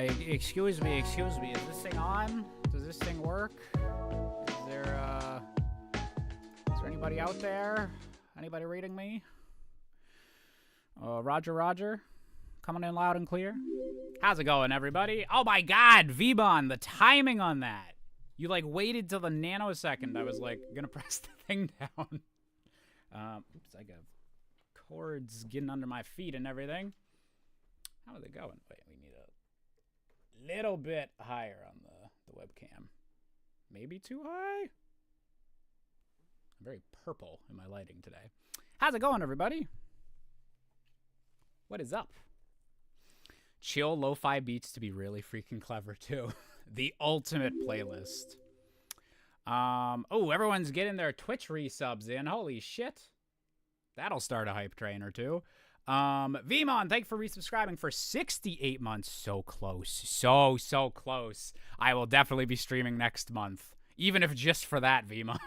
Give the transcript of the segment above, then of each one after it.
Excuse me. Is this thing on? Does this thing work? Is there anybody out there? Anybody reading me? Roger. Coming in loud and clear. How's it going, everybody? Oh my god, V-Bon, the timing on that. You, like, waited till the nanosecond I was, like, gonna press the thing down. Oops, I got cords getting under my feet and everything. How are they going? Wait, we need a little bit higher on the webcam. Maybe too high? I'm very purple in my lighting today. How's it going, everybody? What is up? Chill lo-fi beats to be really freaking clever, too. The ultimate playlist. Oh, everyone's getting their Twitch resubs in. Holy shit. That'll start a hype train or two. Vmon, thank you for resubscribing for 68 months. So close. So close. I will definitely be streaming next month. Even if just for that, Vmon.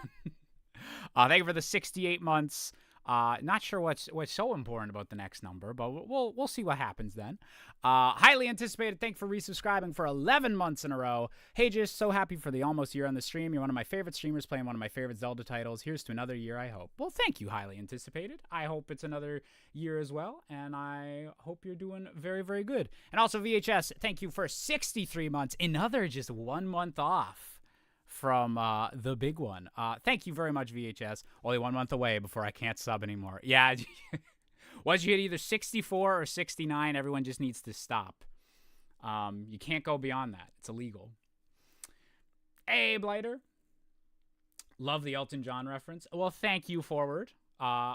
Thank you for the 68 months. Not sure what's so important about the next number, but we'll see what happens then. Highly anticipated. Thank you for resubscribing for 11 months in a row. Hey, just so happy for the almost year on the stream. You're one of my favorite streamers playing one of my favorite Zelda titles. Here's to another year, I hope. Well, thank you, highly anticipated. I hope it's another year as well, and I hope you're doing very, very good. And also, VHS, thank you for 63 months. Another just 1 month off from the big one. Thank you very much, VHS. Only 1 month away before I can't sub anymore. Yeah, once you hit either 64 or 69, everyone just needs to stop. You can't go beyond that. It's illegal. Hey, Blighter. Love the Elton John reference. Well, thank you, Forward.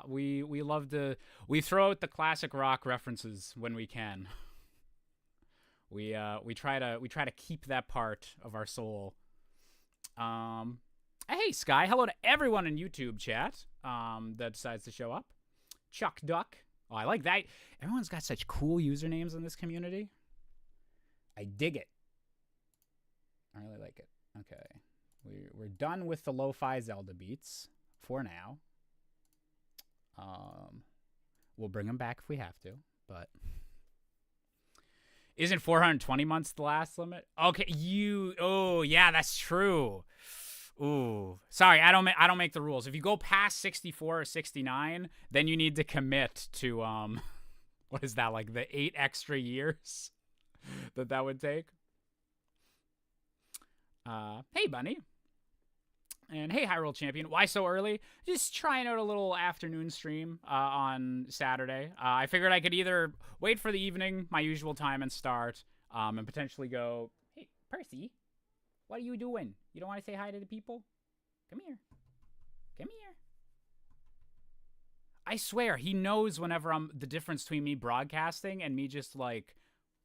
We love to... We throw out the classic rock references when we can. We try to keep that part of our soul. Hey, Sky. Hello to everyone in YouTube chat that decides to show up. Chuck Duck. Oh, I like that. Everyone's got such cool usernames in this community. I dig it. I really like it. Okay. We're done with the lo-fi Zelda beats for now. We'll bring them back if we have to, but... Isn't 420 months the last limit? Okay, oh yeah, that's true. Ooh, sorry, I don't make the rules. If you go past 64 or 69, then you need to commit to what is that, like the 8 extra years that would take? Hey Bunny. And hey, Hyrule Champion, why so early? Just trying out a little afternoon stream on Saturday. I figured I could either wait for the evening, my usual time, and start, and potentially go, hey, Percy, what are you doing? You don't want to say hi to the people? Come here. Come here. I swear, he knows whenever the difference between me broadcasting and me just, like,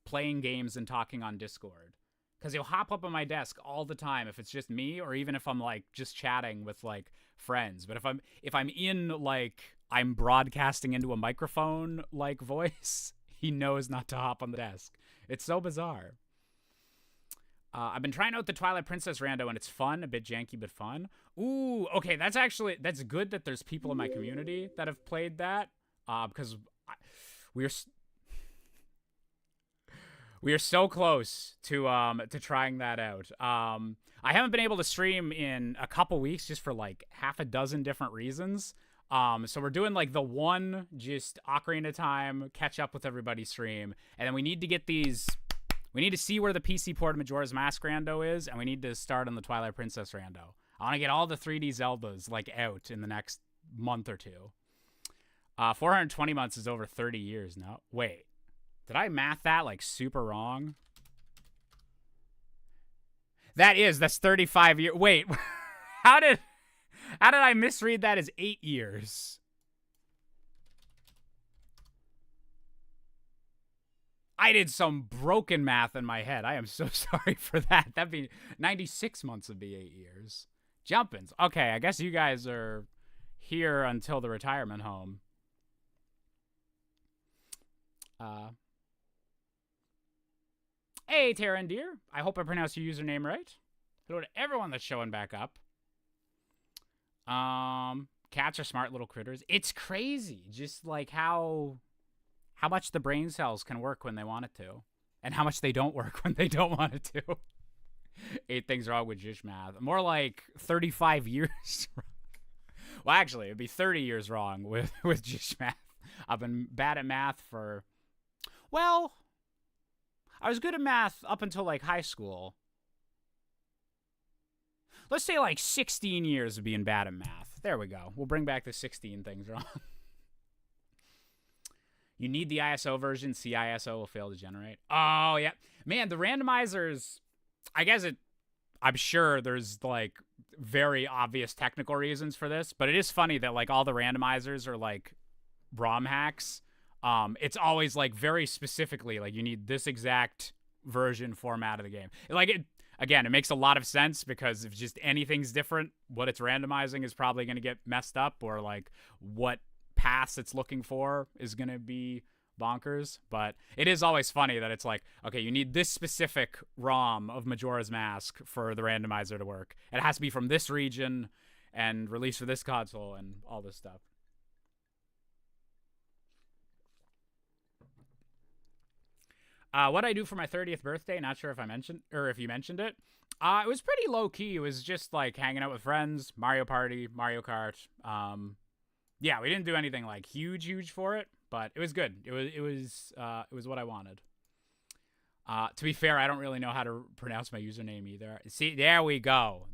playing games and talking on Discord. Because he'll hop up on my desk all the time if it's just me, or even if I'm, like, just chatting with, like, friends. But if I'm in, like, I'm broadcasting into a microphone, like, voice, he knows not to hop on the desk. It's so bizarre. I've been trying out the Twilight Princess Rando, and it's fun. A bit janky, but fun. Ooh, okay, that's good that there's people in my community that have played that. Because we are so close to trying that out. I haven't been able to stream in a couple weeks just for like half a dozen different reasons. So we're doing like the one just Ocarina time, catch up with everybody stream. And then we need to get these... We need to see where the PC port of Majora's Mask Rando is, and we need to start on the Twilight Princess Rando. I want to get all the 3D Zeldas like out in the next month or two. 420 months is over 30 years now. Wait. Did I math that, like, super wrong? That's 35 years. Wait, how did I misread that as 8 years? I did some broken math in my head. I am so sorry for that. That'd be 96 months would be 8 years. Jumpins'. Okay, I guess you guys are here until the retirement home. Hey, Tara and Deer. I hope I pronounced your username right. Hello to everyone that's showing back up. Cats are smart little critters. It's crazy, just like how much the brain cells can work when they want it to. and how much they don't work when they don't want it to. 8 things wrong with Jish math. More like 35 years. Well, actually, it'd be 30 years wrong with Jish math. I've been bad at math for, well, I was good at math up until like high school. Let's say like 16 years of being bad at math. There we go. We'll bring back the 16 things wrong. You need the ISO version. CISO will fail to generate. Oh, yeah. Man, the randomizers, I'm sure there's like very obvious technical reasons for this, but it is funny that like all the randomizers are like ROM hacks. It's always like very specifically like you need this exact version format of the game. Like it makes a lot of sense because if just anything's different, what it's randomizing is probably going to get messed up, or like what paths it's looking for is going to be bonkers. But it is always funny that it's like, okay, you need this specific ROM of Majora's Mask for the randomizer to work. It has to be from this region and released for this console and all this stuff. What I do for my 30th birthday, not sure if I mentioned, or if you mentioned it. It was pretty low key. It was just like hanging out with friends, Mario Party, Mario Kart. Yeah, we didn't do anything like huge for it, but it was good. It was what I wanted. To be fair, I don't really know how to pronounce my username either. See, there we go.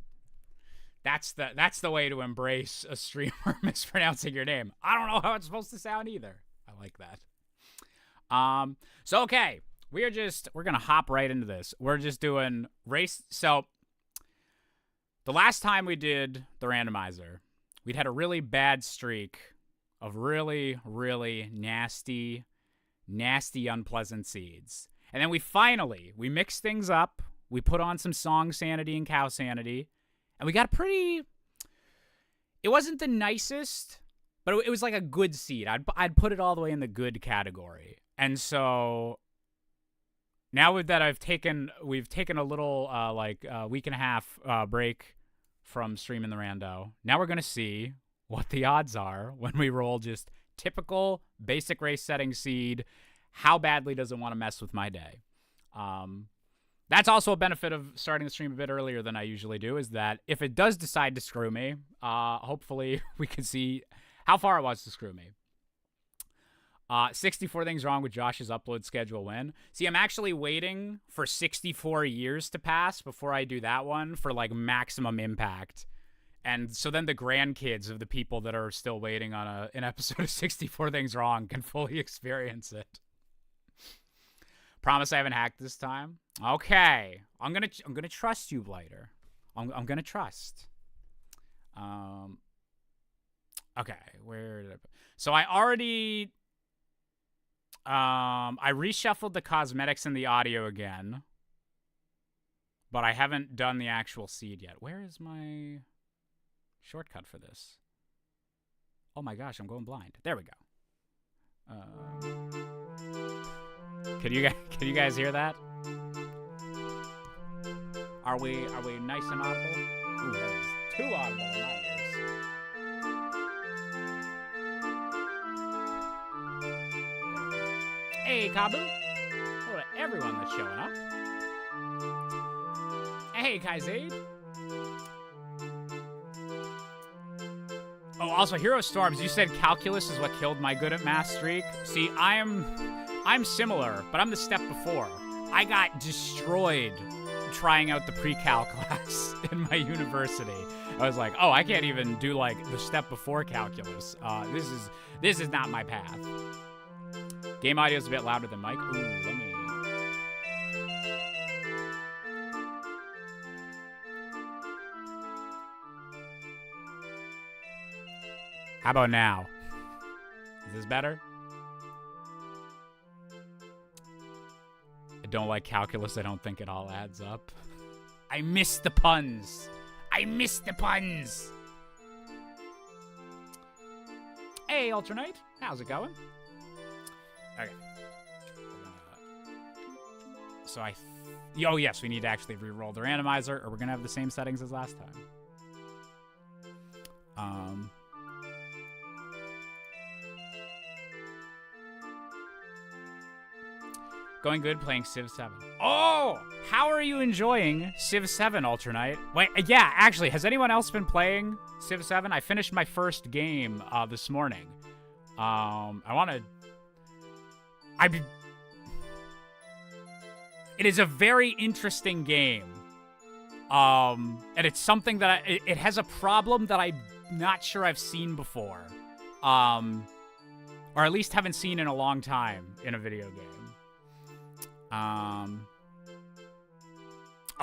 That's the way to embrace a streamer mispronouncing your name. I don't know how it's supposed to sound either. I like that. So okay, we're gonna hop right into this. We're just doing race. So the last time we did the randomizer, we'd had a really bad streak of really nasty, unpleasant seeds. And then we mixed things up. We put on some song sanity and cow sanity, and we got it wasn't the nicest, but it was like a good seed. I'd put it all the way in the good category. And so now that we've taken a little week and a half break from streaming the rando. Now we're going to see what the odds are when we roll just typical basic race setting seed. How badly does it want to mess with my day? That's also a benefit of starting the stream a bit earlier than I usually do, is that if it does decide to screw me, hopefully we can see how far it wants to screw me. 64 things wrong with Josh's upload schedule win. See, I'm actually waiting for 64 years to pass before I do that one for like maximum impact. And so then the grandkids of the people that are still waiting on an episode of 64 Things Wrong can fully experience it. Promise I haven't hacked this time. Okay. I'm gonna trust you, Blighter. I'm gonna trust. Okay, where did I put? So I already I reshuffled the cosmetics and the audio again, but I haven't done the actual seed yet. Where is my shortcut for this? Oh my gosh, I'm going blind. There we go. Can you guys hear that? Are we nice and audible? Ooh, that is too audible in my ears. Hey, Kabu. Hello to everyone that's showing up. Hey, Kaizade. Oh, also, Hero Storms, you said calculus is what killed my good at math streak. See, I'm similar, but I'm the step before. I got destroyed trying out the pre-cal class in my university. I was like, oh, I can't even do like the step before calculus. This is not my path. Game audio is a bit louder than mic. Ooh, let me. How about now? Is this better? I don't like calculus. I don't think it all adds up. I miss the puns. I miss the puns. Hey, Alternate. How's it going? Okay. So oh yes, we need to actually re-roll the randomizer, or we're gonna have the same settings as last time. Going good playing Civ 7. Oh! How are you enjoying Civ 7, Alternate? Wait, yeah, actually, has anyone else been playing Civ 7? I finished my first game this morning. It is a very interesting game. And it's something that it has a problem that I'm not sure I've seen before. Or at least haven't seen in a long time in a video game. Oh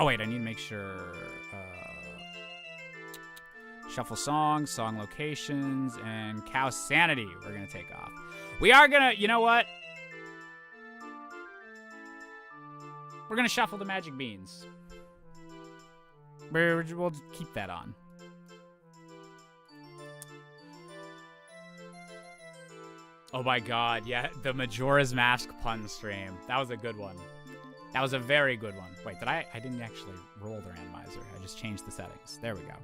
wait, I need to make sure. Shuffle songs, song locations, and cow sanity. We're gonna take off. We are gonna, you know what? We're gonna shuffle the magic beans. We'll keep that on. Oh my god, yeah, the Majora's Mask pun stream. That was a good one. That was a very good one. Wait, I didn't actually roll the randomizer. I just changed the settings. There we go.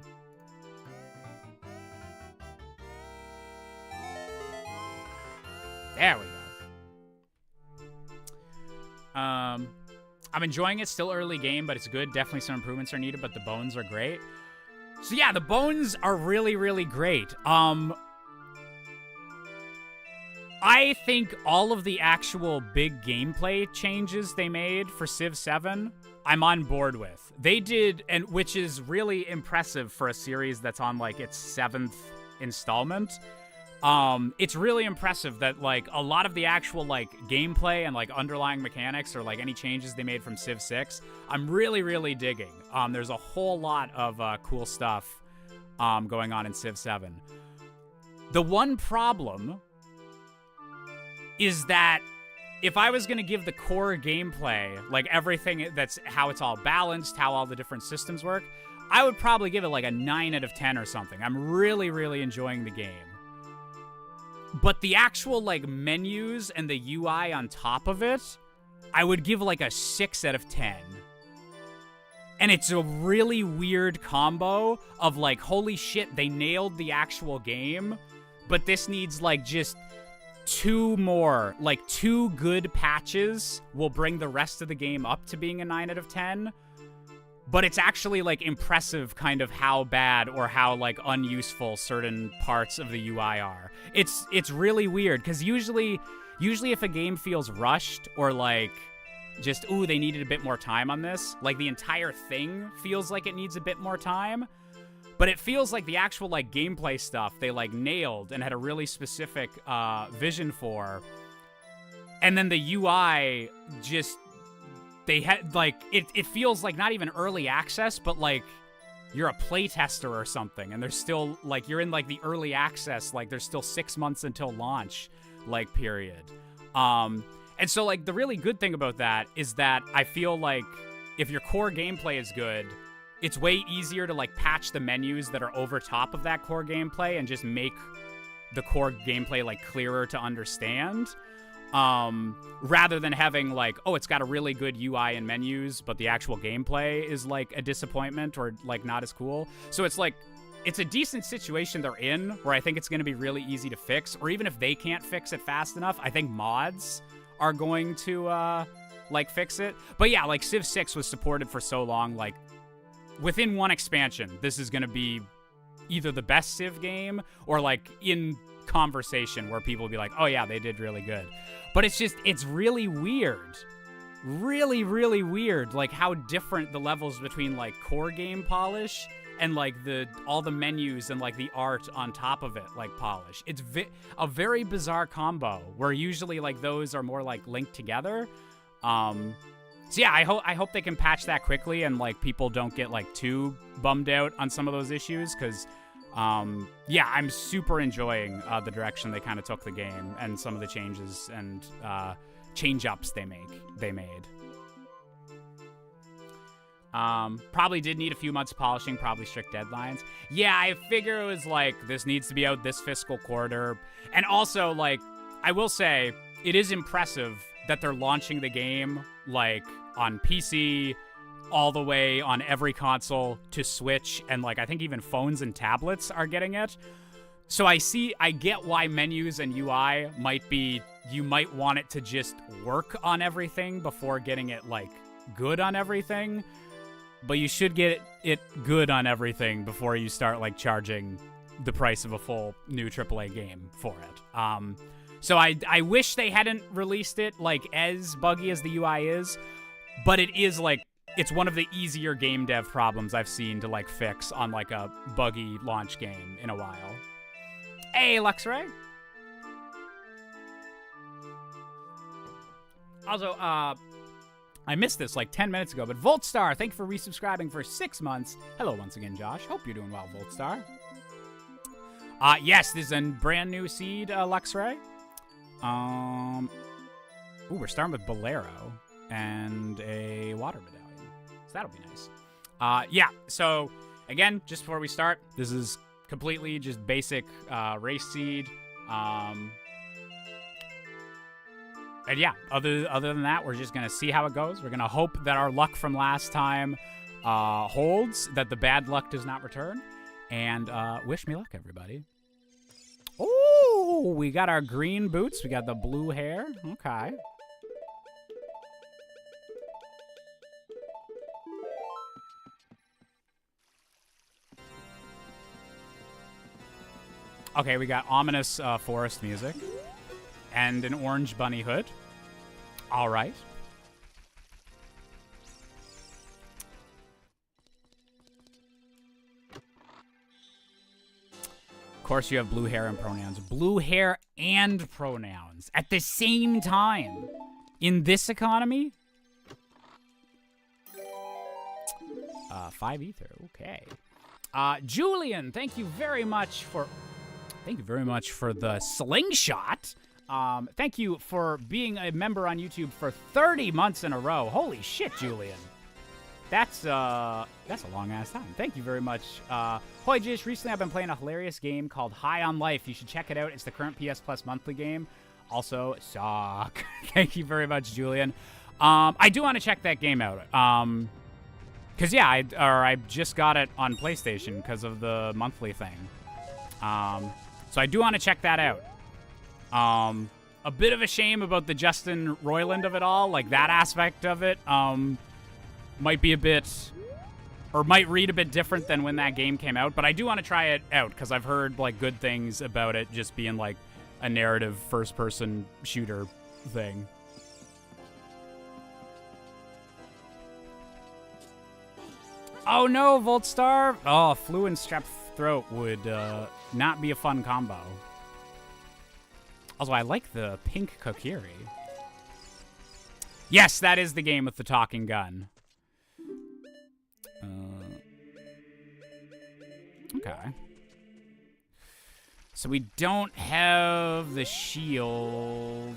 There we go. I'm enjoying it. Still early game, but it's good. Definitely some improvements are needed, but the bones are great. So yeah, the bones are really, really great. I think all of the actual big gameplay changes they made for Civ 7, I'm on board with. They did, and which is really impressive for a series that's on like its 7th installment. It's really impressive that like a lot of the actual like gameplay and like underlying mechanics or like any changes they made from Civ 6, I'm really, really digging. There's a whole lot of cool stuff going on in Civ 7. The one problem is that if I was going to give the core gameplay, like everything that's how it's all balanced, how all the different systems work, I would probably give it like a 9 out of 10 or something. I'm really, really enjoying the game. But the actual like menus and the UI on top of it, I would give like a 6 out of 10. And it's a really weird combo of like, holy shit, they nailed the actual game, but this needs like just two good patches will bring the rest of the game up to being a 9 out of 10. But it's actually like impressive kind of how bad or how like unuseful certain parts of the UI are. It's really weird because usually if a game feels rushed or like just, ooh, they needed a bit more time on this, like the entire thing feels like it needs a bit more time. But it feels like the actual like gameplay stuff they like nailed and had a really specific vision for. And then the UI just, they had like, it feels like not even early access, but like you're a playtester or something. And there's still like, you're in like the early access, like there's still 6 months until launch, like period. And so like the really good thing about that is that I feel like if your core gameplay is good, it's way easier to like patch the menus that are over top of that core gameplay and just make the core gameplay like clearer to understand. Rather than having like, oh, it's got a really good UI and menus, but the actual gameplay is like a disappointment or like not as cool. So it's like, it's a decent situation they're in where I think it's going to be really easy to fix, or even if they can't fix it fast enough, I think mods are going to like fix it. But yeah, like Civ 6 was supported for so long, like within one expansion, this is going to be either the best Civ game or like in conversation where people will be like, oh yeah, they did really good. But it's just, it's really weird. Really, really weird, like how different the levels between like core game polish and like all the menus and like the art on top of it like polish. It's a very bizarre combo where usually like those are more like linked together. So yeah, I hope they can patch that quickly and like people don't get like too bummed out on some of those issues because yeah, I'm super enjoying the direction they kind of took the game and some of the changes and change-ups they made. Probably did need a few months of polishing, probably strict deadlines. Yeah, I figure it was like, this needs to be out this fiscal quarter. And also, like, I will say, it is impressive that they're launching the game, like, on PC, all the way on every console to Switch, and, like, I think even phones and tablets are getting it. So I get why menus and UI might be, you might want it to just work on everything before getting it, like, good on everything. But you should get it good on everything before you start, like, charging the price of a full new AAA game for it. So I wish they hadn't released it, like, as buggy as the UI is. But it is, like, it's one of the easier game dev problems I've seen to, like, fix on, like, a buggy launch game in a while. Hey, Luxray. Also, I missed this like 10 minutes ago, but Voltstar, thank you for resubscribing for 6 months. Hello once again, Josh. Hope you're doing well, Voltstar. Yes, this is a brand new seed, Luxray. Ooh, we're starting with Bolero and a water medallion. So that'll be nice. Yeah, so again, just before we start, this is completely just basic race seed. And yeah, other than that, we're just going to see how it goes. We're going to hope that our luck from last time holds, that the bad luck does not return. And wish me luck, everybody. Oh, we got our green boots. We got the blue hair. Okay. Okay, we got ominous forest music and an orange bunny hood. All right. Of course, you have blue hair and pronouns. Blue hair and pronouns at the same time in this economy? 5 ether. Okay. Julian, thank you very much for the slingshot. Thank you for being a member on YouTube for 30 months in a row. Holy shit, Julian. That's a long-ass time. Thank you very much. Hoy Jish, recently I've been playing a hilarious game called High on Life. You should check it out. It's the current PS Plus monthly game. Also, suck. Thank you very much, Julian. I do want to check that game out. Because, yeah, I just got it on PlayStation because of the monthly thing. So I do want to check that out. A bit of a shame about the Justin Roiland of it all. Like, that aspect of it might be a bit, or might read a bit different than when that game came out. But I do want to try it out because I've heard, like, good things about it just being, like, a narrative first-person shooter thing. Oh, no, Voltstar. Oh, flu and strep throat would not be a fun combo. Also, I like the pink Kokiri. Yes, that is the game with the talking gun. Okay. So we don't have the shield.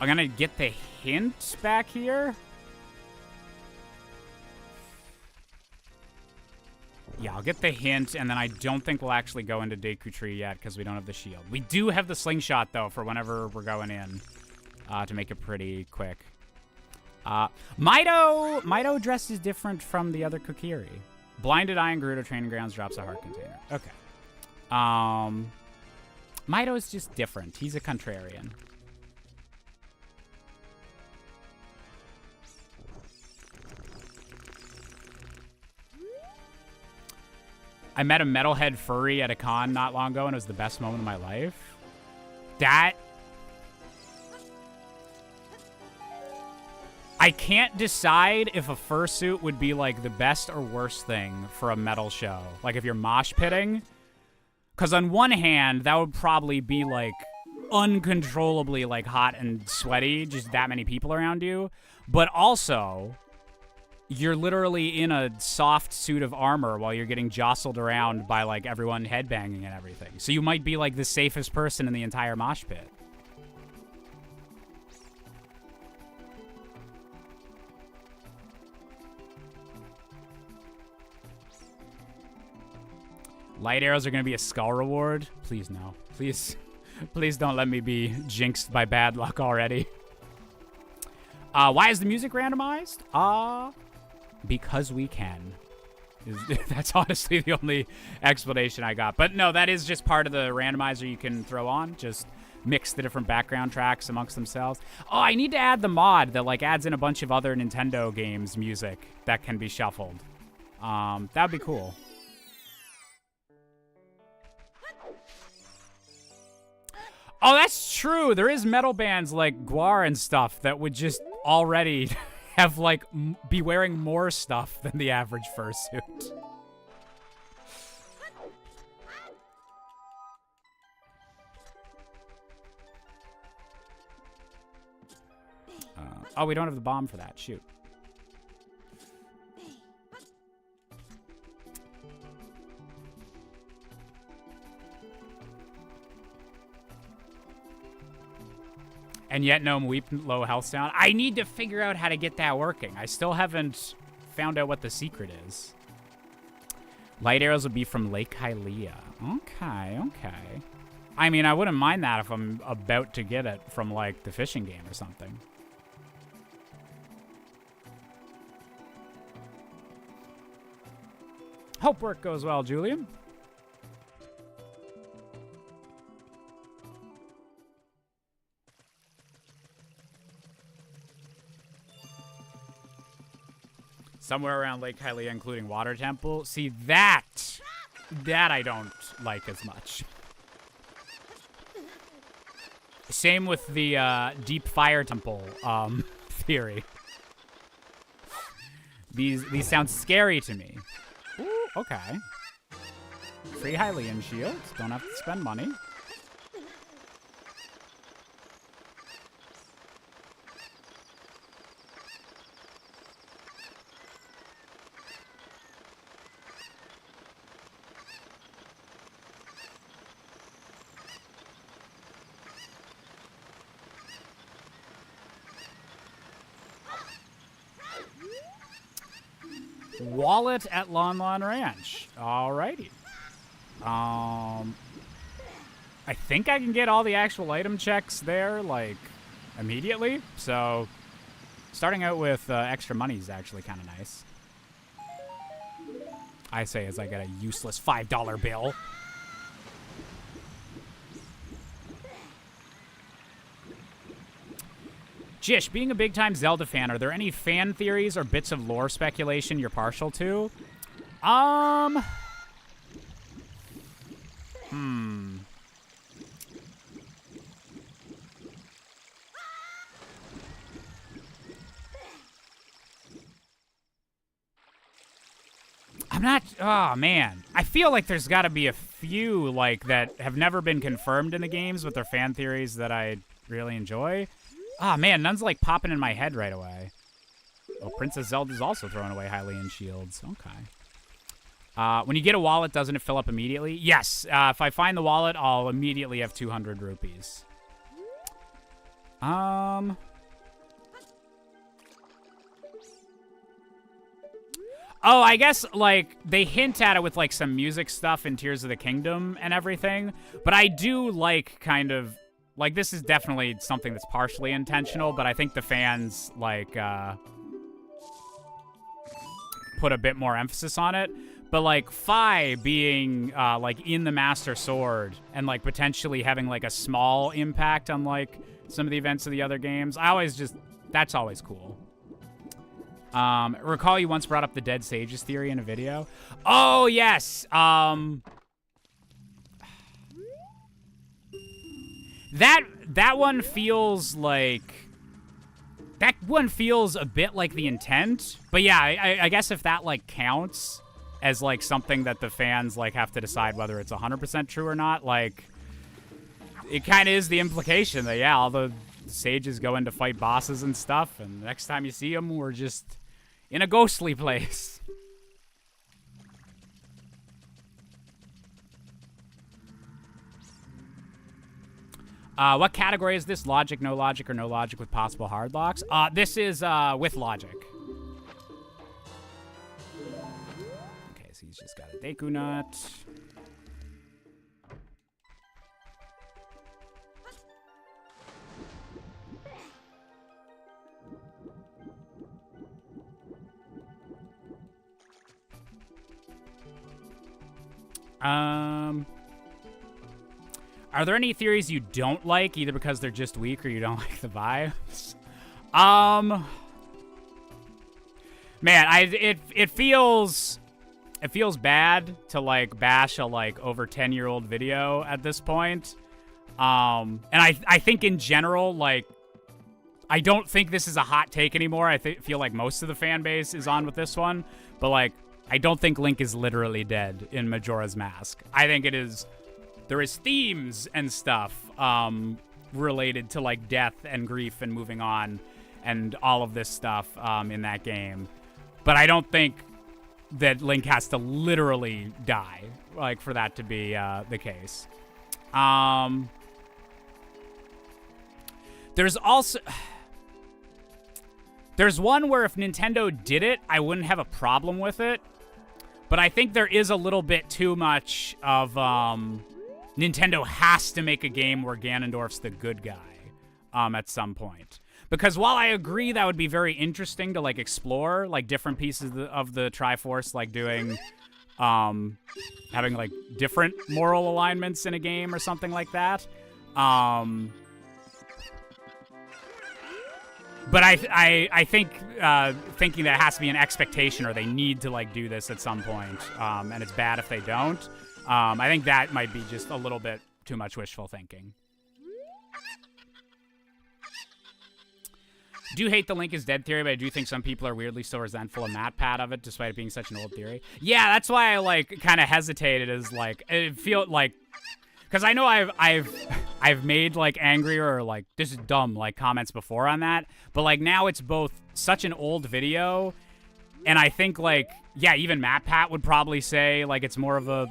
I'm gonna get the hint back here. Yeah, I'll get the hint, and then I don't think we'll actually go into Deku Tree yet because we don't have the shield. We do have the slingshot, though, for whenever we're going in to make it pretty quick. Mido dress is different from the other Kokiri. Blinded Eye and Gerudo Training Grounds drops a heart container. Okay. Mido's just different. He's a contrarian. I met a metalhead furry at a con not long ago, and it was the best moment of my life. I can't decide if a fursuit would be, like, the best or worst thing for a metal show. Like, if you're mosh pitting. Because on one hand, that would probably be, like, uncontrollably, like, hot and sweaty, just that many people around you. But also, you're literally in a soft suit of armor while you're getting jostled around by, like, everyone headbanging and everything. So you might be, like, the safest person in the entire mosh pit. Light arrows are going to be a skull reward? Please, no. Please, please don't let me be jinxed by bad luck already. Why is the music randomized? Because we can. That's honestly the only explanation I got. But no, that is just part of the randomizer you can throw on. Just mix the different background tracks amongst themselves. Oh, I need to add the mod that like adds in a bunch of other Nintendo games music that can be shuffled. That'd be cool. Oh, that's true. There is metal bands like Guar and stuff that would just already have like be wearing more stuff than the average fursuit. Oh, we don't have the bomb for that. Shoot. And yet no weep low health sound. I need to figure out how to get that working. I still haven't found out what the secret is. Light arrows would be from Lake Hylia. Okay, okay. I mean, I wouldn't mind that if I'm about to get it from, like, the fishing game or something. Hope work goes well, Julian. Somewhere around Lake Hylia, including Water Temple. See, that I don't like as much. Same with the Deep Fire Temple theory. These sound scary to me. Ooh, okay. Free Hylian shields. Don't have to spend money. Wallet at Lon Lon Ranch. Alrighty. I think I can get all the actual item checks there, like, immediately. So, starting out with extra money is actually kind of nice. I say as I get a useless $5 bill. Jish, being a big-time Zelda fan, are there any fan theories or bits of lore speculation you're partial to? I'm not, oh man. I feel like there's gotta be a few, like, that have never been confirmed in the games, but they're fan theories that I really enjoy. Ah, man, none's like popping in my head right away. Oh, Princess Zelda's also throwing away Hylian shields. Okay. When you get a wallet, doesn't it fill up immediately? Yes. If I find the wallet, I'll immediately have 200 rupees. Oh, I guess, like, they hint at it with, like, some music stuff in Tears of the Kingdom and everything. But I do like kind of... Like, this is definitely something that's partially intentional, but I think the fans, like, put a bit more emphasis on it. But, like, Fi being, like, in the Master Sword and, like, potentially having, like, a small impact on, like, some of the events of the other games, I always just... That's always cool. Recall you once brought up the Dead Sages theory in a video? Oh, yes! That one feels like... That one feels a bit like the intent. But yeah, I guess if that, like, counts as, like, something that the fans, like, have to decide whether it's 100% true or not, like... It kind of is the implication that, yeah, all the sages go in to fight bosses and stuff, and the next time you see them, we're just in a ghostly place. What category is this? Logic, no logic, or no logic with possible hard locks? This is with logic. Okay, so he's just got a Deku Nut. Are there any theories you don't like, either because they're just weak or you don't like the vibes? Man, it feels bad to like bash a like over 10-year-old video at this point. And I think in general, like, I don't think this is a hot take anymore. I feel like most of the fan base is on with this one, but like, I don't think Link is literally dead in Majora's Mask. I think there is themes and stuff related to like death and grief and moving on and all of this stuff in that game. But I don't think that Link has to literally die, like, for that to be the case. There's also... There's one where if Nintendo did it, I wouldn't have a problem with it. But I think there is a little bit too much of... Nintendo has to make a game where Ganondorf's the good guy at some point. Because while I agree that would be very interesting to, like, explore, like, different pieces of the Triforce, like, doing, having, like, different moral alignments in a game or something like that. But I think thinking that it has to be an expectation or they need to, like, do this at some point, and it's bad if they don't, I think that might be just a little bit too much wishful thinking. I do hate the Link is dead theory, but I do think some people are weirdly still resentful of MatPat of it, despite it being such an old theory. Yeah, that's why I, like, kind of hesitated, is, like, it feel like... Because I know I've made, like, angry or, like, this is dumb, like, comments before on that, but, like, now it's both such an old video, and I think, like, yeah, even MatPat would probably say, like, it's more of a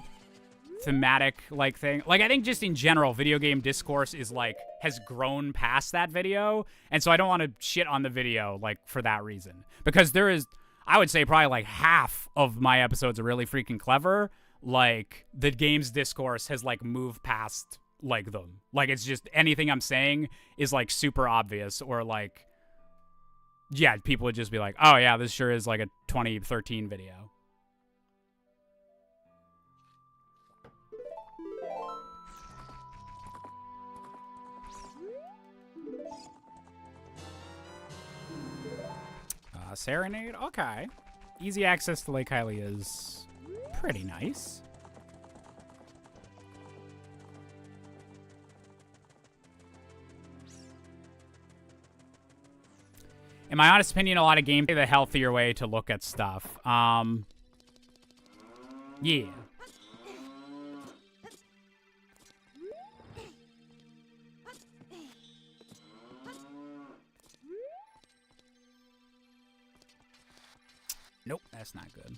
thematic, like, thing. Like, I think just in general, video game discourse is, like, has grown past that video, and so I don't want to shit on the video, like, for that reason. Because there is, I would say probably, like, half of my episodes are really freaking clever. Like, the game's discourse has, like, moved past, like, them. Like, it's just, anything I'm saying is, like, super obvious, or, like, yeah, people would just be like, oh, yeah, this sure is, like, a 2013 video. Serenade? Okay. Easy access to Lake Hylia is pretty nice. In my honest opinion, a lot of games are the healthier way to look at stuff. Yeah. Nope, that's not good.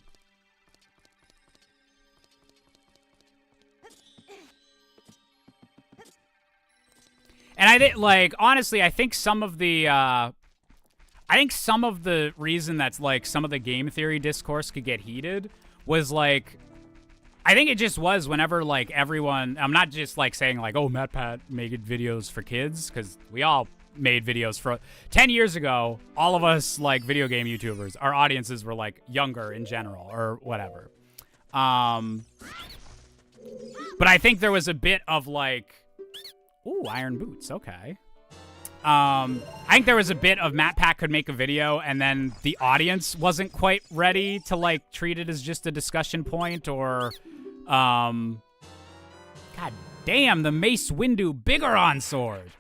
And I think, like, honestly, I think some of the reason that's, like, some of the game theory discourse could get heated was, like, I think it just was whenever, like, everyone, I'm not just, like, saying, like, oh, MatPat made videos for kids, because we all made videos for 10 years ago. All of us, like, video game YouTubers, our audiences were, like, younger in general or whatever. But I think there was a bit of, like, ooh, iron boots, okay. I think there was a bit of MatPat could make a video and then the audience wasn't quite ready to, like, treat it as just a discussion point, or god damn, the Mace Windu Bigoron sword.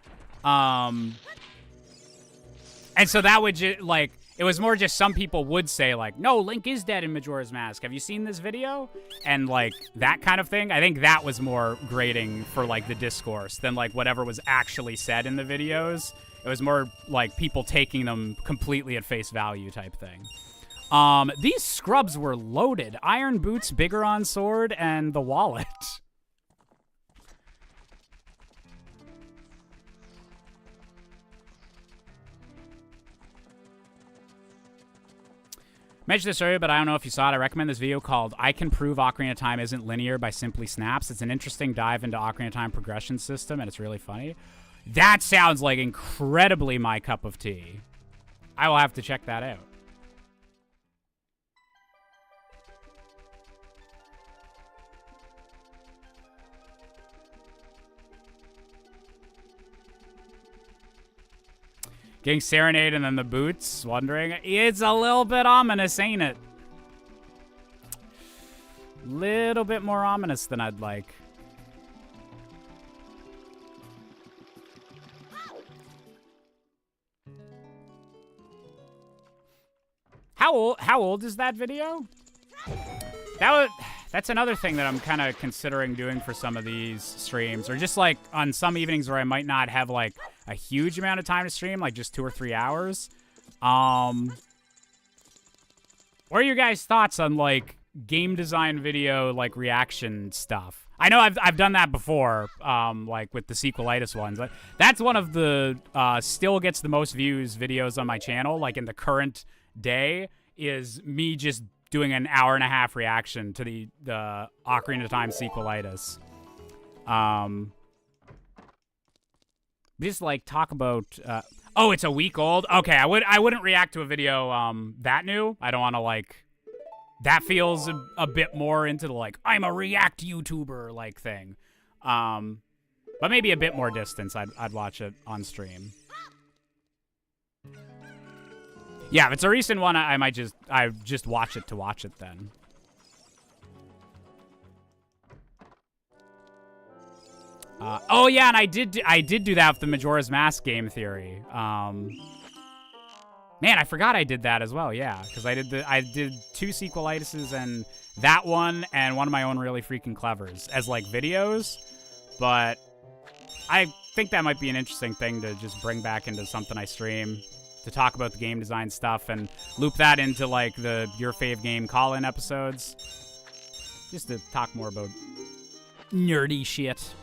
And so that would just, like, it was more just some people would say, like, no, Link is dead in Majora's Mask. Have you seen this video? And, like, that kind of thing. I think that was more grating for, like, the discourse than, like, whatever was actually said in the videos. It was more, like, people taking them completely at face value type thing. These scrubs were loaded. Iron boots, Bigoron sword, and the wallet. Mentioned this earlier, but I don't know if you saw it. I recommend this video called I Can Prove Ocarina of Time Isn't Linear by Simply Snaps. It's an interesting dive into Ocarina of Time progression system, and it's really funny. That sounds like incredibly my cup of tea. I will have to check that out. Getting serenade and then the boots, wondering. It's a little bit ominous, ain't it? Little bit more ominous than I'd like. How old is that video? That's another thing that I'm kind of considering doing for some of these streams, or just like on some evenings where I might not have like a huge amount of time to stream, like just 2 or 3 hours. What are your guys' thoughts on like game design video, like reaction stuff? I know I've done that before, like with the sequelitis ones. That's one of the still gets the most views videos on my channel, like in the current day, is me just doing an 1.5-hour reaction to the Ocarina of Time sequelitis. Just like talk about. Oh, it's a week old. Okay, I wouldn't react to a video that new. I don't want to like. That feels a bit more into the like I'm a react YouTuber like thing. But maybe a bit more distance. I'd watch it on stream. Yeah, if it's a recent one, I might just watch it to watch it then. Oh yeah, and I did do that with the Majora's Mask game theory. Man, I forgot I did that as well. Yeah, because I did 2 sequelitises and that one and one of my own really freaking clevers as like videos. But I think that might be an interesting thing to just bring back into something I stream, to talk about the game design stuff and loop that into like the Your Fave Game call-in episodes. Just to talk more about nerdy shit.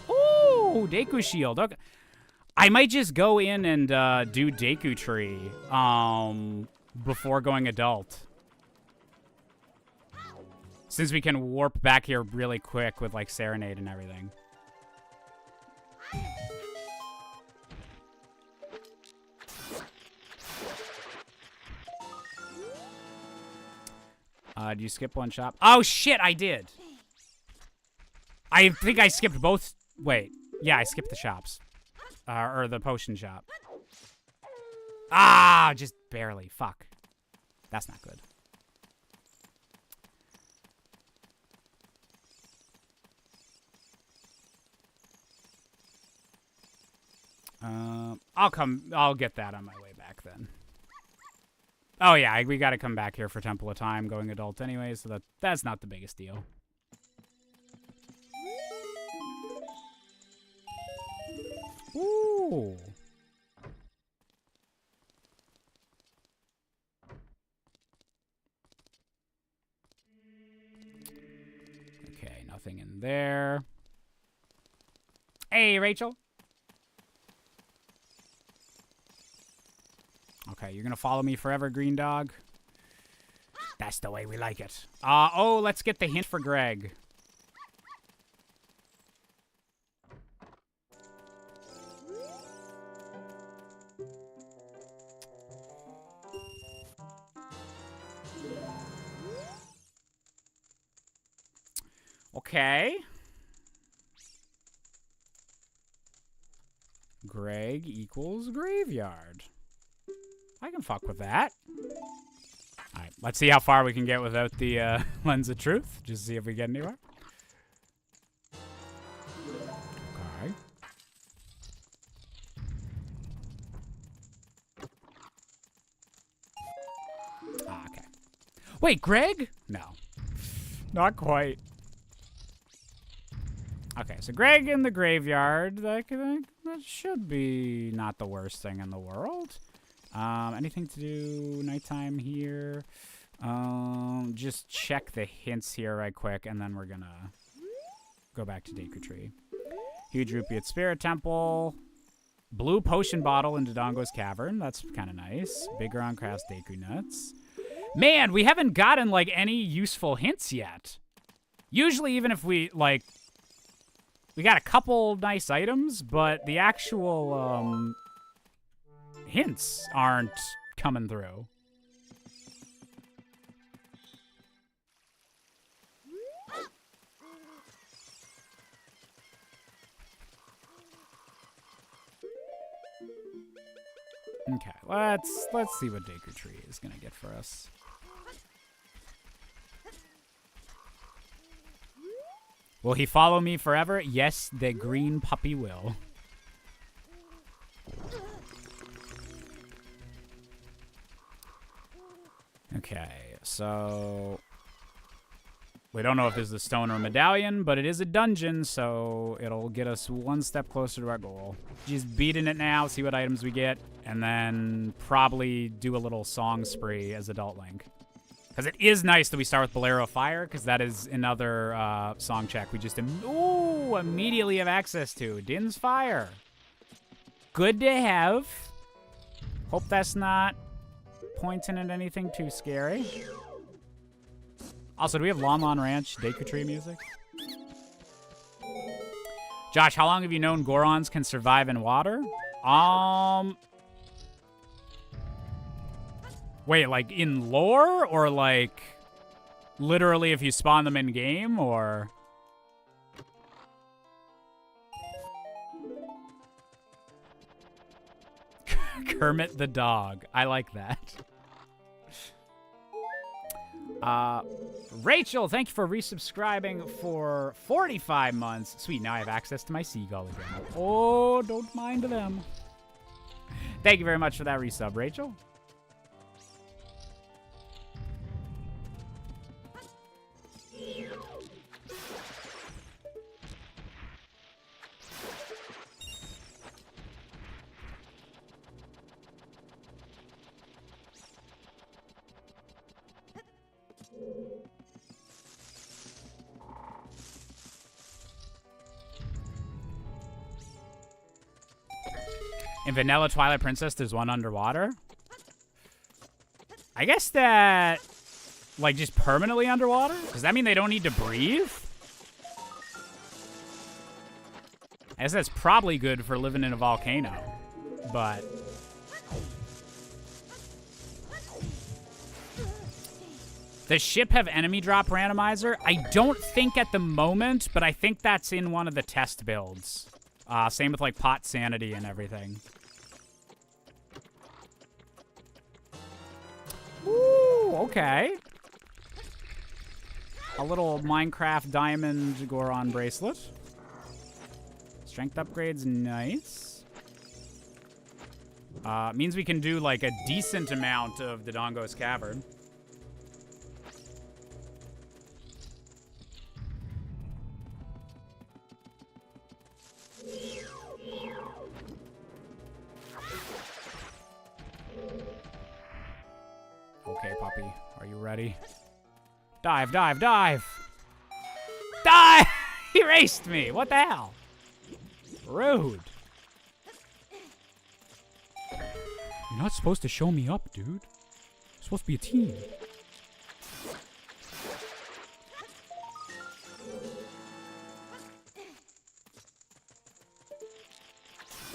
Ooh, Deku Shield. Okay. I might just go in and do Deku Tree before going adult. Since we can warp back here really quick with like Serenade and everything. Did you skip one shop? Oh, shit, I did. I think I skipped both. Wait. Yeah, I skipped the shops. Or the potion shop. Ah, just barely. Fuck. That's not good. I'll get that on my way back then. Oh yeah, we gotta come back here for Temple of Time going adult anyway, so that's not the biggest deal. Ooh. Okay, nothing in there. Hey, Rachel. Okay, you're gonna follow me forever, green dog? That's the way we like it. Oh, let's get the hint for Greg. Okay. Greg equals graveyard. I can fuck with that. Alright, let's see how far we can get without the lens of truth. Just see if we get anywhere. Okay. Okay. Wait, Greg? No. Not quite. Okay, so Greg in the graveyard. That should be not the worst thing in the world. Anything to do nighttime here? Just check the hints here right quick, and then we're gonna go back to Deku Tree. Huge rupee at Spirit Temple. Blue potion bottle in Dodongo's Cavern. That's kind of nice. Bigger on Crass Deku Nuts. Man, we haven't gotten, like, any useful hints yet. Usually, even if we, like... We got a couple nice items, but the actual, hints aren't coming through. Okay, let's see what Deku Tree is gonna get for us. Will he follow me forever? Yes, the green puppy will. Okay, so we don't know if this is a stone or a medallion, but it is a dungeon, so it'll get us one step closer to our goal. Just beating it now, see what items we get, and then probably do a little song spree as Adult Link. Because it is nice that we start with Bolero Fire, because that is another song check we just immediately have access to. Din's Fire. Good to have. Hope that's not pointing at anything too scary. Also, do we have Lon Lon Ranch Deku Tree music? Josh, how long have you known Gorons can survive in water? Wait, like in lore? Or like literally if you spawn them in game? Or... Kermit the dog. I like that. Rachel, thank you for resubscribing for 45 months. Sweet, now I have access to my seagull again. Oh, don't mind them. Thank you very much for that resub, Rachel. In Vanilla Twilight Princess, there's one underwater. I guess that, like, just permanently underwater? Does that mean they don't need to breathe? I guess that's probably good for living in a volcano, but... Does ship have enemy drop randomizer? I don't think at the moment, but I think that's in one of the test builds. Same with, like, pot sanity and everything. Ooh, okay. A little Minecraft diamond Goron bracelet. Strength upgrade's nice. Means we can do, like, a decent amount of Dodongo's Cavern. Okay, puppy. Are you ready? Dive, dive, dive! Die! He raced me! What the hell? Rude. You're not supposed to show me up, dude. You're supposed to be a team.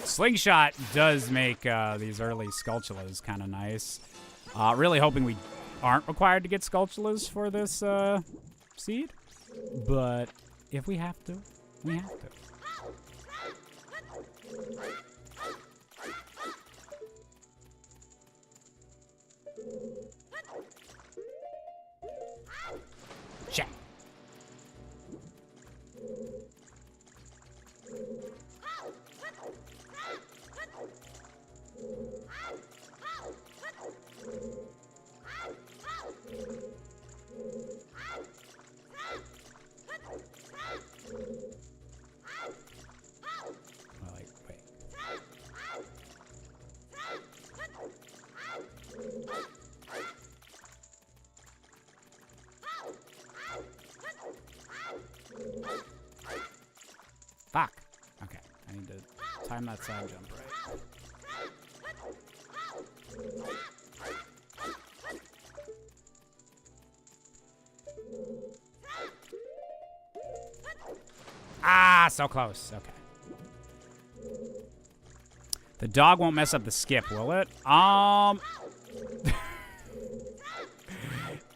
Slingshot does make these early Skulltulas kind of nice. Really hoping we aren't required to get Skulltulas for this seed. But if we have to, we have to. Check. Fuck. Okay, I need to time that side jump right. Ah, so close. Okay. The dog won't mess up the skip, will it?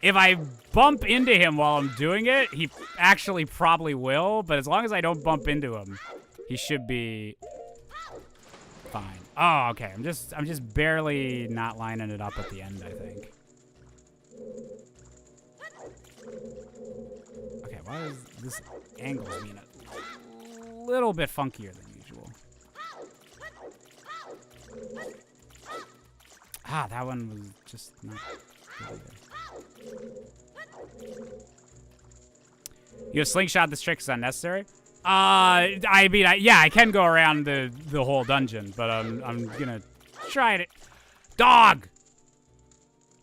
If I bump into him while I'm doing it, he actually probably will, but as long as I don't bump into him, he should be fine. Oh, okay. I'm just barely not lining it up at the end, I think. Okay, why is this angle being a little bit funkier than usual? Ah, that one was just not good either. You have slingshot this trick is unnecessary? I mean, yeah, I can go around the whole dungeon, but I'm gonna try it. Dog!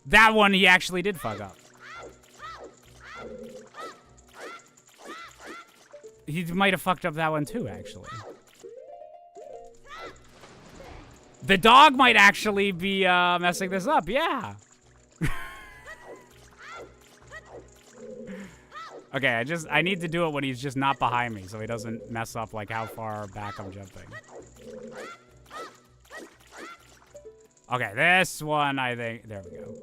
That one he actually did fuck up. He might have fucked up that one too, actually. The dog might actually be messing this up, yeah. Okay, I need to do it when he's just not behind me so he doesn't mess up like how far back I'm jumping. Okay, this one I think, there we go.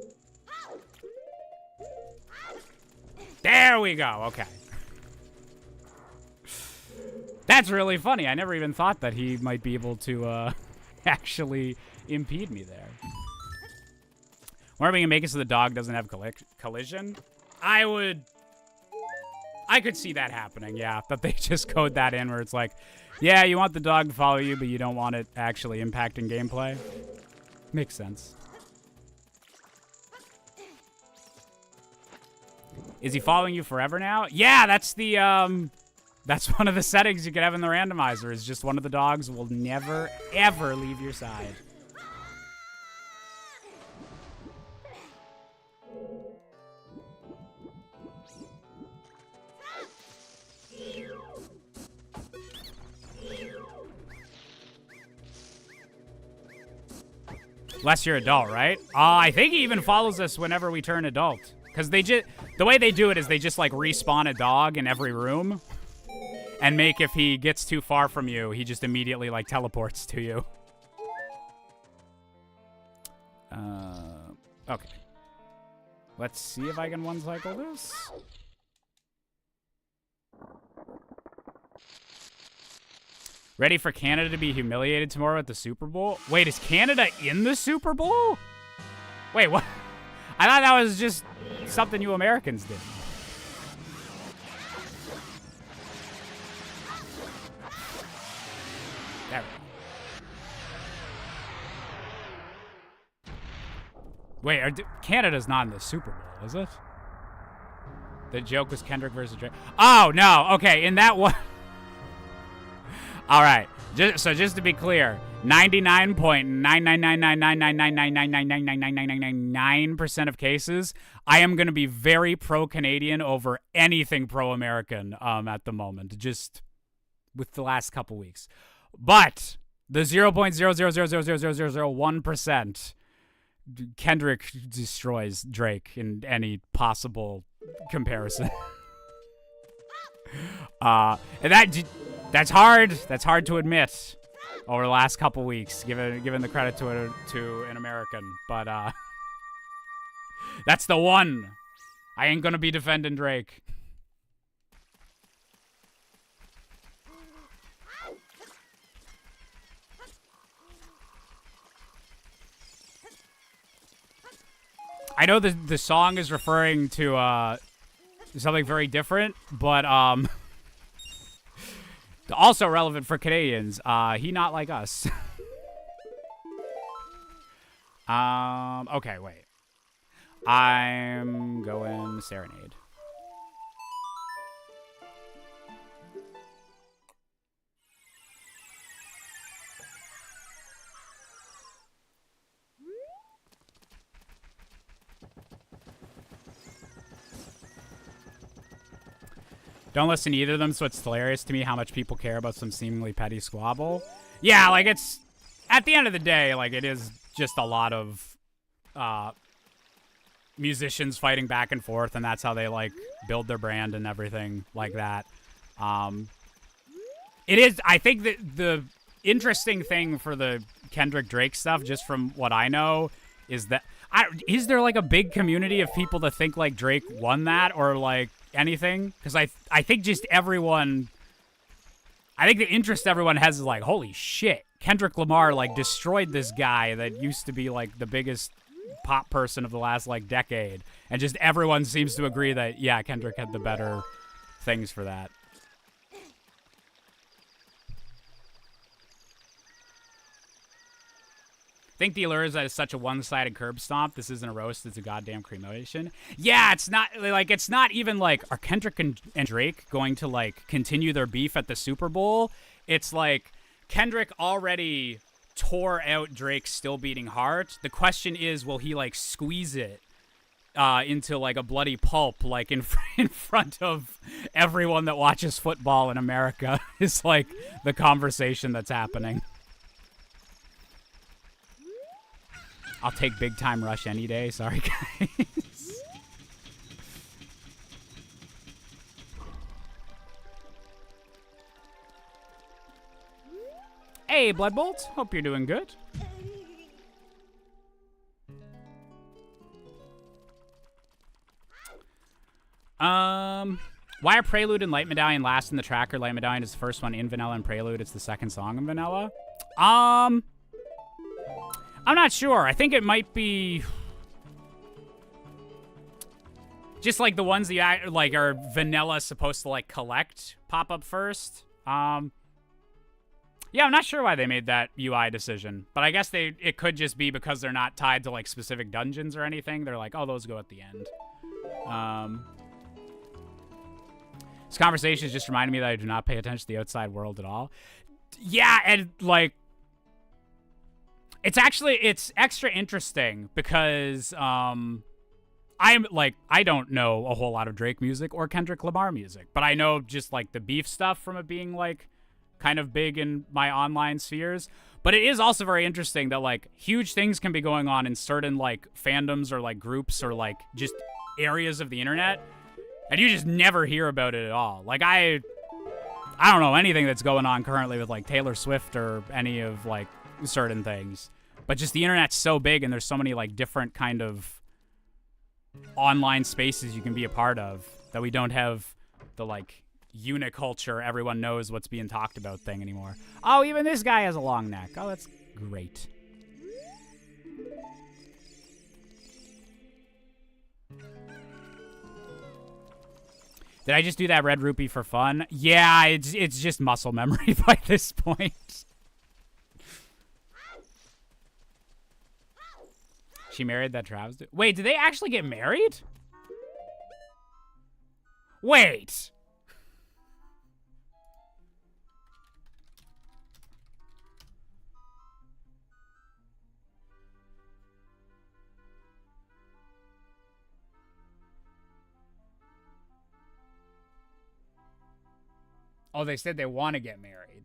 There we go, okay. That's really funny. I never even thought that he might be able to actually impede me there. Wonder if we can make it so the dog doesn't have collision? I could see that happening, yeah. That they just code that in where it's like, yeah, you want the dog to follow you, but you don't want it actually impacting gameplay. Makes sense. Is he following you forever now? Yeah, that's the, that's one of the settings you can have in the randomizer, is just one of the dogs will never, ever leave your side. Unless you're adult, right? I think he even follows us whenever we turn adult. Because the way they do it is they just like respawn a dog in every room. And make if he gets too far from you, he just immediately like teleports to you. Okay. Let's see if I can one-cycle this. Ready for Canada to be humiliated tomorrow at the Super Bowl? Wait, is Canada in the Super Bowl? Wait, what? I thought that was just something you Americans did. There we go. Wait, Canada's not in the Super Bowl, is it? The joke was Kendrick versus Drake. Oh, no. Okay, in that one... All right. So just to be clear, 99.9999999999999% of cases, I am going to be very pro-Canadian over anything pro-American at the moment, just with the last couple weeks. But the 0.0000001%, Kendrick destroys Drake in any possible comparison. And that's hard. That's hard to admit over the last couple weeks, given the credit to an American. But that's the one. I ain't gonna be defending Drake. I know the song is referring to something very different, but also relevant for Canadians. He not like us. Okay, wait. I'm going Serenade. Don't listen to either of them, so it's hilarious to me how much people care about some seemingly petty squabble. Yeah, like, it's... At the end of the day, like, it is just a lot of musicians fighting back and forth, and that's how they, like, build their brand and everything like that. It is... I think that the interesting thing for the Kendrick Drake stuff, just from what I know, is that... is there, like, a big community of people that think, like, Drake won that, or, like... anything? Because I think just everyone, I think the interest everyone has is like, holy shit, Kendrick Lamar, like, destroyed this guy that used to be, like, the biggest pop person of the last, like, decade. And just everyone seems to agree that, yeah, Kendrick had the better things for that. I think the allure is that it's such a one-sided curb stomp. This isn't a roast, it's a goddamn cremation. Yeah, it's not, like, it's not even, like, are Kendrick and Drake going to, like, continue their beef at the Super Bowl? It's, like, Kendrick already tore out Drake's Still Beating Heart. The question is, will he, like, squeeze it into, like, a bloody pulp, like, in front of everyone that watches football in America is, like, the conversation that's happening. I'll take Big Time Rush any day. Sorry, guys. Hey, Bloodbolt. Hope you're doing good. Why are Prelude and Light Medallion last in the tracker? Light Medallion is the first one in Vanilla, and Prelude it's the second song in Vanilla. I'm not sure. I think it might be just like the ones that you, like, are vanilla supposed to, like, collect pop up first. Yeah, I'm not sure why they made that UI decision, but I guess it could just be because they're not tied to, like, specific dungeons or anything. They're like, oh, those go at the end. This conversation is just reminding me that I do not pay attention to the outside world at all. Yeah, and, like, it's extra interesting because I'm, like, I don't know a whole lot of Drake music or Kendrick Lamar music, but I know just, like, the beef stuff from it being, like, kind of big in my online spheres. But it is also very interesting that, like, huge things can be going on in certain, like, fandoms or, like, groups or, like, just areas of the internet, and you just never hear about it at all. Like, I don't know anything that's going on currently with, like, Taylor Swift or any of, like, certain things. But just the internet's so big and there's so many, like, different kind of online spaces you can be a part of that we don't have the, like, uniculture, everyone knows what's being talked about thing anymore. Oh, even this guy has a long neck. Oh, that's great. Did I just do that red rupee for fun? Yeah, it's just muscle memory by this point. She married that Travis dude? Wait, did they actually get married? Wait. Oh, they said they want to get married.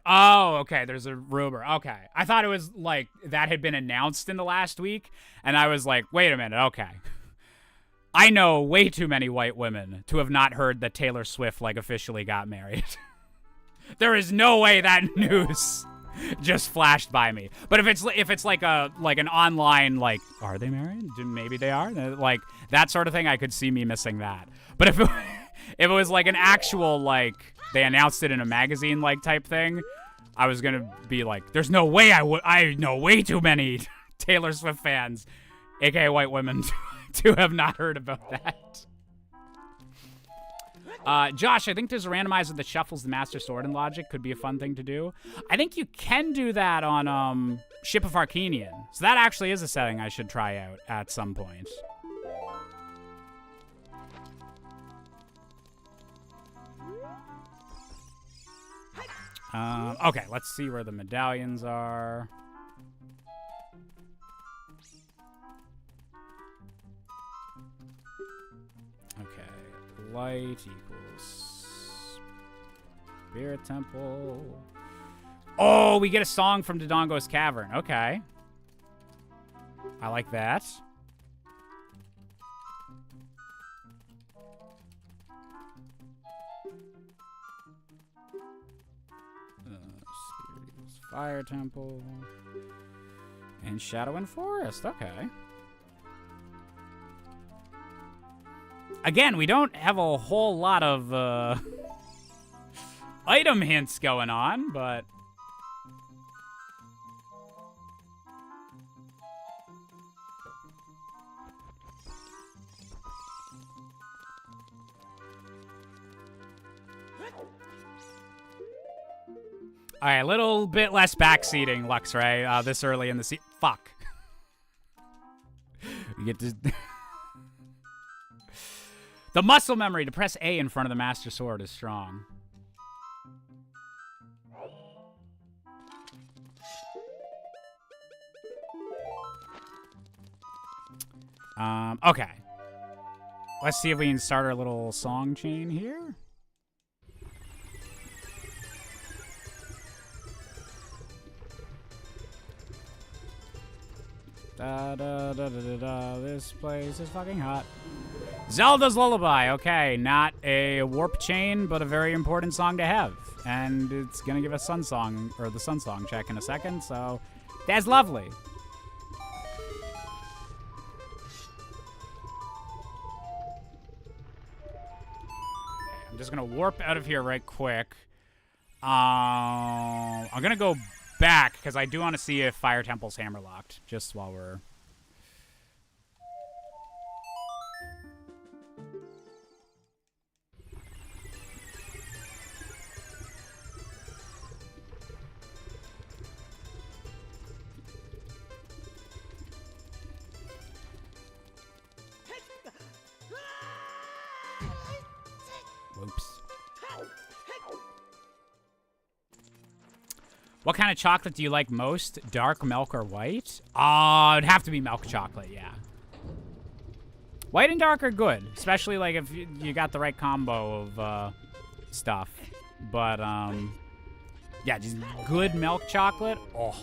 Oh, okay, there's a rumor. Okay. I thought it was, like, that had been announced in the last week, and I was like, wait a minute, okay. I know way too many white women to have not heard that Taylor Swift, like, officially got married. There is no way that news just flashed by me. But if it's like an online, like, are they married? Maybe they are. Like, that sort of thing, I could see me missing that. But if it was like an actual, like, they announced it in a magazine, like, type thing, I was gonna be like, there's no way I know way too many Taylor Swift fans, aka white women, to have not heard about that. Josh, I think there's a randomizer that shuffles the Master Sword and logic. Could be a fun thing to do. I think you can do that on Ship of Harkinian. So that actually is a setting I should try out at some point. Okay, let's see where the medallions are. Okay, light equals Spirit Temple. Oh, we get a song from Dodongo's Cavern. Okay. I like that. Fire Temple. And Shadow and Forest. Okay. Again, we don't have a whole lot of item hints going on, but... All right, a little bit less backseating, Luxray, this early in the seat. Fuck. We get to... The muscle memory to press A in front of the Master Sword is strong. Okay. Let's see if we can start our little song chain here. Da, da, da, da, da, da. This place is fucking hot. Zelda's Lullaby. Okay, not a warp chain, but a very important song to have. And it's gonna give us Sun Song, or the Sun Song check in a second, so that's lovely. Okay, I'm just gonna warp out of here right quick. I'm gonna go back, because I do want to see if Fire Temple's hammerlocked, just while we're... Whoops. What kind of chocolate do you like most? Dark milk or white? It'd have to be milk chocolate, yeah. White and dark are good, especially like if you got the right combo of stuff. But yeah, just good milk chocolate. Oh.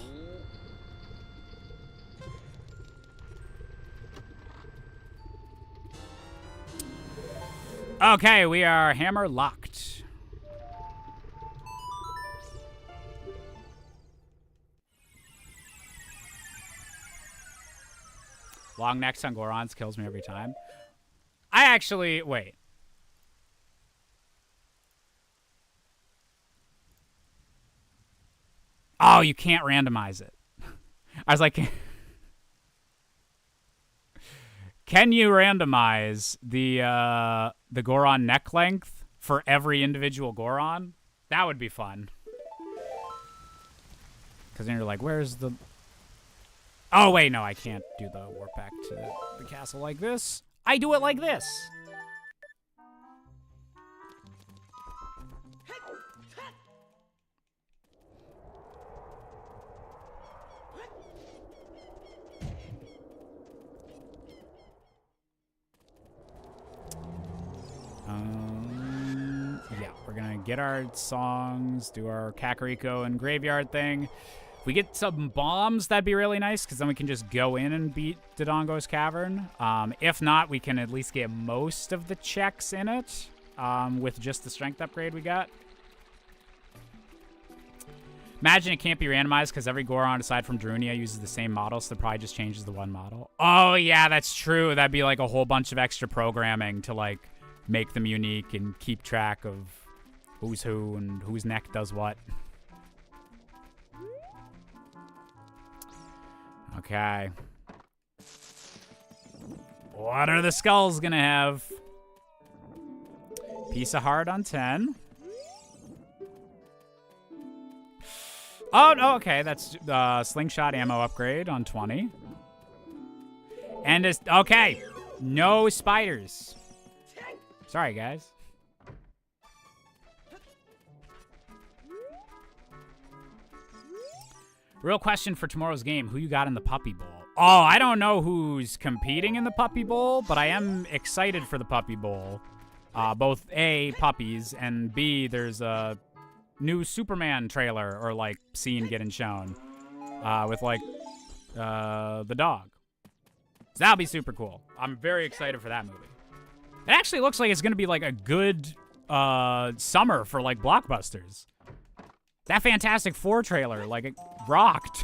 Okay, we are hammer locked. Long necks on Gorons kills me every time. I actually... Wait. Oh, you can't randomize it. I was like... Can you randomize the Goron neck length for every individual Goron? That would be fun. Because then you're like, where's the... Oh, wait, no, I can't do the warp back to the castle like this. I do it like this. Yeah, we're gonna get our songs, do our Kakariko and Graveyard thing. If we get some bombs, that'd be really nice, because then we can just go in and beat Dodongo's Cavern. If not, we can at least get most of the checks in it with just the strength upgrade we got. Imagine it can't be randomized because every Goron, aside from Darunia, uses the same model, so it probably just changes the one model. Oh, yeah, that's true. That'd be like a whole bunch of extra programming to, like, make them unique and keep track of who's who and whose neck does what. Okay. What are the skulls gonna have? Piece of heart on 10. Oh, no, okay. That's slingshot ammo upgrade on 20. And it's... Okay. No spiders. Sorry, guys. Real question for tomorrow's game. Who you got in the Puppy Bowl? Oh, I don't know who's competing in the Puppy Bowl, but I am excited for the Puppy Bowl. Both A, puppies, and B, there's a new Superman trailer or, like, scene getting shown with, like, the dog. So that'll be super cool. I'm very excited for that movie. It actually looks like it's going to be, like, a good summer for, like, blockbusters. That Fantastic Four trailer, like, it rocked.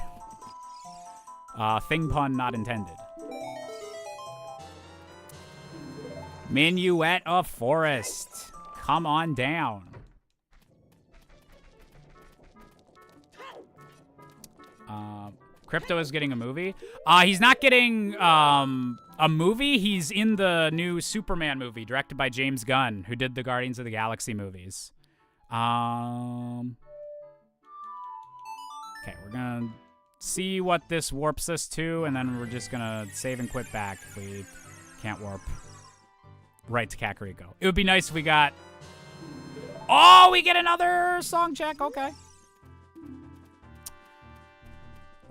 Thing pun not intended. Minuet of Forest. Come on down. Crypto is getting a movie. He's not getting a movie. He's in the new Superman movie directed by James Gunn, who did the Guardians of the Galaxy movies. Okay, we're gonna see what this warps us to, and then we're just gonna save and quit back if we can't warp right to Kakariko. It would be nice if we got... Oh, we get another song check. Okay.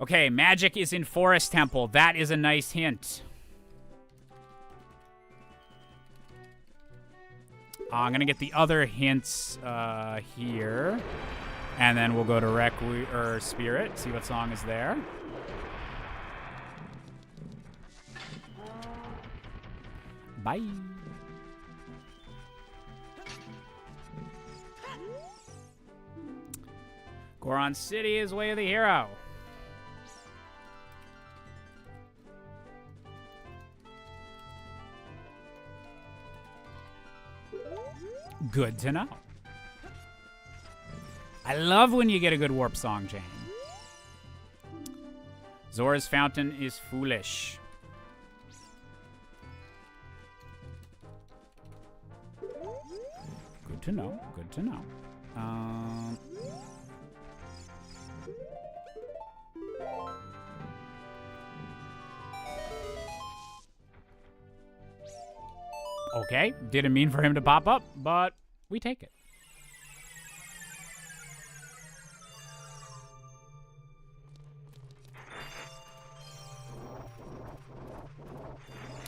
Okay, magic is in Forest Temple. That is a nice hint. I'm going to get the other hints here. And then we'll go to Spirit, see what song is there. Bye. Goron City is Way of the Hero. Good to know. I love when you get a good warp song, Jane. Zora's Fountain is foolish. Good to know. Good to know. Okay, didn't mean for him to pop up, but we take it.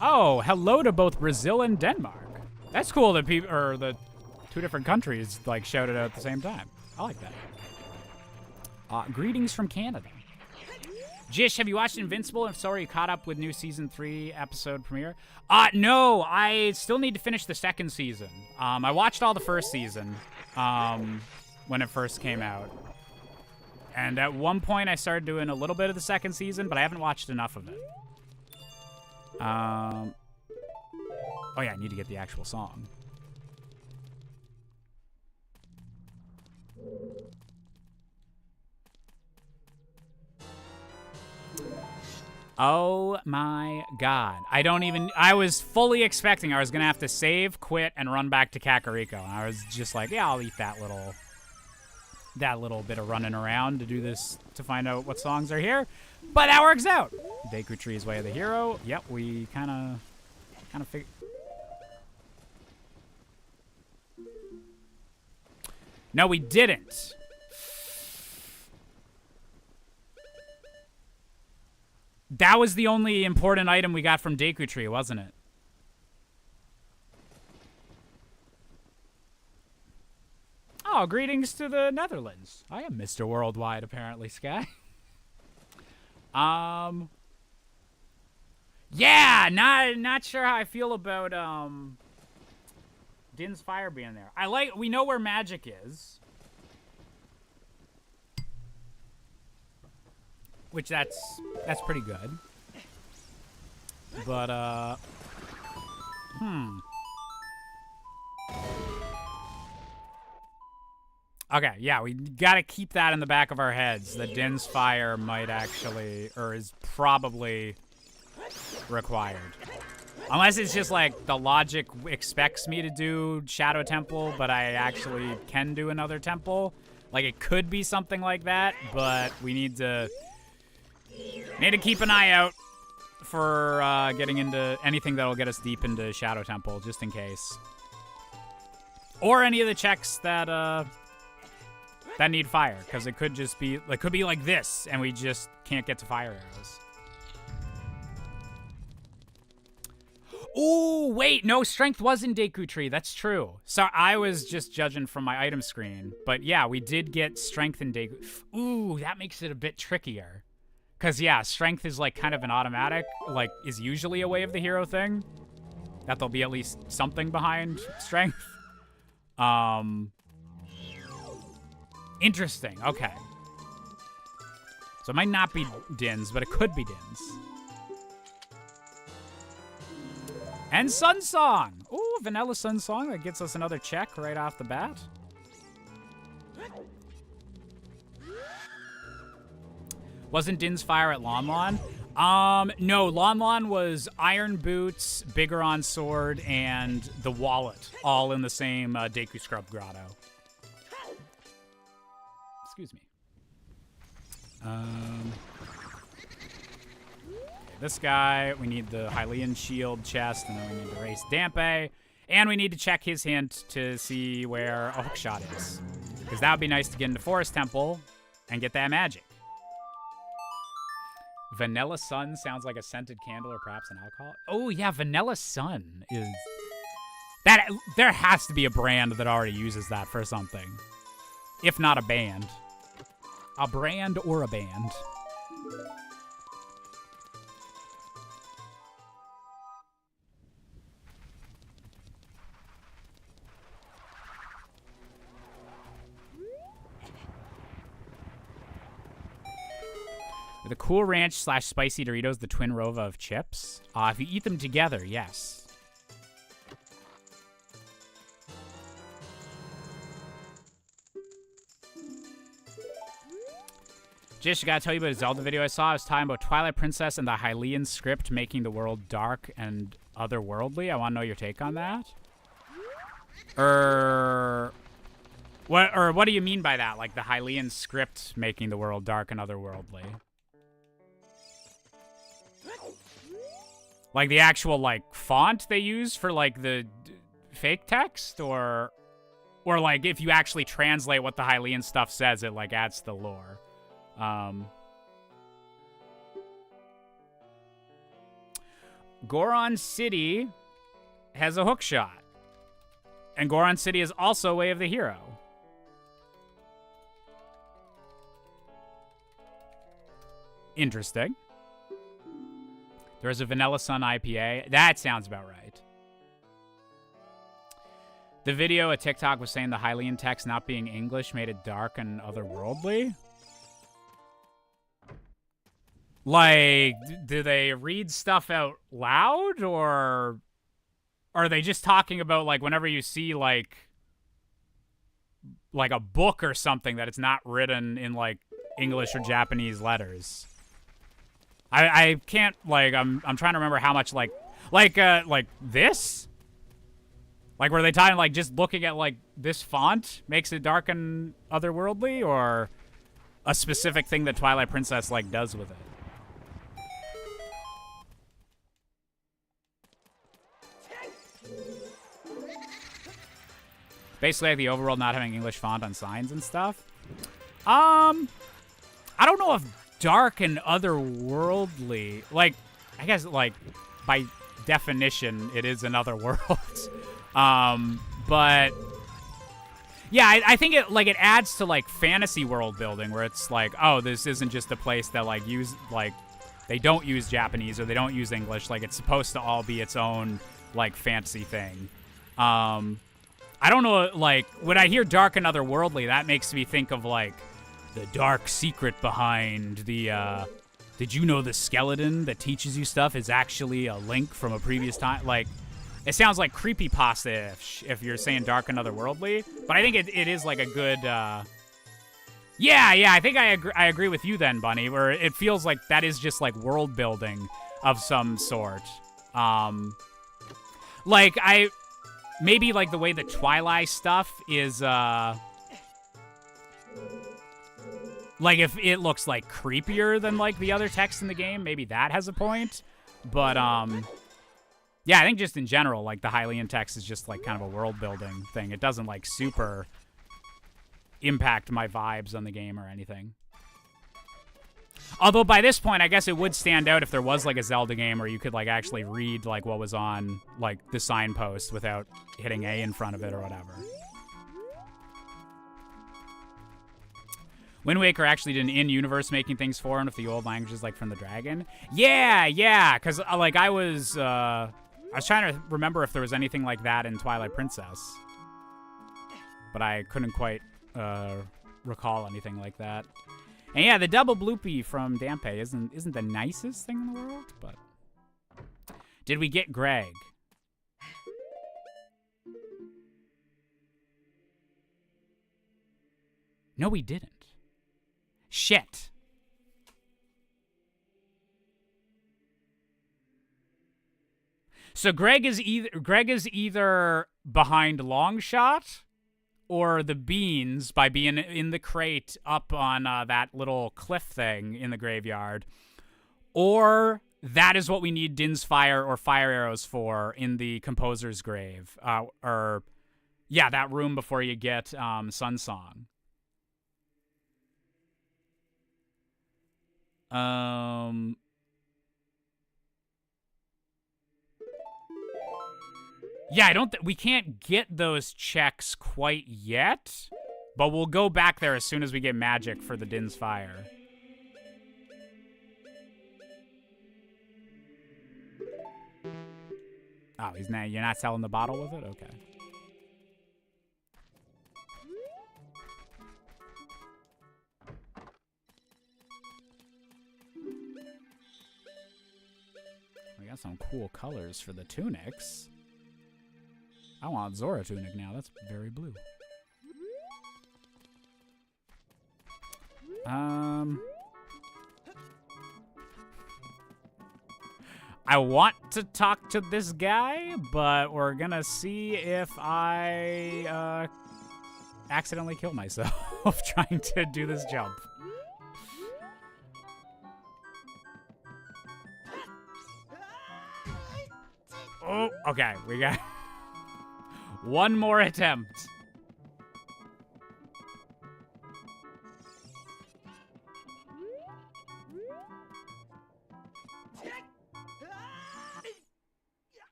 Oh, hello to both Brazil and Denmark. That's cool that people, or the two different countries, like, shouted out at the same time. I like that. Greetings from Canada. Jish, have you watched Invincible? If so, are you caught up with new season 3 episode premiere? No, I still need to finish the second season. I watched all the first season when it first came out. And at one point, I started doing a little bit of the second season, but I haven't watched enough of it. Oh yeah, I need to get the actual song. Oh my god. I was fully expecting I was gonna have to save, quit, and run back to Kakariko. And I was just like, yeah, I'll eat that little bit of running around to do this, to find out what songs are here. But that works out. Deku Tree's Way of the Hero. Yep, we kind of figured. No, we didn't. That was the only important item we got from Deku Tree, wasn't it? Oh, greetings to the Netherlands. I am Mr. Worldwide, apparently, Sky. Yeah, not sure how I feel about Din's Fire being there. We know where magic is. Which that's pretty good. But okay, yeah, we gotta keep that in the back of our heads. That Din's Fire might actually, or is probably required. Unless it's just like the logic expects me to do Shadow Temple, but I actually can do another temple. Like, it could be something like that, but we need to keep an eye out for getting into anything that'll get us deep into Shadow Temple, just in case. Or any of the checks that need fire, because it could just be like this, and we just can't get to fire arrows. Ooh, wait, no, strength was in Deku Tree. That's true. So I was just judging from my item screen. But yeah, we did get strength in Deku. Ooh, that makes it a bit trickier. Because, yeah, strength is like kind of an automatic, like is usually a Way of the Hero thing. That there'll be at least something behind strength. Interesting, okay. So it might not be Din's, but it could be Din's. And Sun Song! Ooh, Vanilla Sun Song. That gets us another check right off the bat. Wasn't Din's Fire at Lon Lon? No, Lon Lon was Iron Boots, Bigoron Sword, and the Wallet, all in the same Deku Scrub Grotto. Excuse me. This guy, we need the Hylian Shield chest, and then we need to race Dampe, and we need to check his hint to see where a hookshot is. Because that would be nice to get into Forest Temple and get that magic. Vanilla Sun sounds like a scented candle or perhaps an alcohol. Oh, yeah, Vanilla Sun is... that. There has to be a brand that already uses that for something. If not a band. A brand or a band. The Cool Ranch / Spicy Doritos, the Twin Rova of chips. If you eat them together, yes. Jish, I gotta tell you about a Zelda video I saw. I was talking about Twilight Princess and the Hylian script making the world dark and otherworldly. I want to know your take on that. What do you mean by that? Like the Hylian script making the world dark and otherworldly? Like the actual, like, font they use for, like, the fake text? Or like, if you actually translate what the Hylian stuff says, it, like, adds to the lore. Goron City has a hookshot. And Goron City is also Way of the Hero. Interesting. There's a Vanilla Sun IPA. That sounds about right. The video, a TikTok was saying the Hylian text not being English made it dark and otherworldly. Like, do they read stuff out loud, or are they just talking about, like, whenever you see, like a book or something that it's not written in, like, English or Japanese letters? I can't, like, I'm trying to remember how much, like this? Like, were they talking, like, just looking at, like, this font makes it dark and otherworldly, or a specific thing that Twilight Princess, like, does with it? Basically, like, the overworld not having English font on signs and stuff. I don't know if dark and otherworldly, like, I guess, like, by definition, it is another world. But yeah, I think it, like, it adds to, like, fantasy world building, where it's like, oh, this isn't just a place that, like, they don't use Japanese or they don't use English. Like, it's supposed to all be its own, like, fantasy thing. I don't know, like, when I hear dark and otherworldly, that makes me think of, like, the dark secret behind the, did you know the skeleton that teaches you stuff is actually a link from a previous time? Like, it sounds like creepypasta if you're saying dark and otherworldly, but I think it is, like, a good, yeah, I think I agree with you then, Bunny, where it feels like that is just, like, world building of some sort. Like, maybe, like, the way the Twilight stuff is, like, if it looks, like, creepier than, like, the other text in the game, maybe that has a point. But, yeah, I think just in general, like, the Hylian text is just, like, kind of a world-building thing. It doesn't, like, super impact my vibes on the game or anything. Although, by this point, I guess it would stand out if there was, like, a Zelda game where you could, like, actually read, like, what was on, like, the signpost without hitting A in front of it or whatever. Wind Waker actually did an in-universe making things foreign with the old languages, like, from the dragon. Yeah, because, like, I was trying to remember if there was anything like that in Twilight Princess. But I couldn't quite recall anything like that. And yeah, the double bloopy from Dampe isn't the nicest thing in the world, but... Did we get Greg? No, we didn't. Shit. So Greg is either behind Longshot or the Beans by being in the crate up on that little cliff thing in the graveyard, or that is what we need Din's Fire or Fire Arrows for in the Composer's Grave, or yeah, that room before you get Sun Song. Yeah, we can't get those checks quite yet, but we'll go back there as soon as we get magic for the Din's Fire. Oh, you're not selling the bottle with it? Okay. We got some cool colors for the tunics. I want Zora tunic now. That's very blue. I want to talk to this guy, but we're gonna see if I accidentally kill myself trying to do this jump. Oh, okay, we got one more attempt.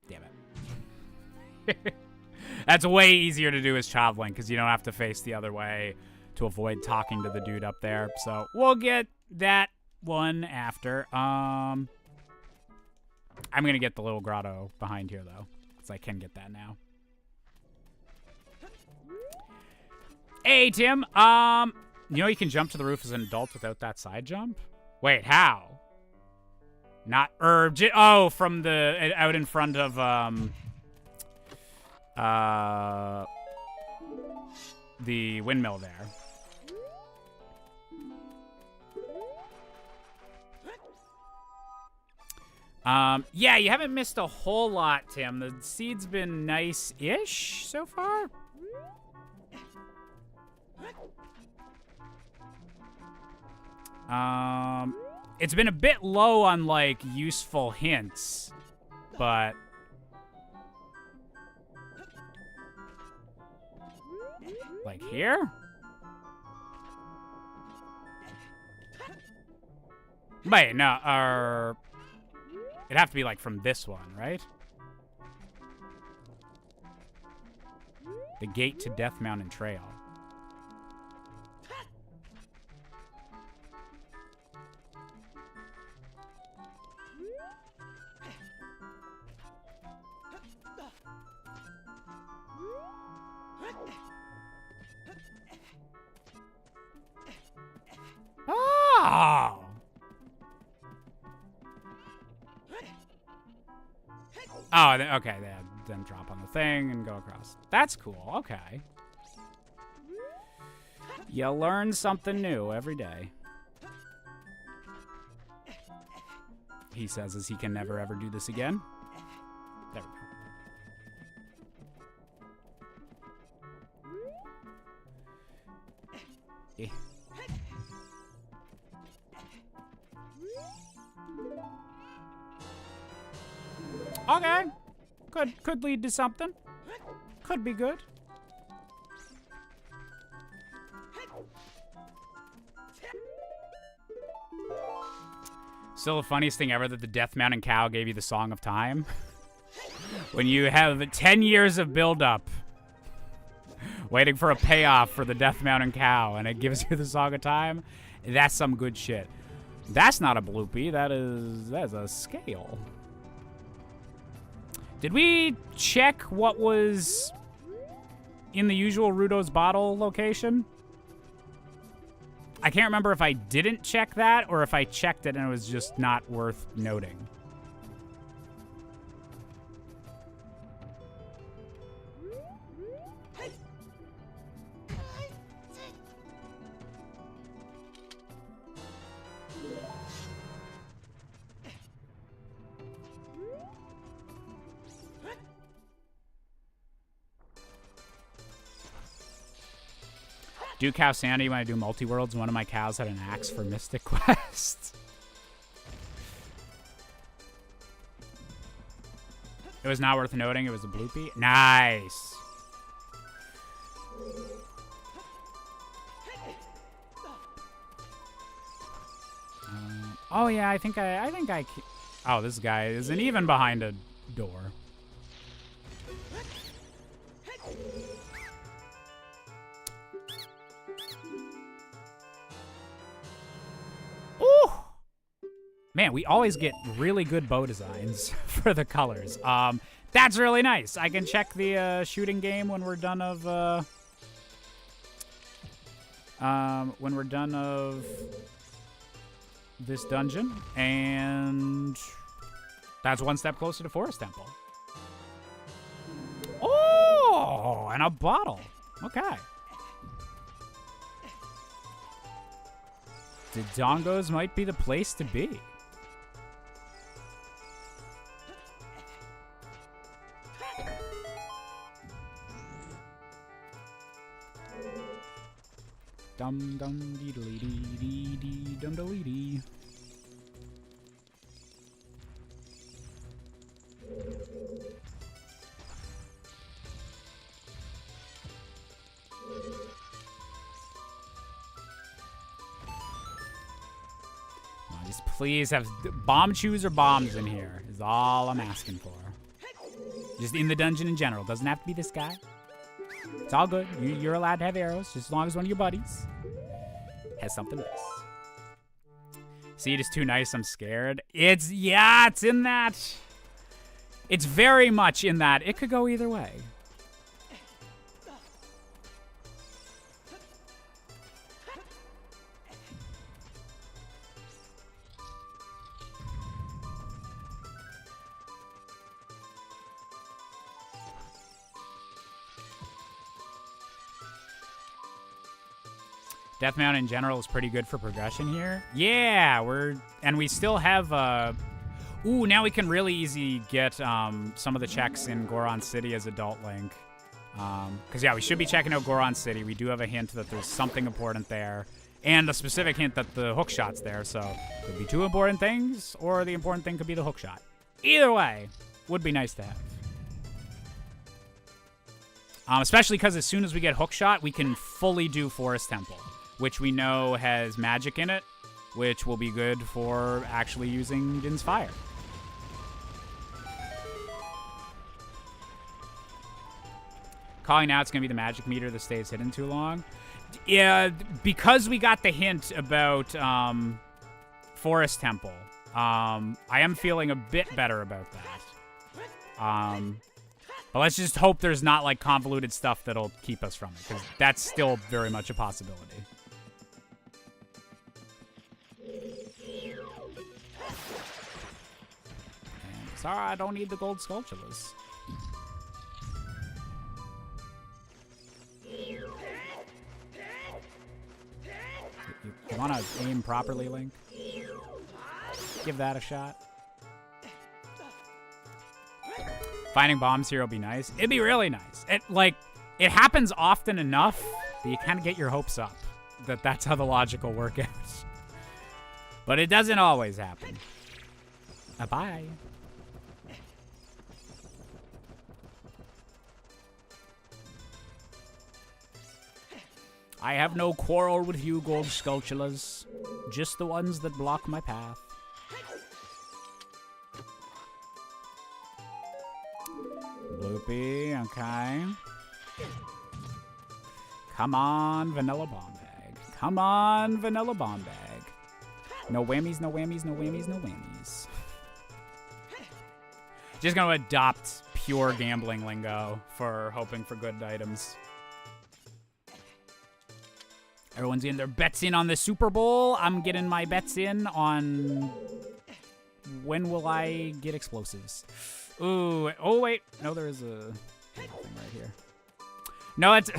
Damn it. That's way easier to do as traveling because you don't have to face the other way to avoid talking to the dude up there. So we'll get that one after. I'm going to get the little grotto behind here, though, because I can get that now. Hey, Tim. You know you can jump to the roof as an adult without that side jump? Wait, how? Not oh, from the out in front of the windmill there. Yeah, you haven't missed a whole lot, Tim. The seed's been nice-ish so far. It's been a bit low on, like, useful hints, but... Like here? Wait, no, it'd have to be, like, from this one, right? The gate to Death Mountain Trail. Oh! Oh, okay, then drop on the thing and go across. That's cool, okay. You learn something new every day. He says as he can never ever do this again. There we go. Okay. Could lead to something. Could be good. Still the funniest thing ever that the Death Mountain Cow gave you the Song of Time. When you have 10 years of build-up waiting for a payoff for the Death Mountain Cow, and it gives you the Song of Time, that's some good shit. That's not a bloopy. That's a scale. Did we check what was in the usual Rudo's bottle location? I can't remember if I didn't check that or if I checked it and it was just not worth noting. Do cow sanity when I do multi-worlds. One of my cows had an axe for Mystic Quest. It was not worth noting. It was a bloopy. Nice. Oh yeah, I think I. Oh, this guy isn't even behind a door. Ooh! Man, we always get really good bow designs for the colors. That's really nice. I can check the shooting game when we're done of this dungeon, and that's one step closer to Forest Temple. Oh, and a bottle. Okay. The dongos might be the place to be. Dum dum dee dee dee dee dum dee dee. Just please have bomb chews or bombs in here is all I'm asking for. Just in the dungeon in general. Doesn't have to be this guy. It's all good. You're allowed to have arrows, just as long as one of your buddies has something nice. See, it is too nice, I'm scared. It's in that. It's very much in that. It could go either way. Death Mount in general is pretty good for progression here. Yeah, we still have, ooh, now we can really easy get some of the checks in Goron City as Adult Link. Because, yeah, we should be checking out Goron City. We do have a hint that there's something important there. And a specific hint that the hook shot's there, so could be two important things, or the important thing could be the hook shot. Either way, would be nice to have. Especially because as soon as we get hook shot, we can fully do Forest Temple, which we know has magic in it, which will be good for actually using Din's Fire. Calling out it's going to be the magic meter that stays hidden too long. Yeah, because we got the hint about Forest Temple, I am feeling a bit better about that. But let's just hope there's not, like, convoluted stuff that'll keep us from it, because that's still very much a possibility. Sorry, I don't need the gold sculptures. You want to aim properly, Link? Give that a shot. Finding bombs here will be nice. It'd be really nice. It happens often enough that you kind of get your hopes up that that's how the logic will work out. But it doesn't always happen. Bye. I have no quarrel with you, gold sculptures. Just the ones that block my path. Bloopy, okay. Come on, vanilla bomb bag. Come on, vanilla bomb bag. No whammies, no whammies, no whammies, no whammies. Just gonna adopt pure gambling lingo for hoping for good items. Everyone's getting their bets in on the Super Bowl. I'm getting my bets in on when will I get explosives. Ooh, oh wait. No, there is a thing right here. No, it's...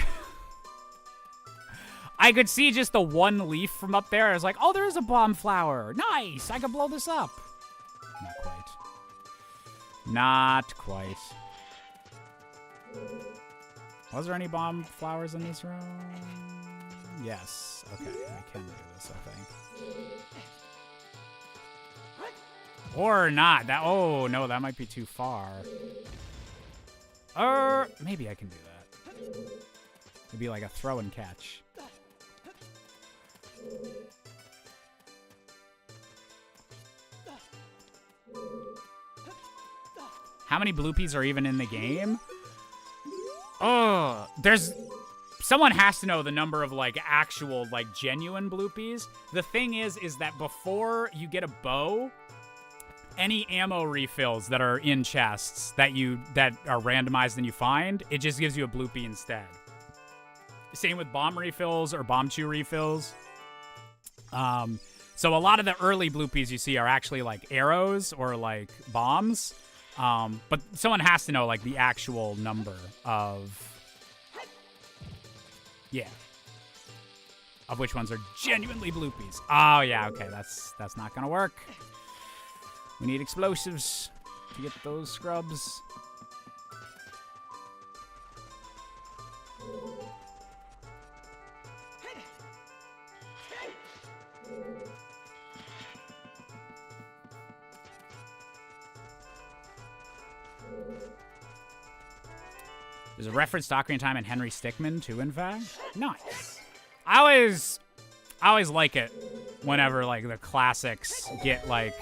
I could see just the one leaf from up there. I was like, oh, there's a bomb flower. Nice, I can blow this up. Not quite. Not quite. Was there any bomb flowers in this room? Yes. Okay, I can do this, I think. Or not. That. Oh, no, that might be too far. Maybe I can do that. It'd be like a throw and catch. How many bloopies are even in the game? Oh, someone has to know the number of like actual like genuine bloopies. The thing is that before you get a bow, any ammo refills that are in chests that are randomized and you find, it just gives you a bloopie instead. Same with bomb refills or bomb chew refills. So a lot of the early bloopies you see are actually like arrows or like bombs. But someone has to know like the actual number of which ones are genuinely bloopies. Oh yeah, okay, that's not gonna work. We need explosives to get those scrubs. There's a reference to Ocarina of Time and Henry Stickmin too, in fact. Nice. I always like it whenever like the classics get like,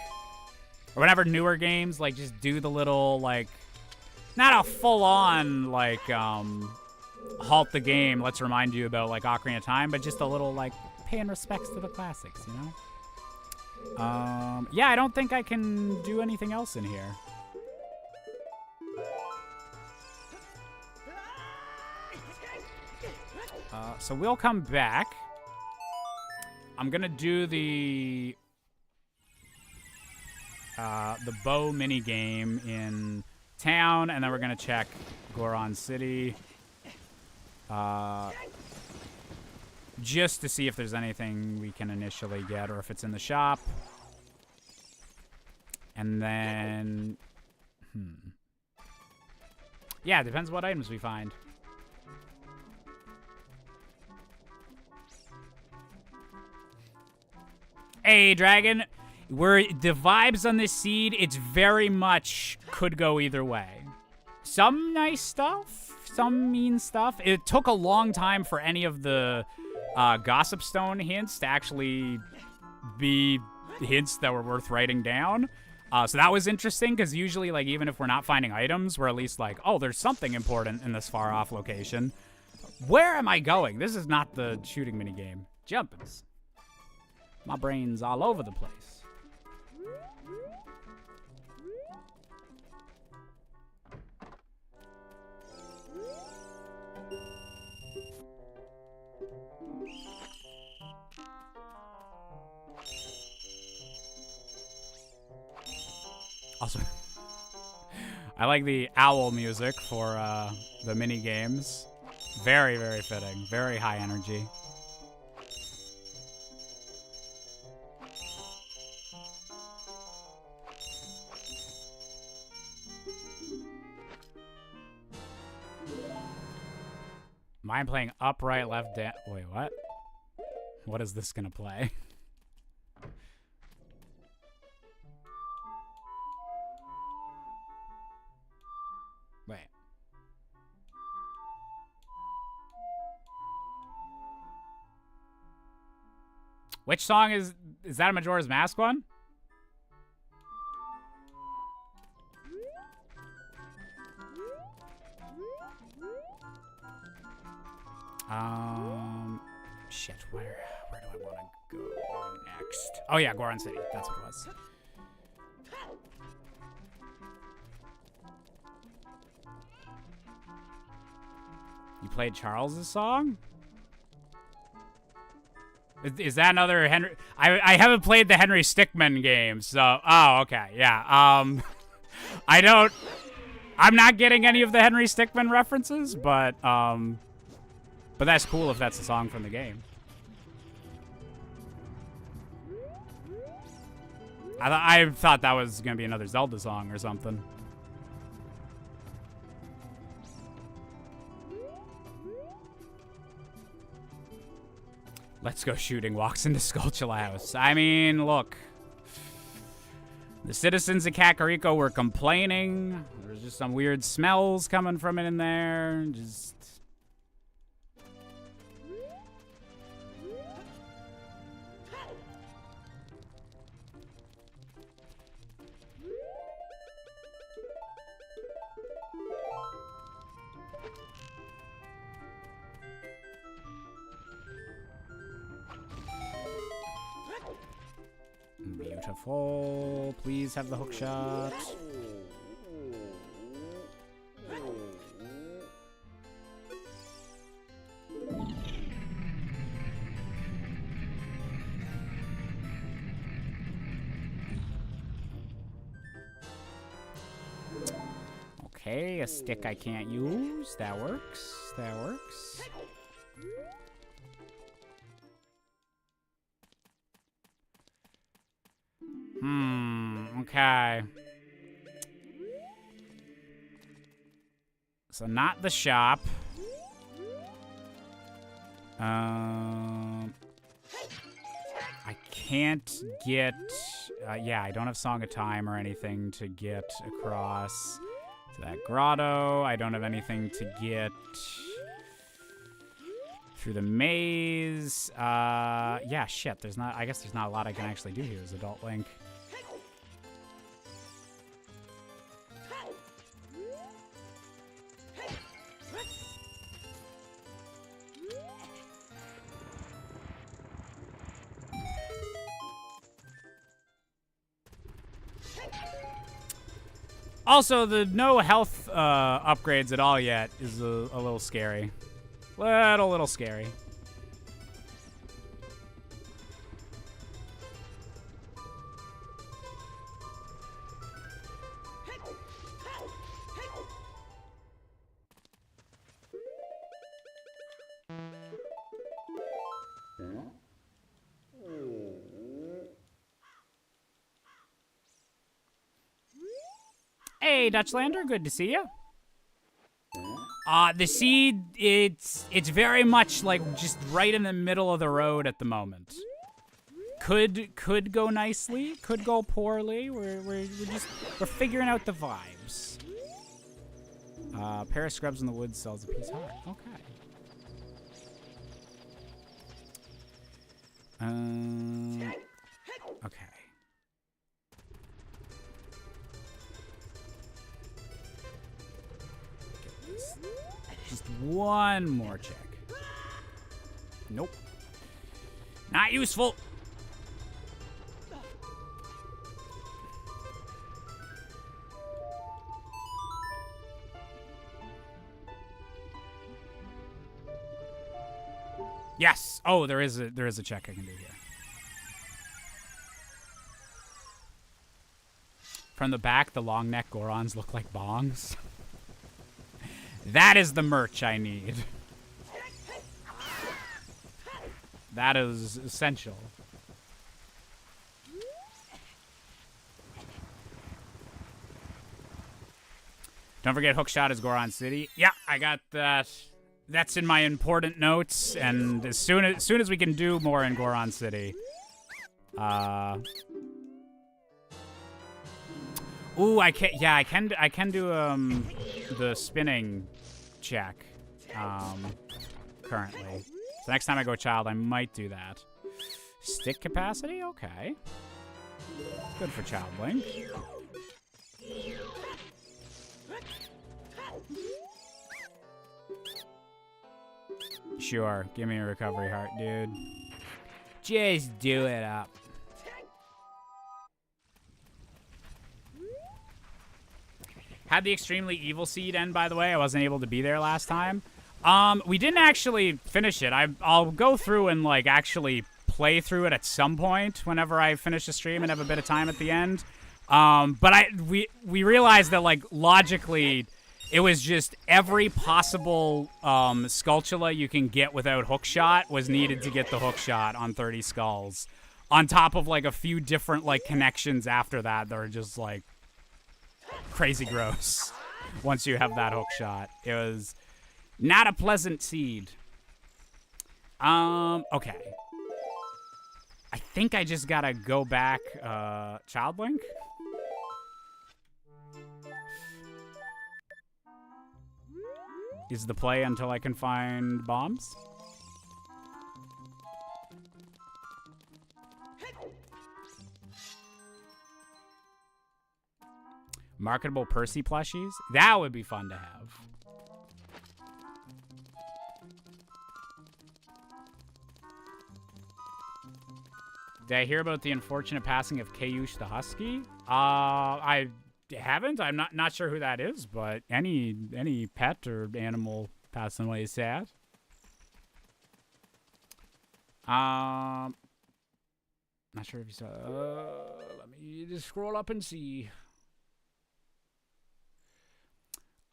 or whenever newer games like just do the little like, not a full-on like halt the game, let's remind you about like Ocarina of Time, but just a little like paying respects to the classics, you know? Yeah, I don't think I can do anything else in here. So we'll come back. I'm gonna do the bow mini game in town, and then we're gonna check Goron City, just to see if there's anything we can initially get or if it's in the shop. And then, yeah, it depends what items we find. Hey, Dragon. The vibes on this seed, it's very much could go either way. Some nice stuff, some mean stuff. It took a long time for any of the Gossip Stone hints to actually be hints that were worth writing down. So that was interesting, because usually, like, even if we're not finding items, we're at least like, oh, there's something important in this far-off location. Where am I going? This is not the shooting minigame. Jumpins'. My brain's all over the place. Also, I like the owl music for the mini games. Very, very fitting. Very high energy. Mine playing up, right, left, down. Wait, what? What is this gonna play? Wait. Which song is that a Majora's Mask one? Shit, where do I want to go next? Oh yeah, Goron City, that's what it was. You played Charles's song? Is that another Henry? I haven't played the Henry Stickmin game, so oh okay, yeah. I'm not getting any of the Henry Stickmin references, but that's cool if that's a song from the game. I thought that was gonna be another Zelda song or something. Let's go shooting walks into Skulltula House. I mean, look. The citizens of Kakariko were complaining. There's just some weird smells coming from it in there. Just... Beautiful. Please have the hook shot. Okay, a stick I can't use. That works. That works. Okay. So not the shop. I can't get... yeah, I don't have Song of Time or anything to get across to that grotto. I don't have anything to get through the maze. Yeah, shit. There's not... I guess there's not a lot I can actually do here as Adult Link. Also, the no health upgrades at all yet is a little scary. Little scary. Hey, Dutchlander, good to see you. The seed, it's very much like just right in the middle of the road at the moment. Could go nicely, could go poorly. We're figuring out the vibes. A pair of scrubs in the woods sells a piece of heart. Okay. Okay. Just one more check. Nope. Not useful. Yes. Oh, there is a check I can do here. From the back, the long neck Gorons look like bongs. That is the merch I need. That is essential. Don't forget Hookshot is Goron City. Yeah, I got that. That's in my important notes, and as soon as we can do more in Goron City. Ooh, I can do the spinning check currently. So next time I go child, I might do that. Stick capacity? Okay. Good for Child Link. Sure, give me a recovery heart, dude. Just do it up. Had the extremely evil seed end, by the way. I wasn't able to be there last time. We didn't actually finish it. I'll go through and like actually play through it at some point whenever I finish the stream and have a bit of time at the end. But we realized that like logically, it was just every possible Skulltula you can get without Hookshot was needed to get the Hookshot on 30 skulls. On top of like a few different like connections after that are just like crazy gross once you have that Hookshot. It was not a pleasant seed. Okay. I think I just gotta go back, Child Link? Is the play until I can find bombs? Marketable Percy plushies? That would be fun to have. Did I hear about the unfortunate passing of Kayush the Husky? I haven't. I'm not sure who that is, but any pet or animal passing away is sad. Not sure if you saw. Let me just scroll up and see.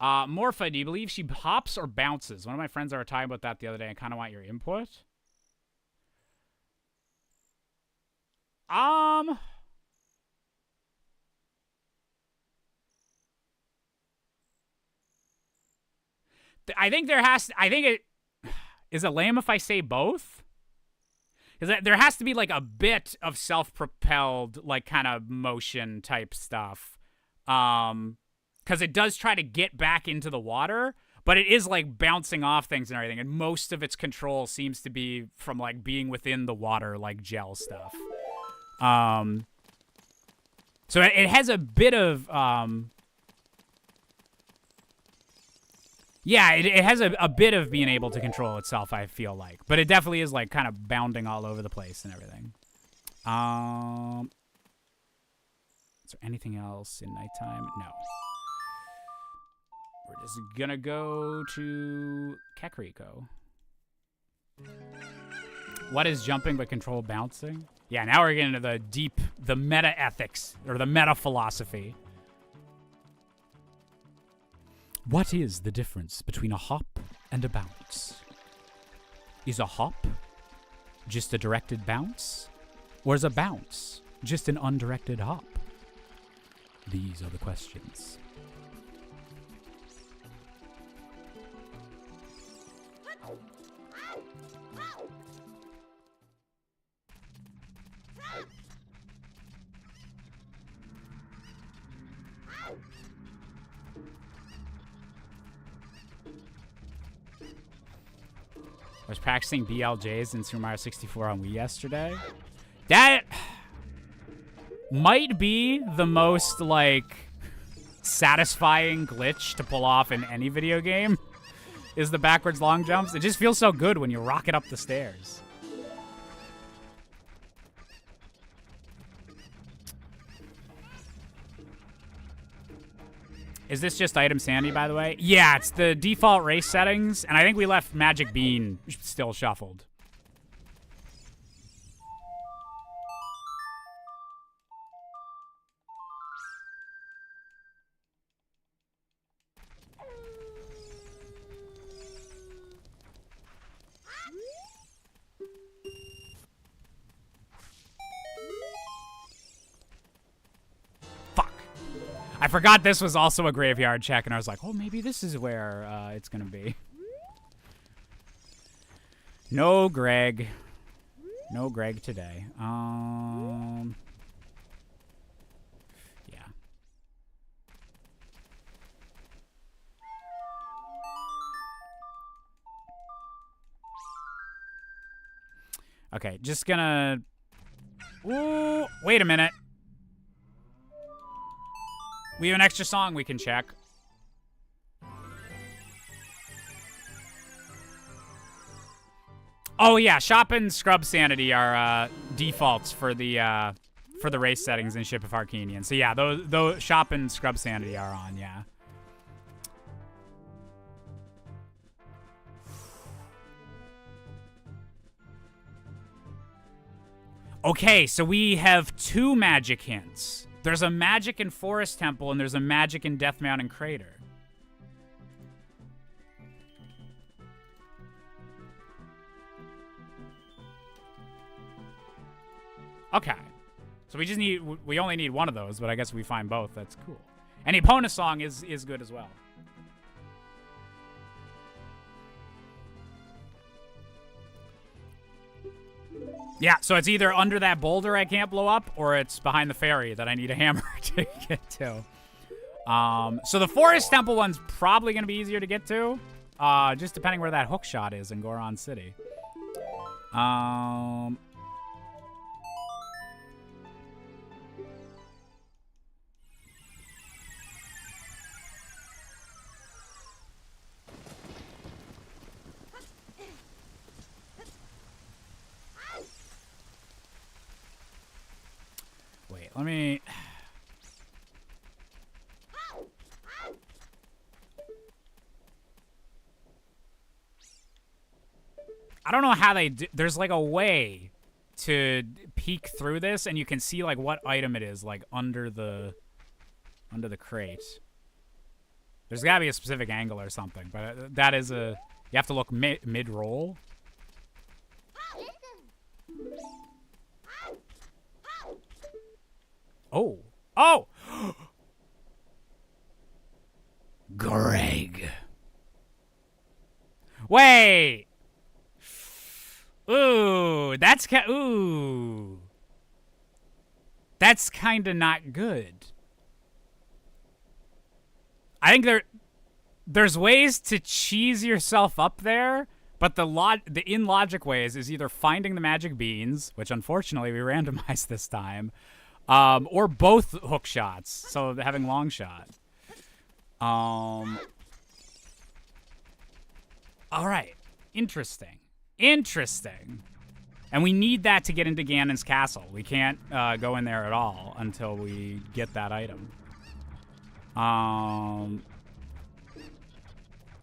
Morpha, do you believe she hops or bounces? One of my friends were talking about that the other day. I kind of want your input. I think there has to, I think it is it lame if I say both? Because there has to be like a bit of self-propelled, like kind of motion type stuff. Because it does try to get back into the water, but it is like bouncing off things and everything. And most of its control seems to be from like being within the water, like gel stuff. So it has a bit of, yeah, it has a bit of being able to control itself, I feel like. But it definitely is, like, kind of bounding all over the place and everything. Is there anything else in nighttime? No. We're just gonna go to Kakariko. What is jumping but control bouncing? Yeah, now we're getting into the meta ethics, or the meta philosophy. What is the difference between a hop and a bounce? Is a hop just a directed bounce? Or is a bounce just an undirected hop? These are the questions. I was practicing BLJs in Super Mario 64 on Wii yesterday. That might be the most, like, satisfying glitch to pull off in any video game, is the backwards long jumps. It just feels so good when you rocket up the stairs. Is this just item sanity, by the way? Yeah, it's the default race settings, and I think we left Magic Bean still shuffled. I forgot this was also a graveyard check, and I was like, oh, maybe this is where it's going to be. No Greg. No Greg today. Yeah. Okay, just gonna... Ooh, wait a minute. We have an extra song we can check. Oh yeah, Shop and Scrub Sanity are defaults for the race settings in Ship of Harkinian. So yeah, those Shop and Scrub Sanity are on, yeah. Okay, so we have 2 magic hints. There's a magic in Forest Temple, and there's a magic in Death Mountain Crater. Okay. So we only need one of those, but I guess we find both. That's cool. And Epona song is good as well. Yeah, so it's either under that boulder I can't blow up, or it's behind the ferry that I need a hammer to get to. So the Forest Temple one's probably going to be easier to get to, just depending where that hook shot is in Goron City. Wait, let me... I don't know how they do. There's like a way to peek through this, and you can see like what item it is, like under the crate. There's gotta be a specific angle or something, but that is a... You have to look mid-roll. Oh. Oh! Greg. Wait! Ooh, that's ooh. That's kind of not good. I think there's ways to cheese yourself up there, but the in-logic ways is either finding the magic beans, which unfortunately we randomized this time, or both hook shots, so having long shot. All right, interesting. Interesting. And we need that to get into Ganon's castle. We can't go in there at all until we get that item.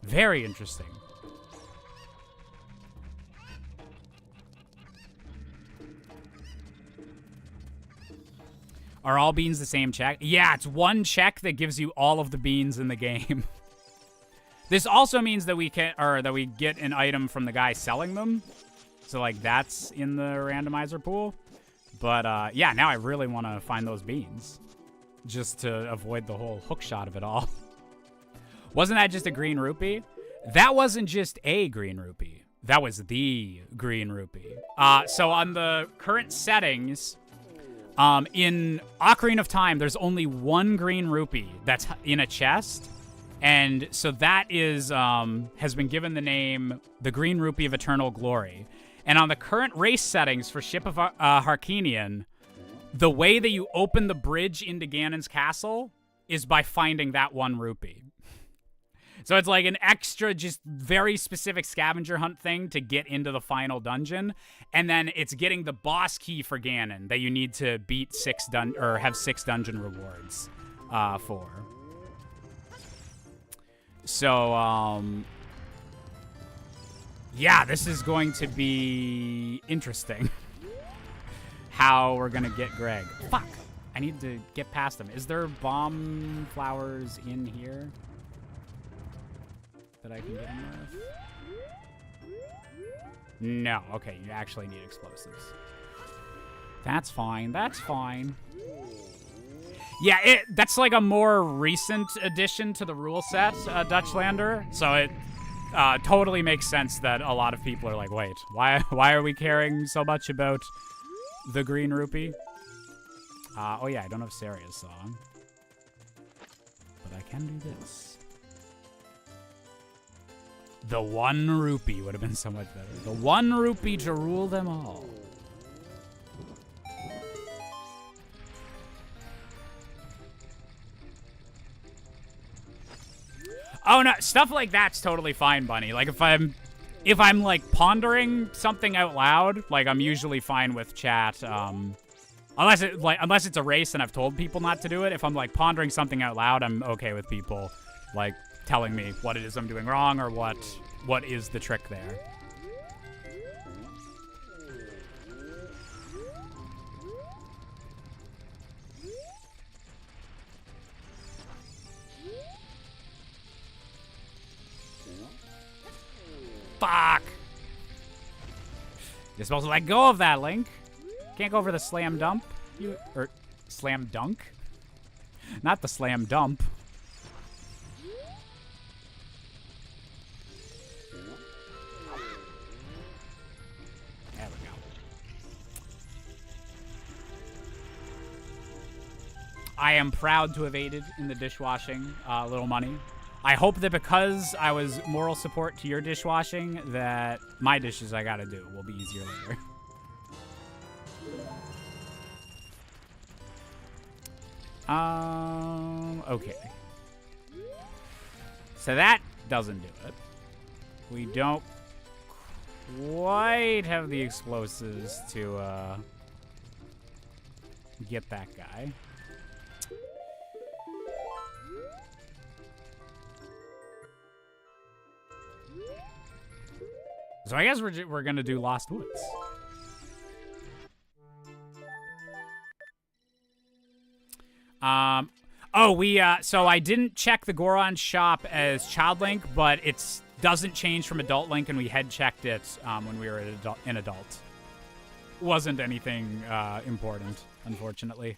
Very interesting. Are all beans the same check? Yeah, it's one check that gives you all of the beans in the game. This also means that we get an item from the guy selling them. So, like, that's in the randomizer pool. But, yeah, now I really want to find those beans. Just to avoid the whole hook shot of it all. Wasn't that just a green rupee? That wasn't just a green rupee. That was the green rupee. So on the current settings, in Ocarina of Time, there's only one green rupee that's in a chest. And so that is has been given the name the Green Rupee of Eternal Glory. And on the current race settings for Ship of Harkinian, the way that you open the bridge into Ganon's castle is by finding that one rupee. So it's like an extra, just very specific scavenger hunt thing to get into the final dungeon. And then it's getting the boss key for Ganon that you need to beat have 6 dungeon rewards for. So, yeah, this is going to be interesting. How we're going to get Greg. Fuck. I need to get past him. Is there bomb flowers in here that I can get him with? No. Okay, you actually need explosives. That's fine. That's fine. Yeah, that's like a more recent addition to the rule set, Dutchlander. So it totally makes sense that a lot of people are like, wait, why are we caring so much about the green rupee? Oh yeah, I don't have Saria's song. But I can do this. The 1 rupee would have been so much better. The 1 rupee to rule them all. Oh no, stuff like that's totally fine, Bunny. Like if I'm like pondering something out loud, like I'm usually fine with chat. Unless it's a race and I've told people not to do it. If I'm like pondering something out loud, I'm okay with people like telling me what it is I'm doing wrong or what is the trick there. Fuck! You're supposed to let go of that, Link. Can't go over the slam dump. Or slam dunk? Not the slam dump. There we go. I am proud to have aided in the dishwashing, little money. I hope that because I was moral support to your dishwashing, that my dishes I gotta do will be easier later. Okay. So that doesn't do it. We don't quite have the explosives to, get that guy. So I guess we're gonna do Lost Woods. So I didn't check the Goron shop as Child Link, but it doesn't change from Adult Link, and we head checked it when we were an adult. Wasn't anything important, unfortunately.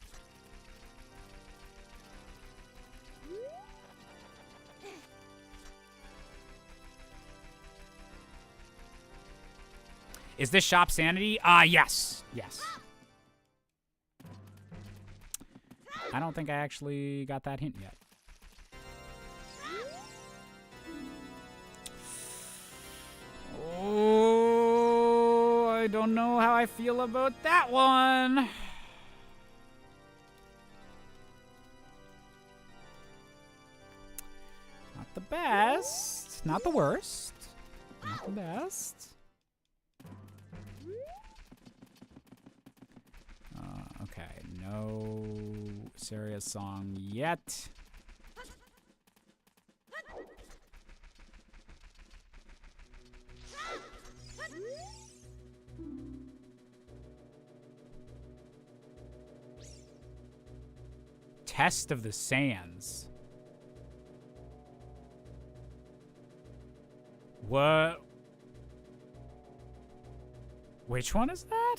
Is this shop sanity? Yes. Yes. I don't think I actually got that hint yet. Oh, I don't know how I feel about that one. Not the best. Not the worst. Not the best. Okay, no serious song yet. Test of the Sands. What? Which one is that?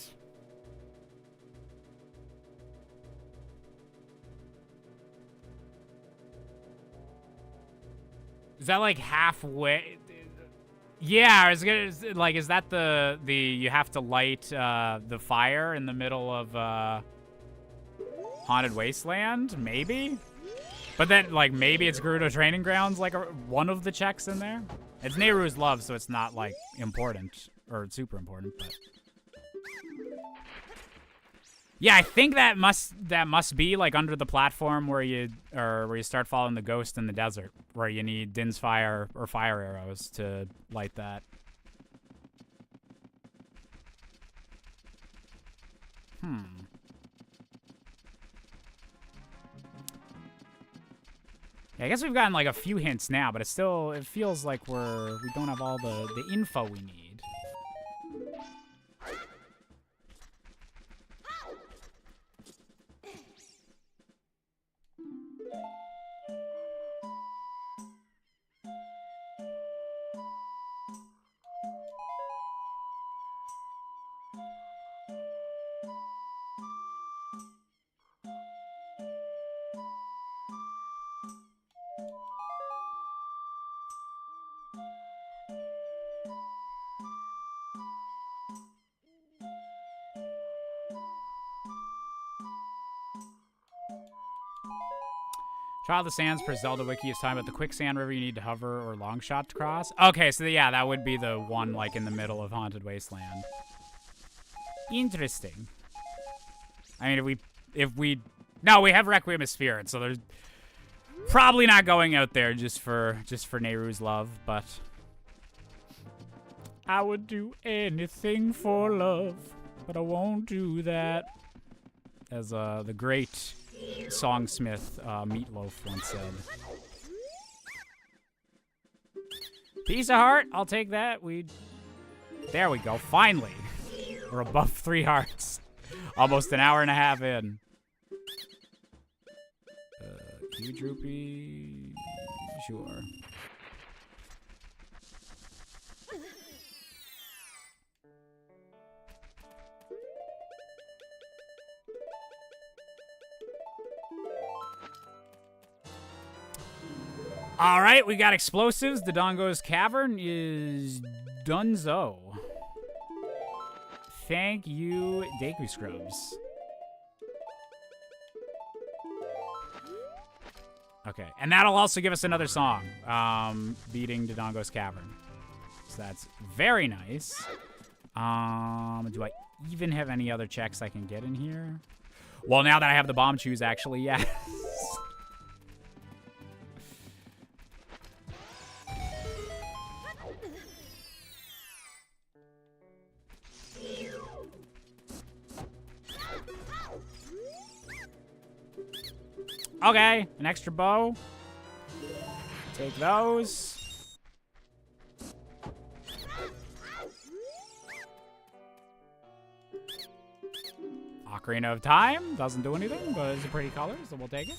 Is that like halfway? Yeah, I was gonna like, is that the you have to light the fire in the middle of Haunted Wasteland? Maybe, but then like maybe it's Gerudo Training Grounds, like one of the checks in there. It's Nehru's Love, so it's not like important or super important, but. Yeah, I think that must be like under the platform where you start following the ghost in the desert, where you need Din's fire or fire arrows to light that. Yeah, I guess we've gotten like a few hints now, but it feels like we don't have all the info we need. Trial of the Sands per Zelda Wiki is talking about the quicksand river you need to hover or long shot to cross. Okay, so yeah, that would be the one like in the middle of Haunted Wasteland. Interesting. I mean, no, we have Requiem of Spirit, so there's probably not going out there just for Nehru's Love, but I would do anything for love, but I won't do that. As the great songsmith Meatloaf once said. Piece of heart, I'll take that. There we go, finally. We're above 3 hearts. Almost an hour and a half in. Huge rupee, sure. All right, we got explosives. The Dongo's Cavern is donezo. Thank you, Deku Scrubs. Okay, and that'll also give us another song, beating Dodongo's Cavern. So that's very nice. Do I even have any other checks I can get in here? Well, now that I have the bomb chews, actually, yes. Okay, an extra bow. Take those. Ocarina of Time doesn't do anything, but it's a pretty color, so we'll take it.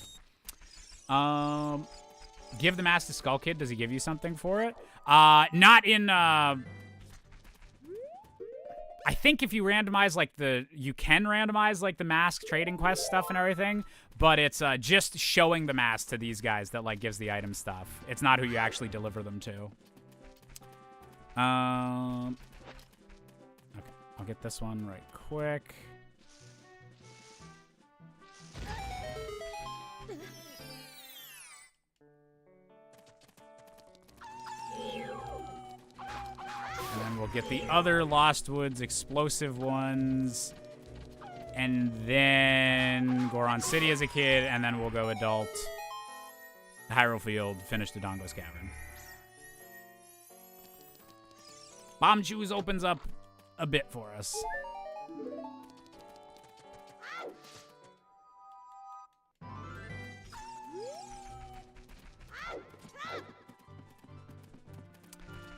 Give the mask to Skull Kid. Does he give you something for it? Not in. I think if you randomize like you can randomize like the mask trading quest stuff and everything, but it's just showing the mask to these guys that like gives the item stuff. It's not who you actually deliver them to. Okay, I'll get this one right quick. And then we'll get the other Lost Woods explosive ones. And then Goron City as a kid, and then we'll go adult. Hyrule Field, finish Dodongo's Cavern. Bomb Chews opens up a bit for us.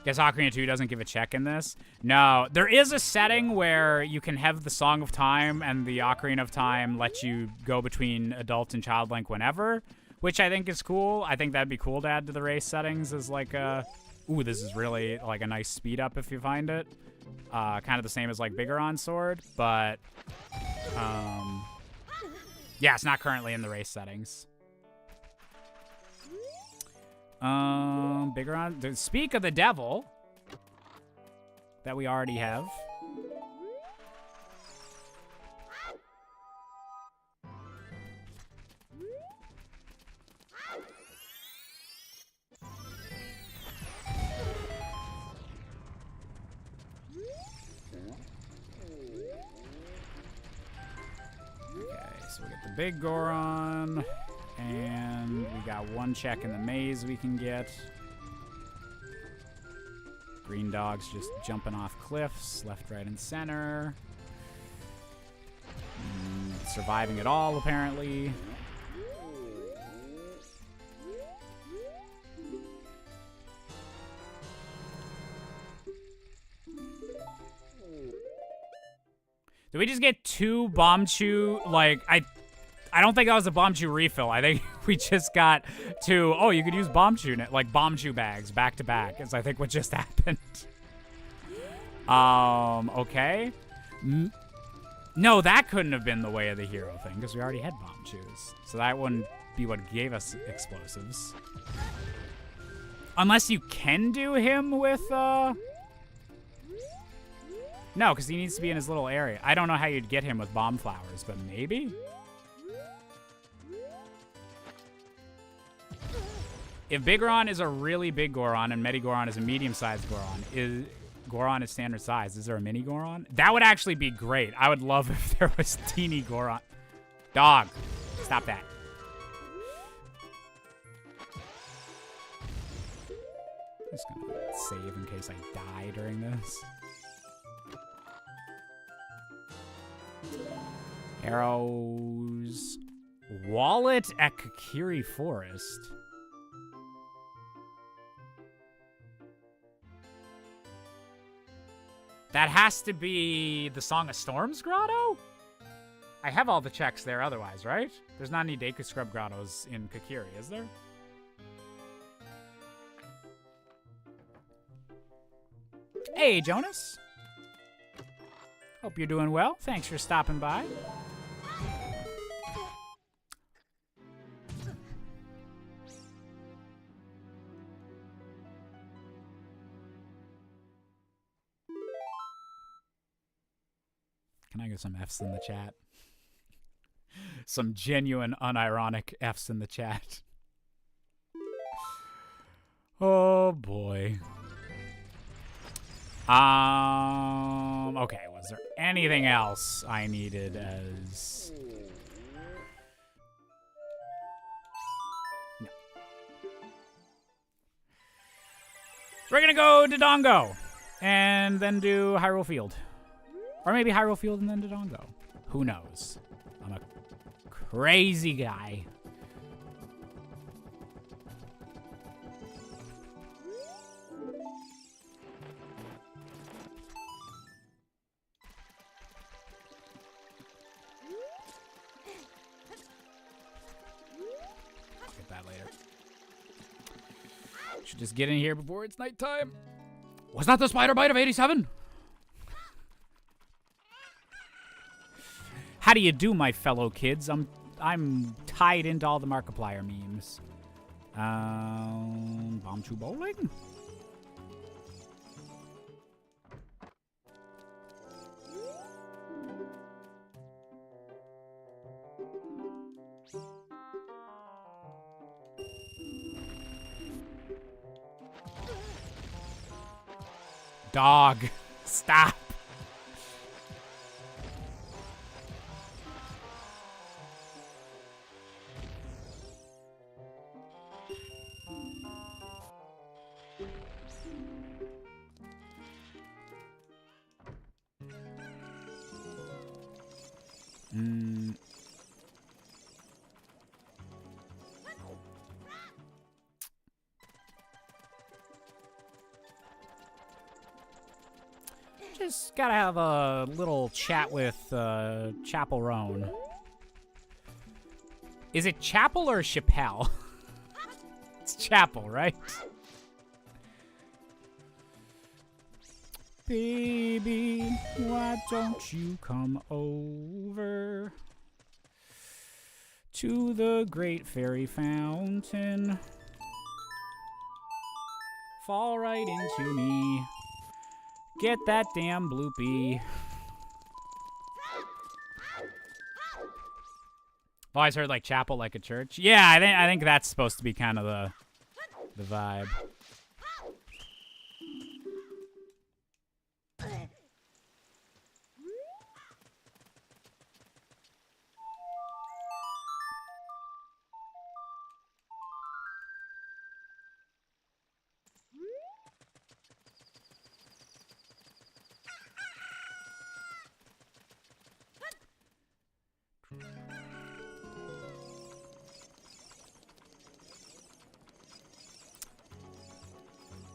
Guess Ocarina 2 doesn't give a check in this. No, there is a setting where you can have the Song of Time and the Ocarina of Time let you go between adult and child link whenever, which I think is cool. I think that'd be cool to add to the race settings as like a... Ooh, this is really like a nice speed up if you find it. Kind of the same as like Bigoron Sword, but... yeah, it's not currently in the race settings. Bigoron. Speak of the devil that we already have. Okay, so we get the big Goron. And we got one check in the maze we can get. Green dogs just jumping off cliffs, left, right, and center. Surviving it all, apparently. Did we just get two Bomb Chew? Like, I don't think that was a Bomb Chew refill. I think we just got two. Oh, you could use Bomb Chew, like Bomb Chew bags back to back. Is I think what just happened. Okay. No, that couldn't have been the way of the hero thing because we already had Bomb Chews. So that wouldn't be what gave us explosives. Unless you can do him with, No, because he needs to be in his little area. I don't know how you'd get him with bomb flowers, but maybe? If Bigoron is a really big Goron and Medigoron is a medium-sized Goron, Goron is standard size. Is there a mini Goron? That would actually be great. I would love if there was teeny Goron. Dog, stop that. I'm just gonna save in case I die during this. Arrows. Wallet at Kakiri Forest. That has to be the Song of Storms Grotto? I have all the checks there otherwise, right? There's not any Deku Scrub Grottos in Kakiri, is there? Hey, Jonas. Hope you're doing well. Thanks for stopping by. Can I get some Fs in the chat? Some genuine, unironic Fs in the chat. Oh boy. Okay, was there anything else I needed as... No. We're gonna go Dodongo, and then do Hyrule Field. Or maybe Hyrule Field and then Dodongo. Who knows? I'm a crazy guy. Should just get in here before it's nighttime. Was that the spider bite of 87? How do you do, my fellow kids? I'm tied into all the Markiplier memes. Bombchu bowling? Dog, stop. Just gotta have a little chat with Chapel Roan. Is it Chapel or Chappelle? It's Chapel, right? Baby, why don't you come over to the Great Fairy Fountain? Fall right into me. Get that damn bloopy. I've always heard like chapel like a church. Yeah, I think that's supposed to be kind of the vibe.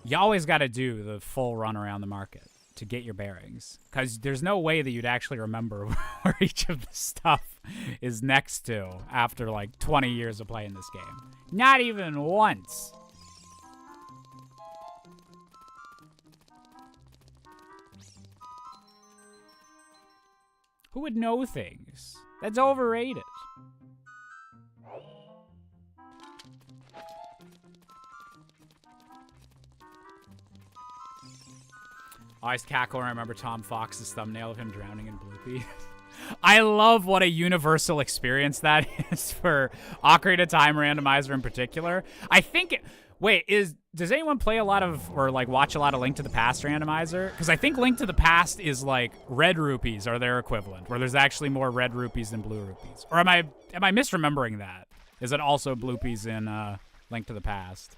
You always got to do the full run around the market to get your bearings, because there's no way that you'd actually remember where each of the stuff is next to after like 20 years of playing this game. Not even once. Who would know things? That's overrated. I always cackle when I remember Tom Fox's thumbnail of him drowning in Bloopy. I love what a universal experience that is for Ocarina of Time Randomizer in particular. I think... Wait, does anyone play a lot of, or like watch a lot of Link to the Past Randomizer? Because I think Link to the Past is like red rupees are their equivalent, where there's actually more red rupees than blue rupees. Or am I misremembering that? Is it also bloopies in Link to the Past?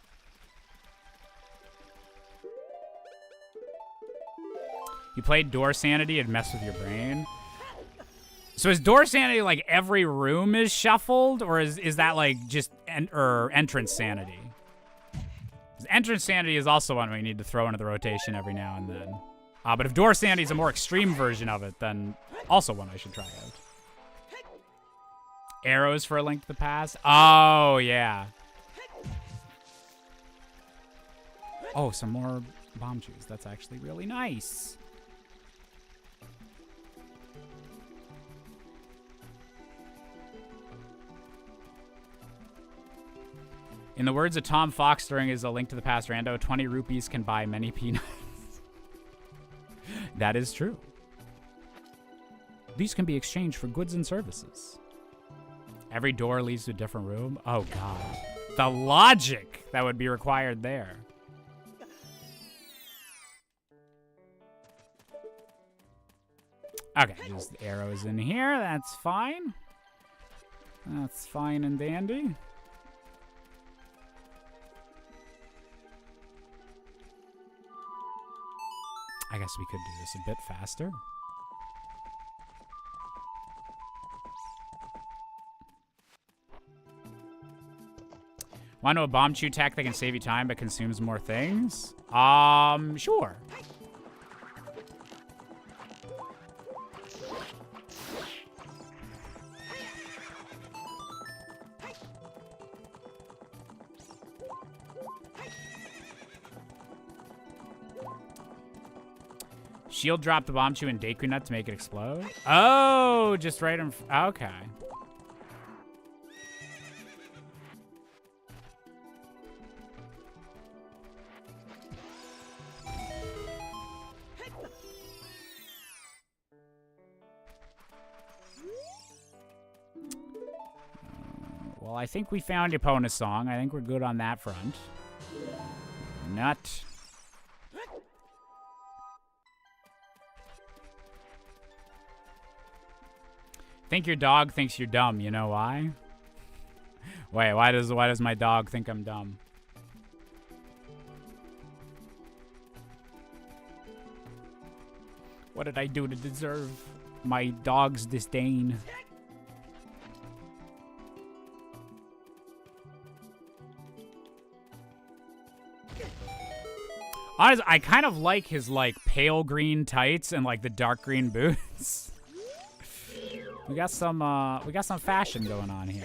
You played Door Sanity and messed with your brain? So is Door Sanity like every room is shuffled, or is that like just entrance sanity? Entrance sanity is also one we need to throw into the rotation every now and then. But if Door Sanity is a more extreme version of it, then also one I should try out. Arrows for A Link to the Past? Oh, yeah. Oh, some more bomb chews. That's actually really nice. In the words of Tom Fox during his A Link to the Past rando, 20 rupees can buy many peanuts. That is true. These can be exchanged for goods and services. Every door leads to a different room. Oh, God. The logic that would be required there. Okay, just arrows in here. That's fine. That's fine and dandy. I guess we could do this a bit faster. Want to know a bomb chew tech that can save you time but consumes more things? Sure. Shield drop the bomb chew and Deku Nut to make it explode? Oh, just right in... Okay. Well, I think we found Epona's song. I think we're good on that front. Nut. Think your dog thinks you're dumb. You know why? Wait, why does my dog think I'm dumb? What did I do to deserve my dog's disdain? Honestly, I kind of like his like pale green tights and like the dark green boots. We got some fashion going on here.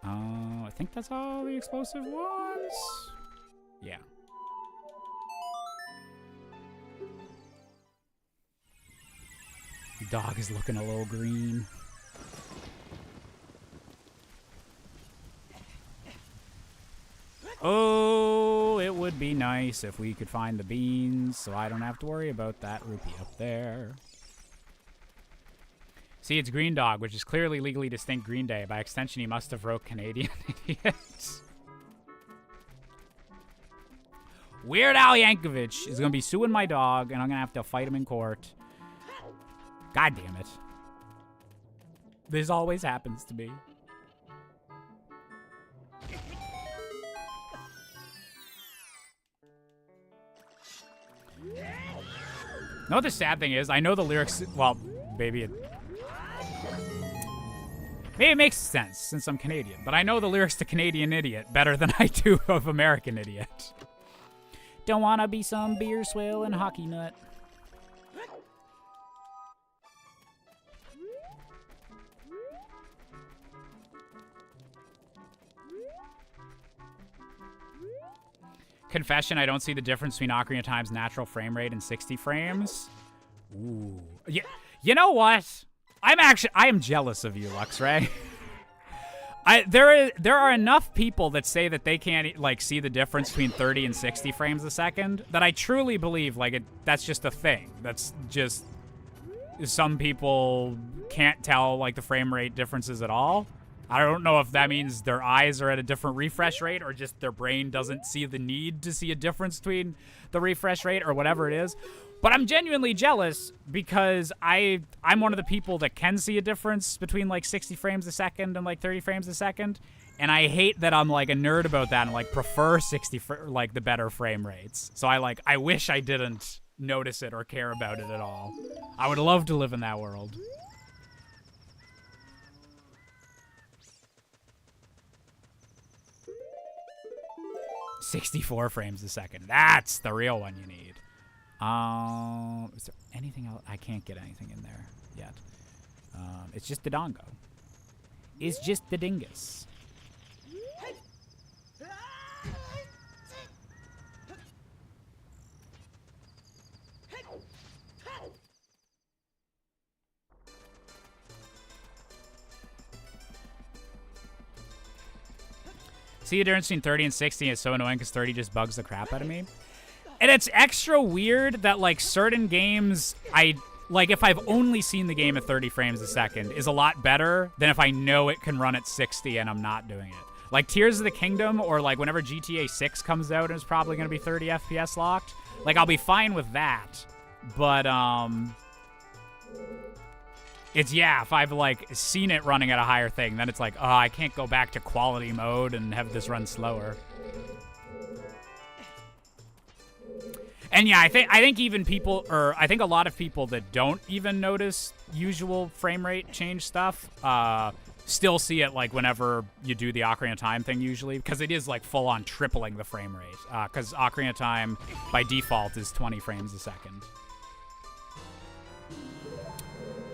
I think that's all the explosive ones. Yeah. The dog is looking a little green. Oh, it would be nice if we could find the beans so I don't have to worry about that rupee up there. See, it's Green Dog, which is clearly legally distinct Green Day. By extension, he must have wrote Canadian Idiot. Weird Al Yankovic is going to be suing my dog, and I'm going to have to fight him in court. God damn it. This always happens to me. You know what the sad thing is? I know the lyrics, well, maybe it makes sense since I'm Canadian, but I know the lyrics to Canadian Idiot better than I do of American Idiot. Don't wanna be some beer swill and hockey nut. Confession, I don't see the difference between Ocarina of Time's natural frame rate and 60 frames. Ooh. Yeah, you know what? I am jealous of you, Luxray. There are enough people that say that they can't like see the difference between 30 and 60 frames a second that I truly believe like that's just a thing. That's just some people can't tell like the frame rate differences at all. I don't know if that means their eyes are at a different refresh rate or just their brain doesn't see the need to see a difference between the refresh rate or whatever it is. But I'm genuinely jealous because I'm one of the people that can see a difference between like 60 frames a second and like 30 frames a second. And I hate that I'm like a nerd about that and like prefer like the better frame rates. So I wish I didn't notice it or care about it at all. I would love to live in that world. 64 frames a second. That's the real one you need. Is there anything else? I can't get anything in there yet. It's just the dongo. It's just the dingus. See the difference between 30 and 60 is so annoying because 30 just bugs the crap out of me. And it's extra weird that, like, certain games, like, if I've only seen the game at 30 frames a second is a lot better than if I know it can run at 60 and I'm not doing it. Like, Tears of the Kingdom, or, like, whenever GTA 6 comes out and it's probably going to be 30 FPS locked, like, I'll be fine with that. But, it's, yeah, if I've, like, seen it running at a higher thing, then it's like, oh, I can't go back to quality mode and have this run slower. And yeah, I think even people, or I think a lot of people that don't even notice usual frame rate change stuff, still see it like whenever you do the Ocarina of Time thing usually, because it is like full on tripling the frame rate, because Ocarina of Time by default is 20 frames a second.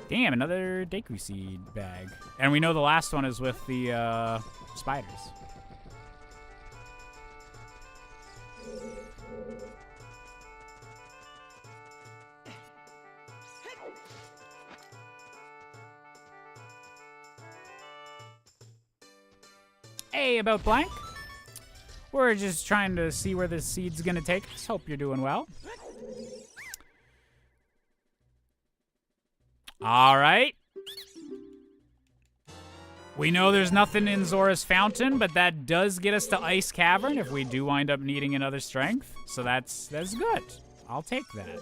Damn, another Deku Seed bag. And we know the last one is with the spiders. Hey, about blank. We're just trying to see where this seed's gonna take us. Hope you're doing well. All right. We know there's nothing in Zora's Fountain, but that does get us to Ice Cavern if we do wind up needing another strength. So that's good. I'll take that.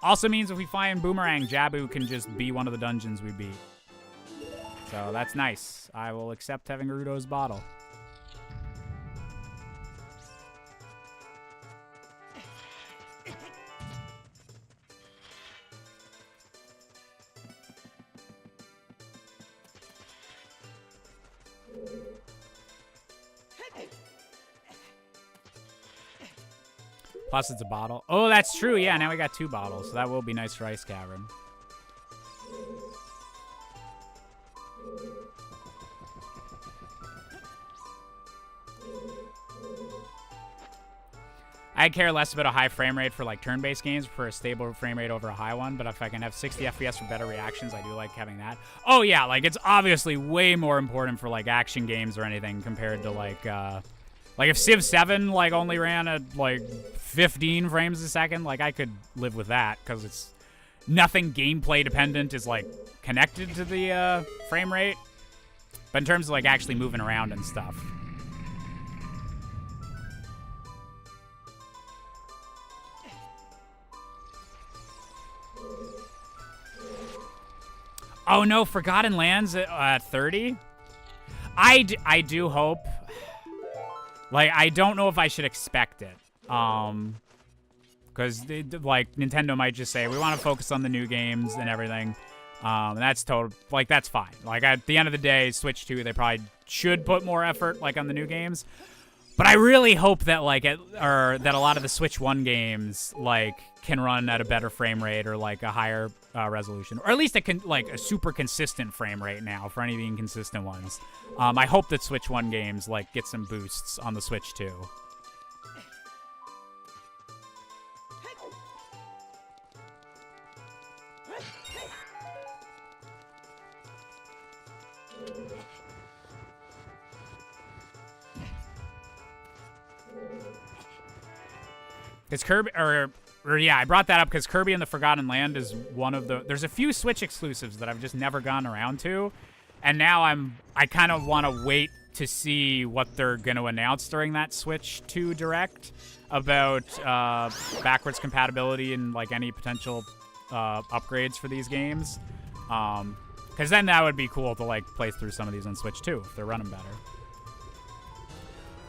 Also means if we find Boomerang, Jabu can just be one of the dungeons we beat. So that's nice. I will accept having Rudo's bottle. Plus it's a bottle. Oh, that's true. Yeah, now we got 2 bottles. So that will be nice for Ice Cavern. I care less about a high frame rate for like turn-based games, for a stable frame rate over a high one, but if I can have 60 FPS for better reactions, I do like having that. Oh yeah, like it's obviously way more important for like action games or anything compared to like if Civ 7 like only ran at like 15 frames a second, like I could live with that because it's nothing gameplay dependent is like connected to the frame rate. But in terms of like actually moving around and stuff. Oh no, Forgotten Lands at 30? I do hope. Like, I don't know if I should expect it. Because, like, Nintendo might just say, we want to focus on the new games and everything. And that's like, that's fine. Like, at the end of the day, Switch 2, they probably should put more effort, like, on the new games. But I really hope that, like, that a lot of the Switch 1 games, like, can run at a better frame rate or, like, a higher resolution. Or at least a super consistent frame rate now for any of the inconsistent ones. I hope that Switch 1 games, like, get some boosts on the Switch 2. Because Kirby, yeah, I brought that up because Kirby and the Forgotten Land is one of the... There's a few Switch exclusives that I've just never gone around to. And now I kind of want to wait to see what they're going to announce during that Switch 2 Direct about backwards compatibility and, like, any potential upgrades for these games. Because then that would be cool to, like, play through some of these on Switch 2 if they're running better.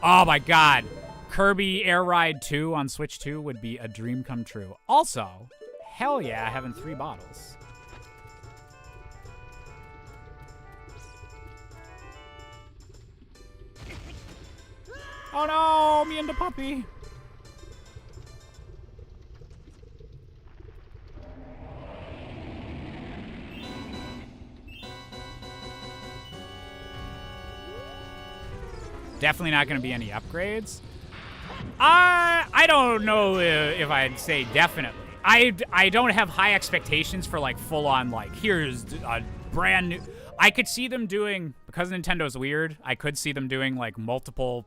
Oh, my God. Kirby Air Ride 2 on Switch 2 would be a dream come true. Also, hell yeah, having 3 bottles. Oh no, me and the puppy. Definitely not going to be any upgrades. I don't know if I'd say definitely. I don't have high expectations for like full on like here's a brand new. I could see them doing, because Nintendo's weird, I could see them doing like multiple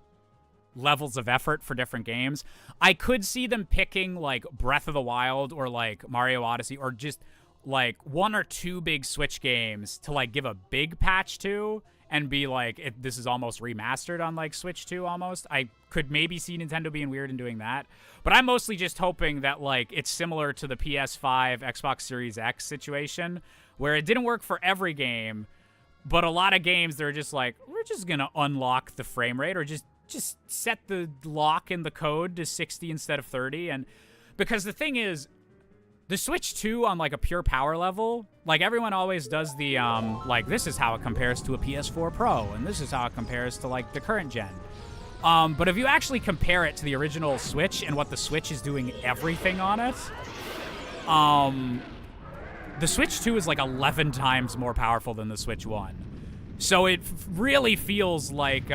levels of effort for different games. I could see them picking like Breath of the Wild or like Mario Odyssey or just like one or two big Switch games to like give a big patch to and be like, this is almost remastered on like Switch 2 almost. I could maybe see Nintendo being weird and doing that. But I'm mostly just hoping that like it's similar to the PS5, Xbox Series X situation where it didn't work for every game, but a lot of games they're just like, we're just going to unlock the frame rate or just set the lock in the code to 60 instead of 30. And because the thing is, the Switch 2 on like a pure power level, like everyone always does the like this is how it compares to a PS4 Pro and this is how it compares to like the current gen. But if you actually compare it to the original Switch and what the Switch is doing everything on it, the Switch 2 is like 11 times more powerful than the Switch 1. So it really feels like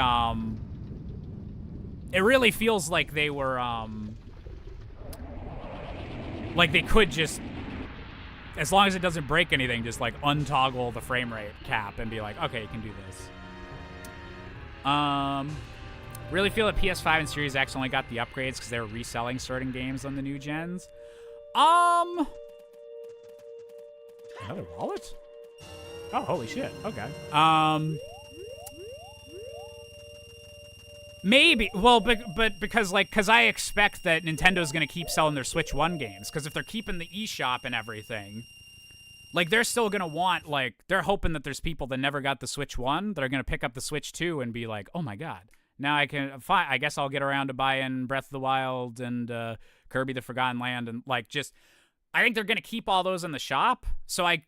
they were like they could just, as long as it doesn't break anything, just like untoggle the frame rate cap and be like, okay, you can do this. Really feel that PS5 and Series X only got the upgrades because they were reselling certain games on the new gens. Another wallet? Oh, holy shit. Okay. Maybe. Well, but because I expect that Nintendo's going to keep selling their Switch 1 games. Because if they're keeping the eShop and everything, like, they're still going to want, like, they're hoping that there's people that never got the Switch 1 that are going to pick up the Switch 2 and be like, oh my god, now I guess I'll get around to buying Breath of the Wild and Kirby the Forgotten Land. And, like, just, I think they're going to keep all those in the shop. So I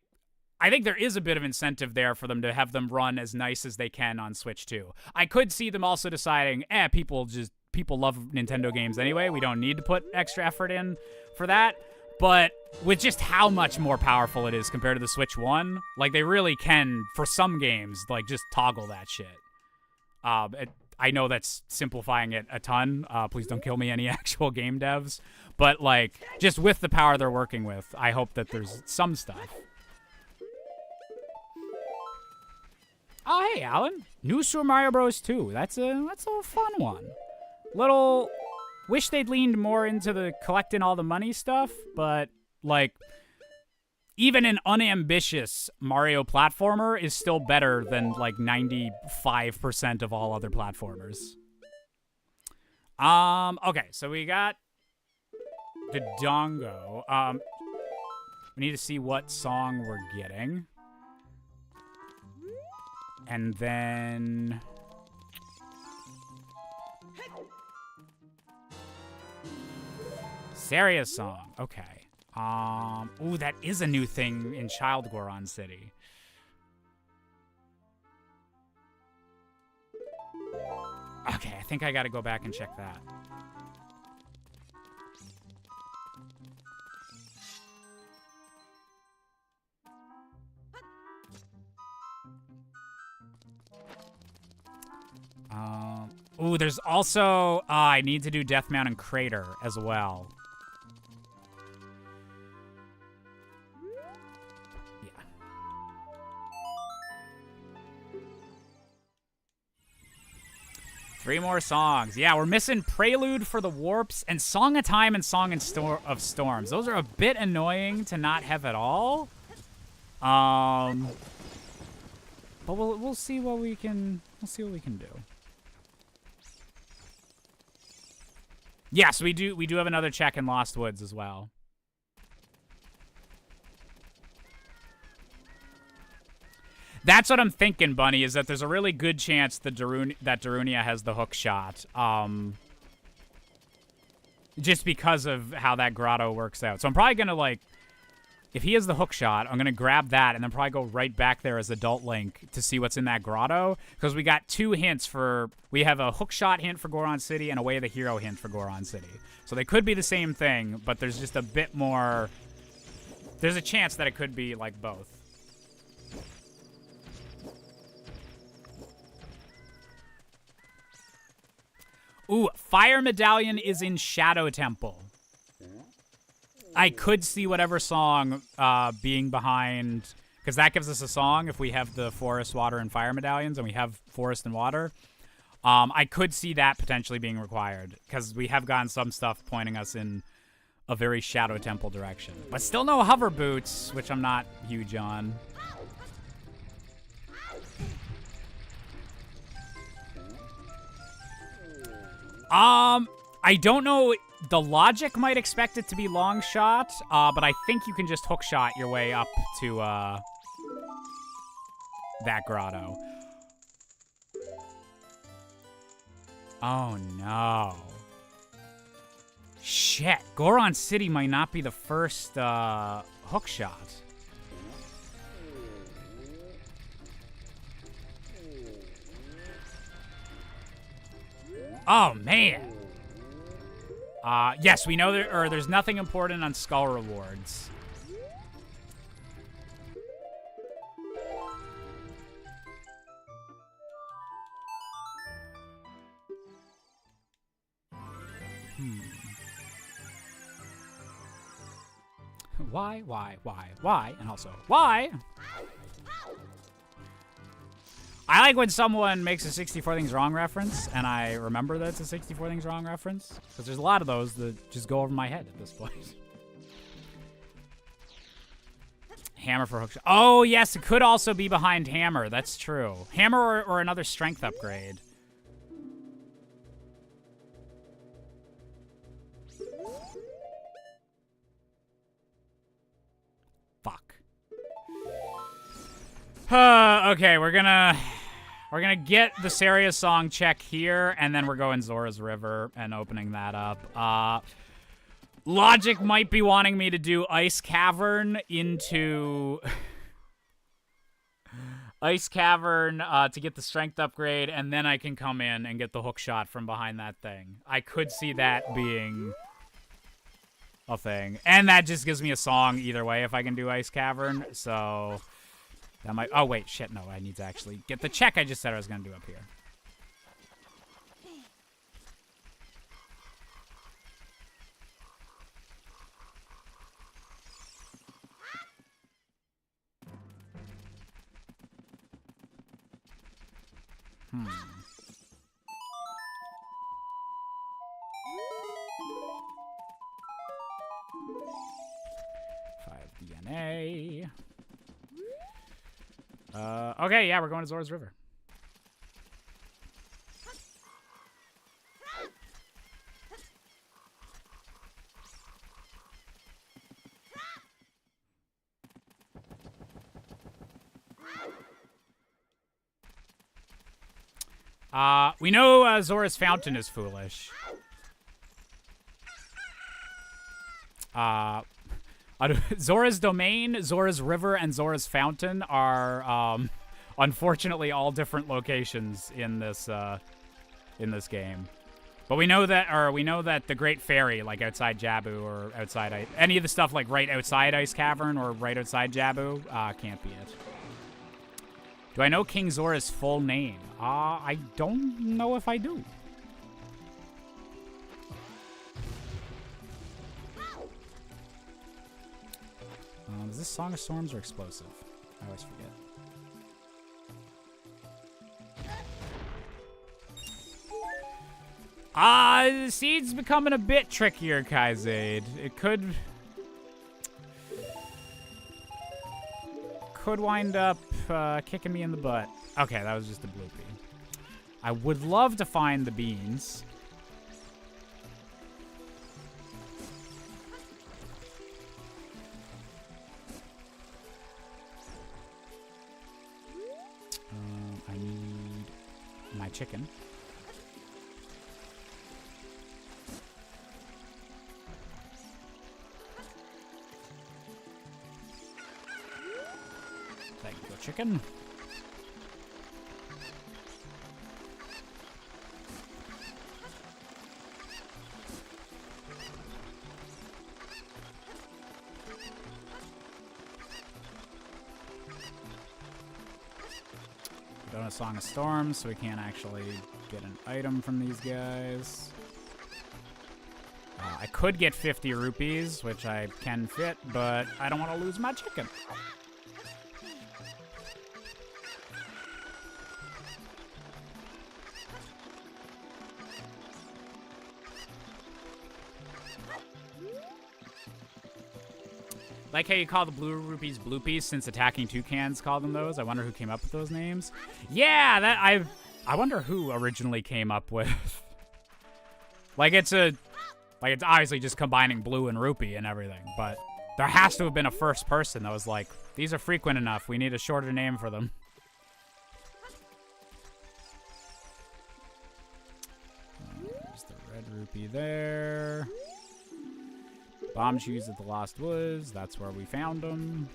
think there is a bit of incentive there for them to have them run as nice as they can on Switch 2. I could see them also deciding, people love Nintendo games anyway. We don't need to put extra effort in for that. But with just how much more powerful it is compared to the Switch 1, like they really can, for some games, like just toggle that shit. I know that's simplifying it a ton. Please don't kill me, any actual game devs. But like, just with the power they're working with, I hope that there's some stuff. Oh, hey, Alan. New Super Mario Bros. 2. That's a fun one. Wish they'd leaned more into the collecting all the money stuff, but, like, even an unambitious Mario platformer is still better than, like, 95% of all other platformers. Okay, so we got the Dongo. We need to see what song we're getting. And then... Saria's song. Okay. Ooh, that is a new thing in Child Goron City. Okay, I think I gotta go back and check that. Ooh, there's also, I need to do Death Mountain Crater as well. Yeah. 3 more songs. Yeah, we're missing Prelude for the Warps and Song of Time and Song of Storms. Those are a bit annoying to not have at all. But we'll see what we can, do. Yes, we do have another check in Lost Woods as well. That's what I'm thinking, Bunny, is that there's a really good chance that Darunia has the hook shot. Just because of how that grotto works out. So I'm probably going to, like, if he has the hook shot, I'm going to grab that and then probably go right back there as Adult Link to see what's in that grotto. Because we got 2 hints for... We have a hook shot hint for Goron City and a Way of the Hero hint for Goron City. So they could be the same thing, but there's just a bit more... There's a chance that it could be, like, both. Ooh, Fire Medallion is in Shadow Temple. I could see whatever song being behind, because that gives us a song if we have the forest, water, and fire medallions, and we have forest and water. I could see that potentially being required, because we have gotten some stuff pointing us in a very Shadow Temple direction. But still no hover boots, which I'm not huge on. I don't know. The logic might expect it to be long shot, but I think you can just hook shot your way up to that grotto. Oh no. Shit, Goron City might not be the first hook shot. Oh man. Yes, we know there's nothing important on Skull rewards. Why? And also, why? I like when someone makes a 64 Things Wrong reference, and I remember that it's a 64 Things Wrong reference, because there's a lot of those that just go over my head at this point. Hammer for hook shot. Oh, yes, it could also be behind Hammer. That's true. Hammer or another strength upgrade. Fuck. Okay, we're gonna get the Saria song check here, and then we're going Zora's River and opening that up. Logic might be wanting me to do Ice Cavern into Ice Cavern to get the strength upgrade, and then I can come in and get the hook shot from behind that thing. I could see that being a thing. And that just gives me a song either way if I can do Ice Cavern, so that might... Oh, wait, shit, no, I need to actually get the check I just said I was going to do up here. Hmm. 5 DNA. Okay, yeah, we're going to Zora's River. We know Zora's Fountain is foolish. Zora's Domain, Zora's River, and Zora's Fountain are unfortunately all different locations in this game. But we know that the Great Fairy, like outside Jabu or outside any of the stuff like right outside Ice Cavern or right outside Jabu, can't be it. Do I know King Zora's full name? I don't know if I do. Is this Song of Storms or Explosive? I always forget. The seed's becoming a bit trickier, Kaizade. It could wind up kicking me in the butt. Okay, that was just a bloopy. I would love to find the beans. I need my chicken. Thank you, chicken. Don't have Song of Storms, so we can't actually get an item from these guys. I could get 50 rupees, which I can fit, but I don't want to lose my chicken. Like how you call the blue rupees bloopies since attacking toucans called them those. I wonder who came up with those names. Yeah, that I wonder who originally came up with. like it's obviously just combining blue and rupee and everything, but there has to have been a first person that was like, these are frequent enough. We need a shorter name for them. There's the red rupee there. Bomb shoes at the Lost Woods. That's where we found them.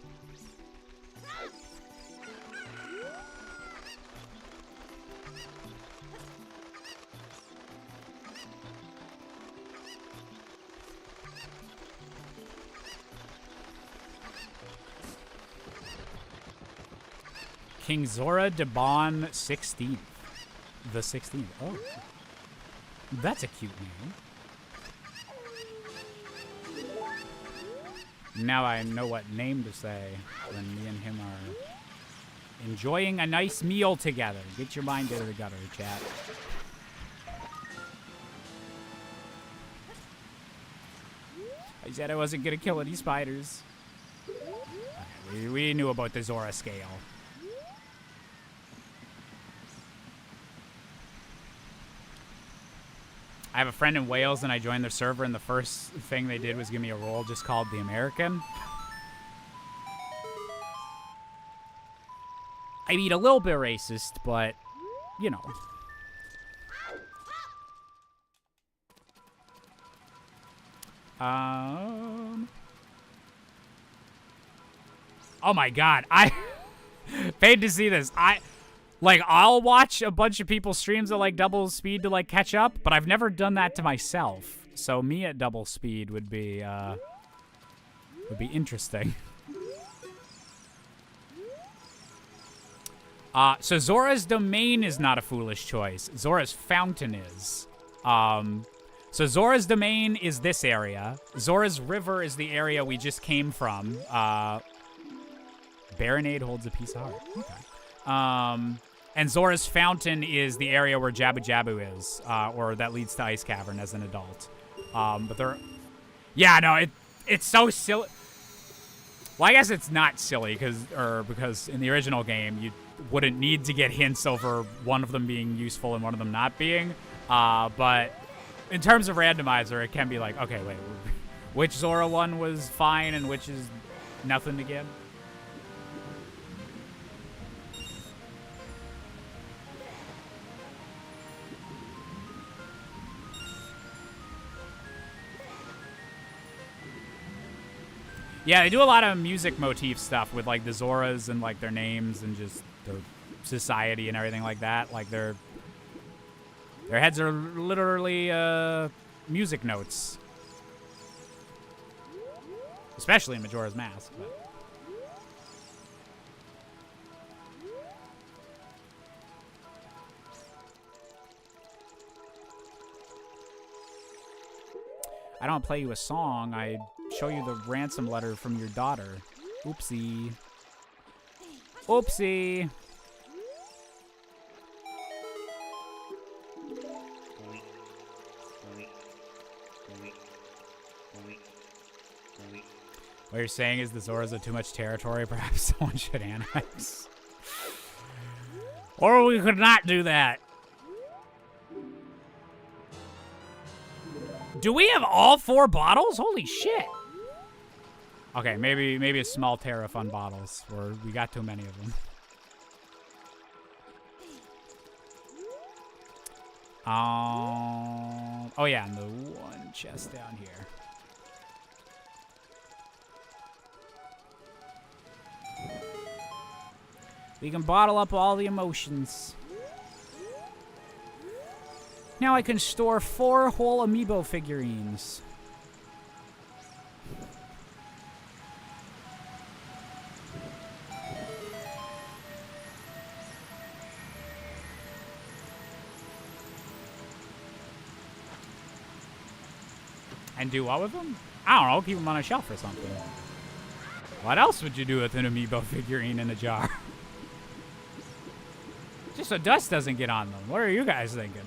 King Zora Debon 16th. The 16th. Oh. That's a cute name. Now I know what name to say when me and him are enjoying a nice meal together. Get your mind out of the gutter, chat. I said I wasn't going to kill any spiders. Okay, we knew about the Zora scale. I have a friend in Wales, and I joined their server, and the first thing they did was give me a role just called the American. I mean, a little bit racist, but, you know. Oh my god, I paid to see this. I'll watch a bunch of people's streams at, like, double speed to, like, catch up, but I've never done that to myself. So me at double speed would be interesting. So Zora's Domain is not a foolish choice. Zora's Fountain is. So Zora's Domain is this area. Zora's River is the area we just came from. Baronade holds a piece of heart. Okay. And Zora's Fountain is the area where Jabu Jabu is, or that leads to Ice Cavern as an adult. But they're... Yeah, no, it's so silly. Well, I guess it's not silly, because in the original game, you wouldn't need to get hints over one of them being useful and one of them not being. But in terms of randomizer, it can be like, okay, wait, which Zora one was fine and which is nothing to get? Yeah, they do a lot of music motif stuff with, like, the Zoras and, like, their names and just their society and everything like that. Like, their heads are literally music notes. Especially in Majora's Mask. But. I don't play you a song, I show you the ransom letter from your daughter. Oopsie. Oopsie. What you're saying is the Zoras are too much territory, perhaps someone should annex. Or we could not do that. Do we have all 4 bottles? Holy shit. Okay, maybe a small tariff on bottles, or we got too many of them. Oh yeah, and the one chest down here. We can bottle up all the emotions. Now I can store 4 whole amiibo figurines. And do what with them? I don't know, keep them on a shelf or something. What else would you do with an amiibo figurine in a jar? Just so dust doesn't get on them. What are you guys thinking?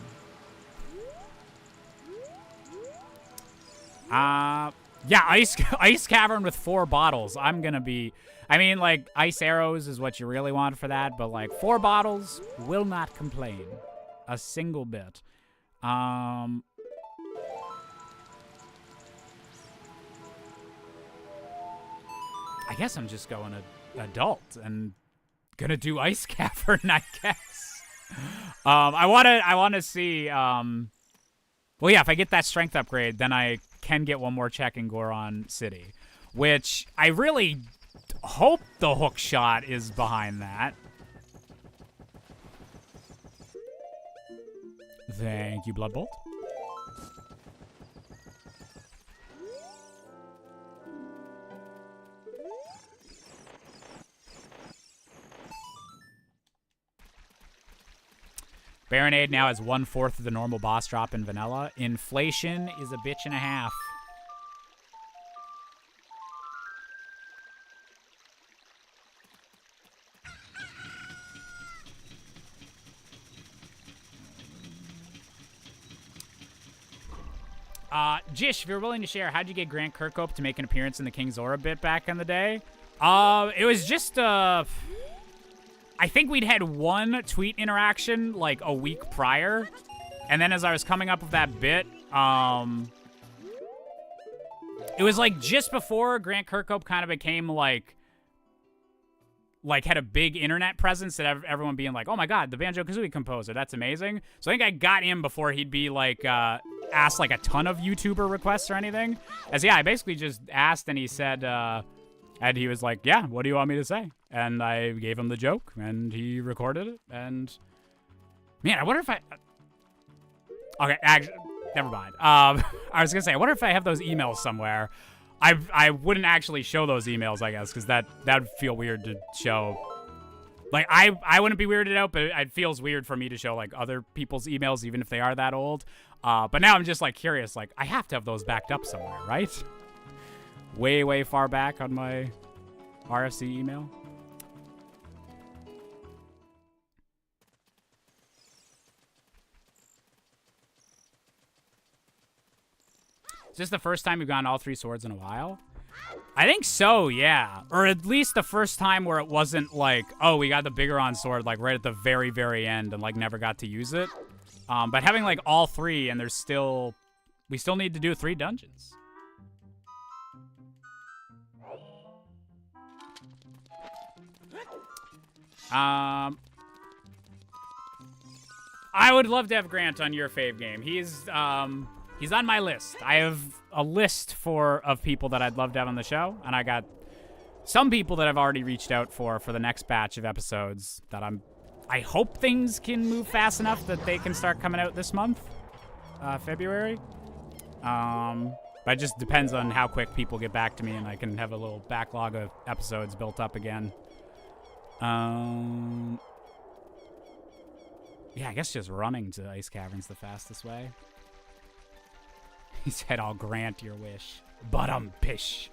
Yeah, ice cavern with 4 bottles. I'm gonna be... I mean, like, ice arrows is what you really want for that, but, like, 4 bottles, will not complain. A single bit. I guess I'm just going adult and gonna do ice cavern, I guess. I wanna see, well, yeah, if I get that strength upgrade, then I can get one more check in Goron City, which I really hope the hook shot is behind that. Thank you, Bloodbolt. Baronade now has 1/4 of the normal boss drop in vanilla. Inflation is a bitch and a half. Jish, if you're willing to share, how'd you get Grant Kirkhope to make an appearance in the King's Aura bit back in the day? It was just, I think we'd had one tweet interaction, like, a week prior. And then as I was coming up with that bit, it was, like, just before Grant Kirkhope kind of became, like, had a big internet presence, that everyone being like, oh my god, the Banjo-Kazooie composer, that's amazing. So I think I got him before he'd be, like, asked, like, a ton of YouTuber requests or anything. As, yeah, I basically just asked, and he said, and he was like, yeah, what do you want me to say? And I gave him the joke, and he recorded it, and... Man, I wonder if I... Okay, actually, never mind. I was gonna say, I wonder if I have those emails somewhere. I wouldn't actually show those emails, I guess, because that'd feel weird to show. Like, I wouldn't be weirded out, but it feels weird for me to show, like, other people's emails, even if they are that old. But now I'm just, like, curious. Like, I have to have those backed up somewhere, right? Way, way far back on my RFC email. Is this the first time you've gotten all 3 swords in a while? I think so, yeah. Or at least the first time where it wasn't like, oh, we got the Bigoron sword, like, right at the very, very end and, like, never got to use it. But having, like, all 3 and we still need to do 3 dungeons. I would love to have Grant on your fave game. He's on my list. I have a list of people that I'd love to have on the show, and I got some people that I've already reached out for the next batch of episodes that I hope things can move fast enough that they can start coming out this month, February. But it just depends on how quick people get back to me, and I can have a little backlog of episodes built up again. Yeah, I guess just running to Ice Cavern's the fastest way. He said, I'll grant your wish. But pish.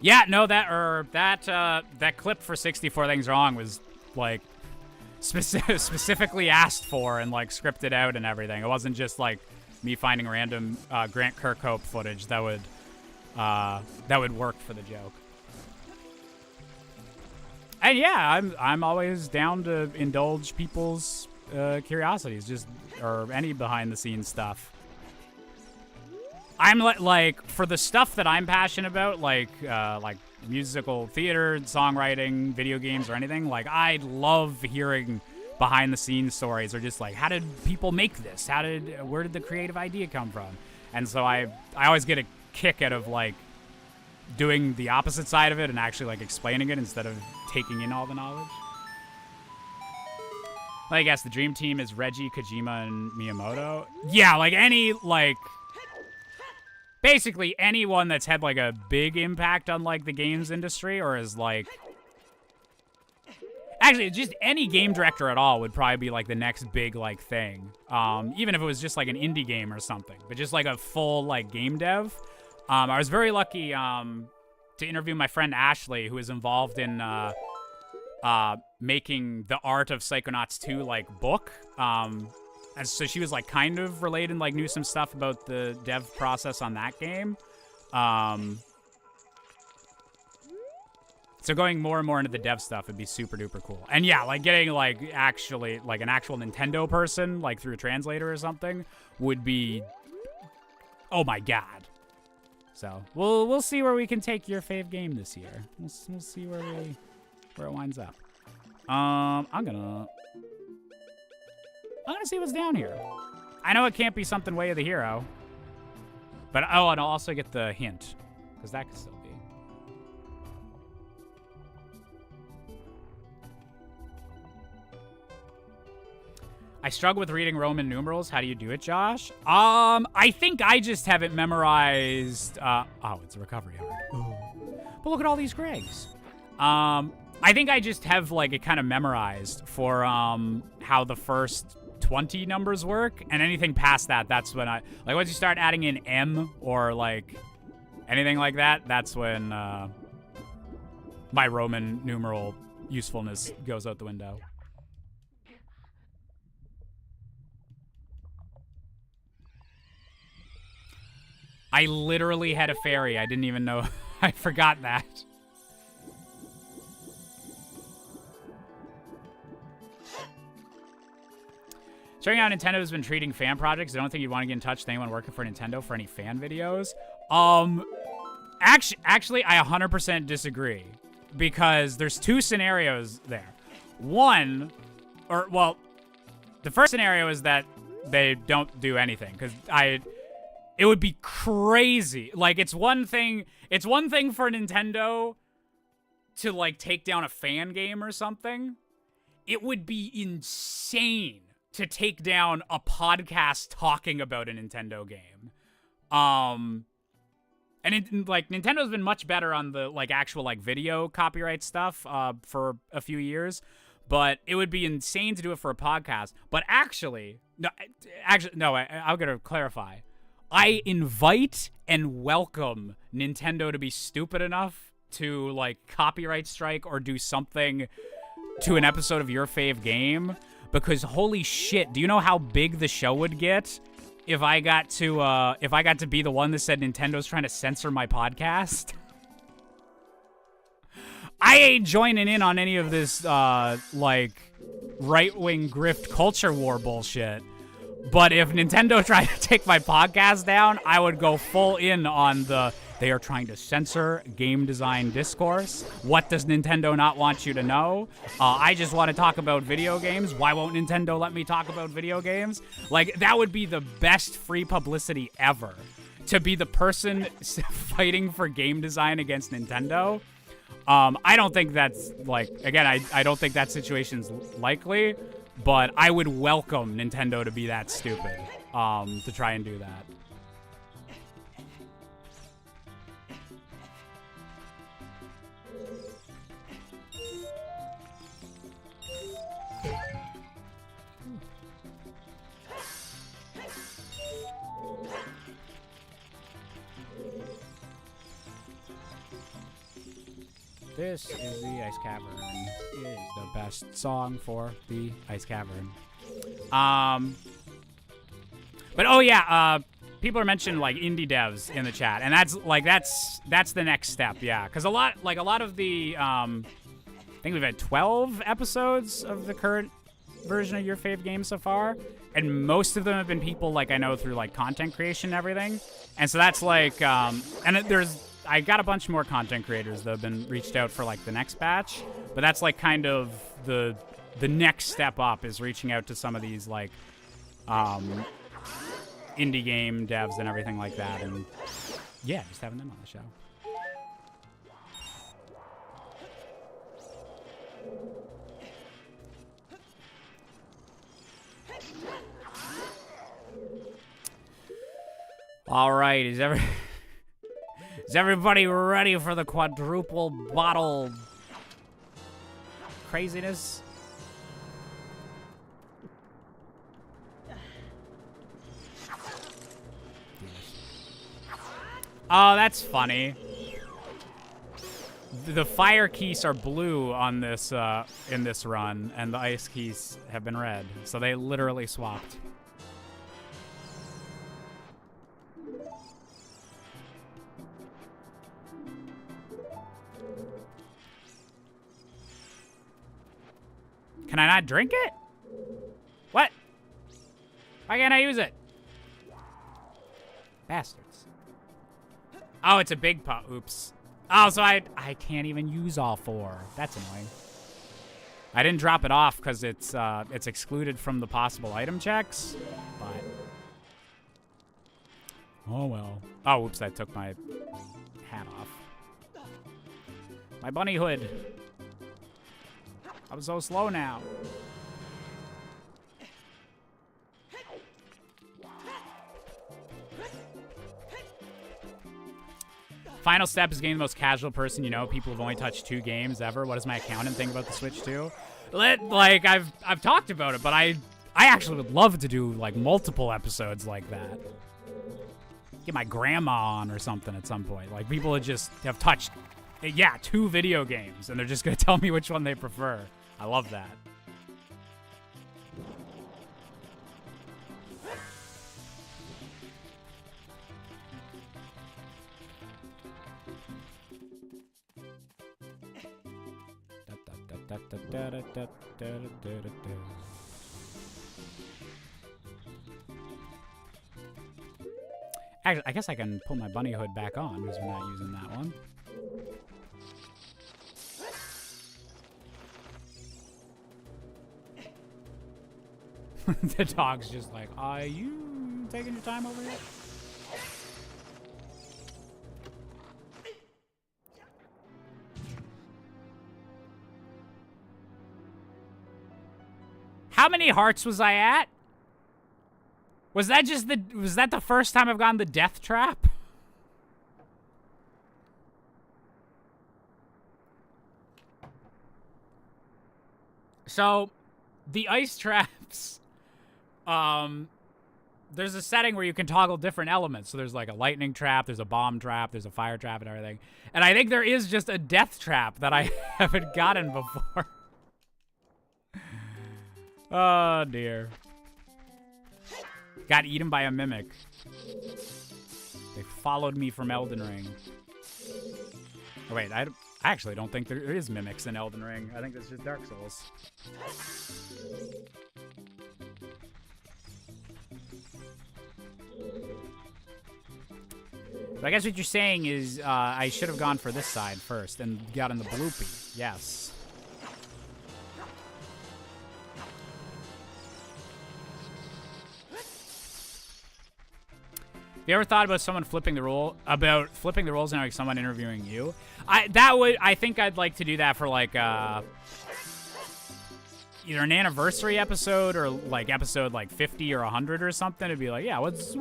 Yeah, no, that clip for 64 Things Wrong was, like, specifically asked for and, like, scripted out and everything. It wasn't just, like, me finding random Grant Kirkhope footage that would work for the joke. And yeah, I'm always down to indulge people's curiosities, or any behind the scenes stuff. I'm like, for the stuff that I'm passionate about, like musical theater, songwriting, video games, or anything, like, I love hearing behind the scenes stories, or just like, how did people make this? Where did the creative idea come from? And so I always get a kick out of, like, doing the opposite side of it and actually, like, explaining it instead of taking in all the knowledge. I guess the dream team is Reggie, Kojima, and Miyamoto. Yeah, like, basically anyone that's had, like, a big impact on, like, the games industry, or is, like... Actually, just any game director at all would probably be like the next big like thing. Even if it was just like an indie game or something, but just like a full like game dev. I was very lucky to interview my friend Ashley, who is involved in making the art of Psychonauts 2 like book. And so she was like kind of related and like knew some stuff about the dev process on that game. So going more and more into the dev stuff would be super duper cool. And yeah, like getting like actually like an actual Nintendo person like through a translator or something would be, oh my god. So we'll see where we can take your fave game this year. We'll see where it winds up. I'm gonna see what's down here. I know it can't be something Way of the Hero, but oh, and I'll also get the hint because that could still be. I struggle with reading Roman numerals. How do you do it, Josh? I think I just have it memorized. Oh, it's a recovery card. Ooh. But look at all these Gregs. I think I just have like it kind of memorized for how the first 20 numbers work, and anything past that, that's when I like once you start adding in M or like anything like that, that's when my Roman numeral usefulness goes out the window. I literally had a fairy. I didn't even know. I forgot that. Showing how Nintendo has been treating fan projects. I don't think you'd want to get in touch with anyone working for Nintendo for any fan videos. Actually, I 100% disagree. Because there's two scenarios there. One, the first scenario is that they don't do anything. Because it would be crazy. Like, it's one thing for Nintendo to, like, take down a fan game or something. It would be insane to take down a podcast talking about a Nintendo game. And Nintendo's been much better on the, like, actual, like, video copyright stuff for a few years. But it would be insane to do it for a podcast. But I'm going to clarify. I invite and welcome Nintendo to be stupid enough to, like, copyright strike or do something to an episode of your fave game, because holy shit, do you know how big the show would get if I got to be the one that said Nintendo's trying to censor my podcast? I ain't joining in on any of this, like, right-wing grift culture war bullshit. But if Nintendo tried to take my podcast down, I would go full in on they are trying to censor game design discourse. What does Nintendo not want you to know? I just want to talk about video games. Why won't Nintendo let me talk about video games? Like, that would be the best free publicity ever. To be the person fighting for game design against Nintendo. I don't think that's, like, again, I don't think that situation's likely. But I would welcome Nintendo to be that stupid, to try and do that. This is the Ice Cavern. It is the best song for the Ice Cavern. But oh yeah, people are mentioning like indie devs in the chat, and that's the next step, yeah. Because a lot of the I think we've had 12 episodes of the current version of your fave game so far, and most of them have been people like I know through like content creation and everything. And so that's like I got a bunch more content creators that have been reached out for like the next batch, but that's like kind of the next step up is reaching out to some of these like indie game devs and everything like that, and yeah, just having them on the show. All right, is everybody ready for the quadruple bottle craziness. Oh, that's funny. The fire keys are blue on this in this run, and the ice keys have been red. So they literally swapped. Can I not drink it? What? Why can't I use it? Bastards. Oh, it's a big pot. Oops. Oh, so I can't even use all 4. That's annoying. I didn't drop it off because it's excluded from the possible item checks. But oh well. Oh, oops! I took my hat off. My bunny hood. I'm so slow now. Final step is getting the most casual person you know. People have only touched 2 games ever. What does my accountant think about the Switch 2? Like, I've talked about it, but I actually would love to do, like, multiple episodes like that. Get my grandma on or something at some point. Like, people that just have touched, yeah, 2 video games, and they're just going to tell me which one they prefer. I love that. Actually, I guess I can pull my bunny hood back on because we're not using that one. The dog's just like, are you taking your time over here? How many hearts was I at? Was that the first time I've gotten the death trap? So, the ice traps, there's a setting where you can toggle different elements. So there's like a lightning trap, there's a bomb trap, there's a fire trap and everything. And I think there is just a death trap that I haven't gotten before. Oh, dear. Got eaten by a mimic. They followed me from Elden Ring. Oh, wait, I actually don't think there is mimics in Elden Ring. I think that's just Dark Souls. So I guess what you're saying is I should have gone for this side first and gotten the bloopy. Yes. Have you ever thought about someone flipping the roles and like someone interviewing you? I think I'd like to do that for like either an anniversary episode or like episode like 50 or 100 or something. It'd be like, yeah, let's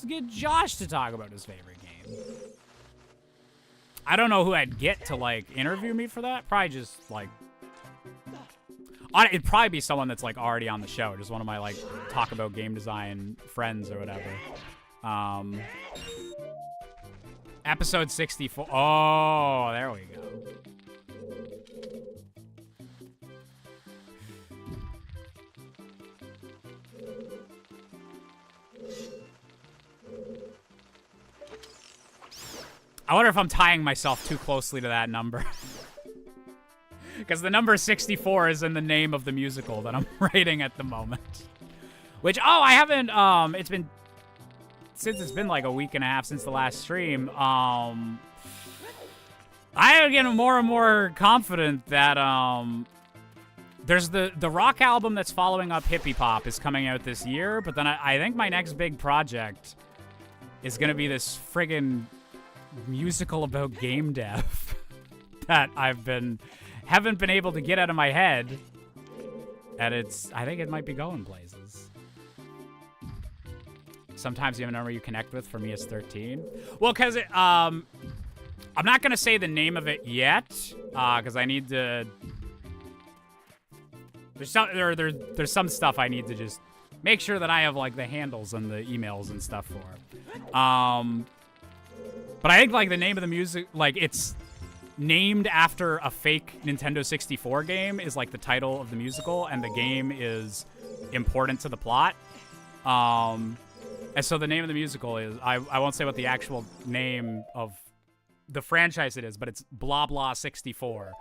get Josh to talk about his favorite game. I don't know who I'd get to like interview me for that. Probably just like it'd probably be someone that's like already on the show, just one of my like talk about game design friends or whatever. Episode 64. Oh, there we go. I wonder if I'm tying myself too closely to that number. Because the number 64 is in the name of the musical that I'm writing at the moment. Which, I haven't, since it's been like a week and a half since the last stream, I am getting more and more confident that there's the rock album that's following up Hippie Pop is coming out this year, but then I think my next big project is gonna be this friggin' musical about game dev that haven't been able to get out of my head, and I think it might be going places. Sometimes you have a number you connect with. For me, it's 13. Well, because I'm not going to say the name of it yet, because I need to There's some stuff I need to just make sure that I have like the handles and the emails and stuff for. But I think like the name of the music, like it's named after a fake Nintendo 64 game is like the title of the musical, and the game is important to the plot. And so the name of the musical is, I won't say what the actual name of the franchise it is, but it's blah blah 64,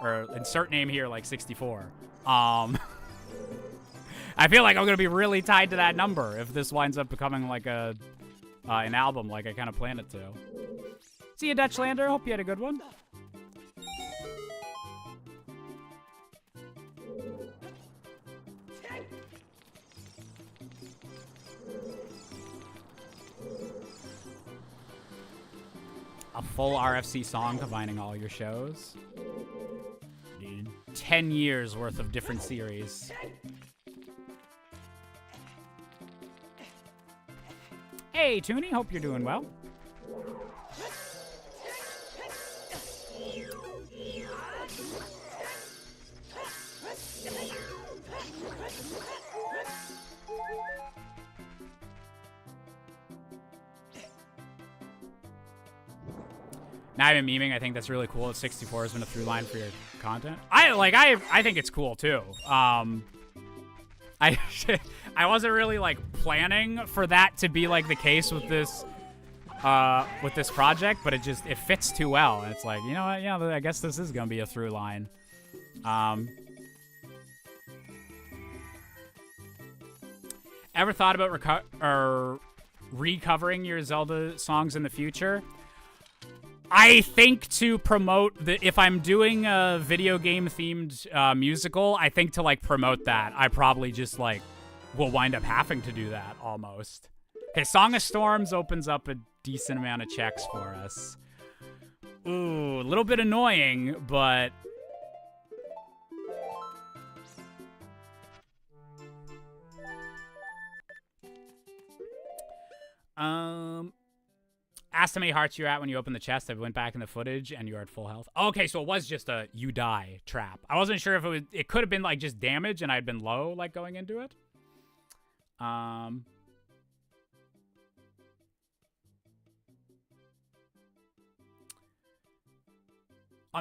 or insert name here like 64. I feel like I'm gonna be really tied to that number if this winds up becoming like an album, like I kind of planned it to. See you, Dutchlander. Hope you had a good one. A full RFC song combining all your shows. Dude, 10 years worth of different series. Hey, Toonie, hope you're doing well. Now I've been memeing. I think that's really cool that 64 has been a through line for your content. I think it's cool too. I wasn't really like planning for that to be like the case with this project, but it fits too well. And it's like, you know what? Yeah, I guess this is gonna be a through line. Ever thought about recovering your Zelda songs in the future? I think to promote if I'm doing a video game themed musical, I think to like promote that, I probably just like will wind up having to do that almost. Okay, Song of Storms opens up a decent amount of checks for us. Ooh, a little bit annoying, but asked how many hearts you're at when you open the chest. I went back in the footage and you're at full health. Okay, so it was just a you die trap. I wasn't sure if it could have been like just damage and I'd been low like going into it. On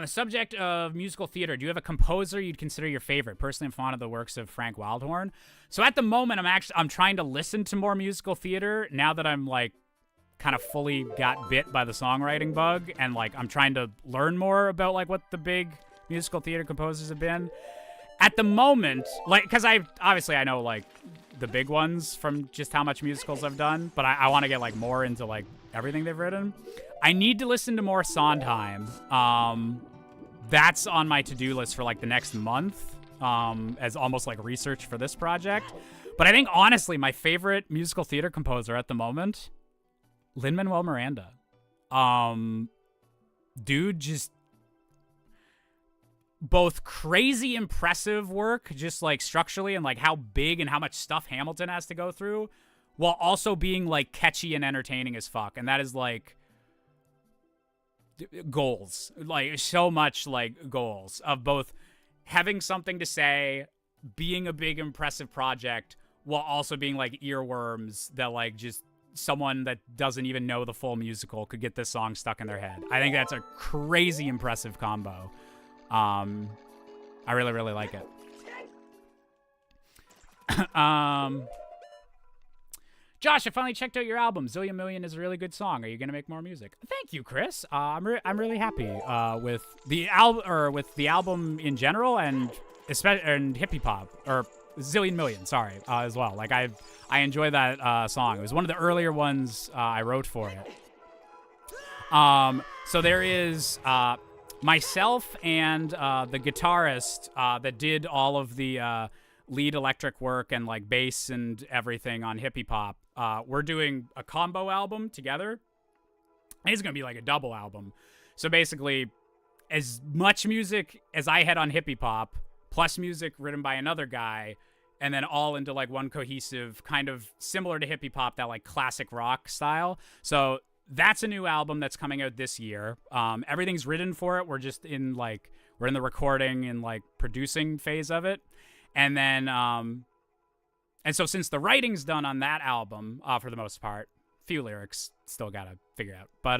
the subject of musical theater, do you have a composer you'd consider your favorite? Personally, I'm fond of the works of Frank Wildhorn. So at the moment, I'm trying to listen to more musical theater now that I'm like kind of fully got bit by the songwriting bug, and like I'm trying to learn more about like what the big musical theater composers have been. At the moment, like, because I know like the big ones from just how much musicals I've done, but I want to get like more into like everything they've written. I need to listen to more Sondheim. That's on my to-do list for like the next month, as almost like research for this project. But I think honestly, my favorite musical theater composer at the moment, Lin-Manuel Miranda. Dude, just both crazy impressive work, just like structurally and like how big and how much stuff Hamilton has to go through, while also being like catchy and entertaining as fuck. And that is like goals, like so much like goals of both having something to say, being a big impressive project, while also being like earworms that like just someone that doesn't even know the full musical could get this song stuck in their head. I think that's a crazy impressive combo. I really, really like it. Josh, I finally checked out your album. Zillion Million is a really good song. Are you gonna make more music? Thank you, Chris. I'm really happy with the album in general, and especially and hippie pop, or Zillion Million, sorry, as well. Like I enjoy that song. It was one of the earlier ones I wrote for it. So there is myself and the guitarist that did all of the lead electric work and like bass and everything on hippie pop. We're doing a combo album together. It's gonna be like a double album. So basically, as much music as I had on hippie pop, plus music written by another guy, and then all into like one cohesive, kind of similar to hippie pop, that like classic rock style. So that's a new album that's coming out this year. Everything's written for it. We're just in the recording and like producing phase of it. And then, and so since the writing's done on that album, for the most part, few lyrics still gotta figure out. But,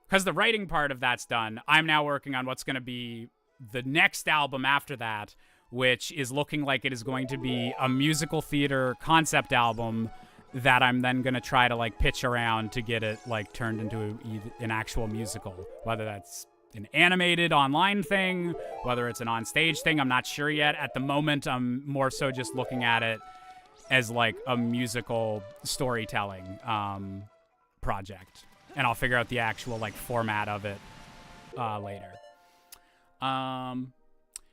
because the writing part of that's done, I'm now working on what's gonna be the next album after that, which is looking like it is going to be a musical theater concept album that I'm then going to try to like pitch around to get it like turned into an actual musical, whether that's an animated online thing, whether it's an on-stage thing, I'm not sure yet. At the moment, I'm more so just looking at it as like a musical storytelling project, and I'll figure out the actual like format of it later.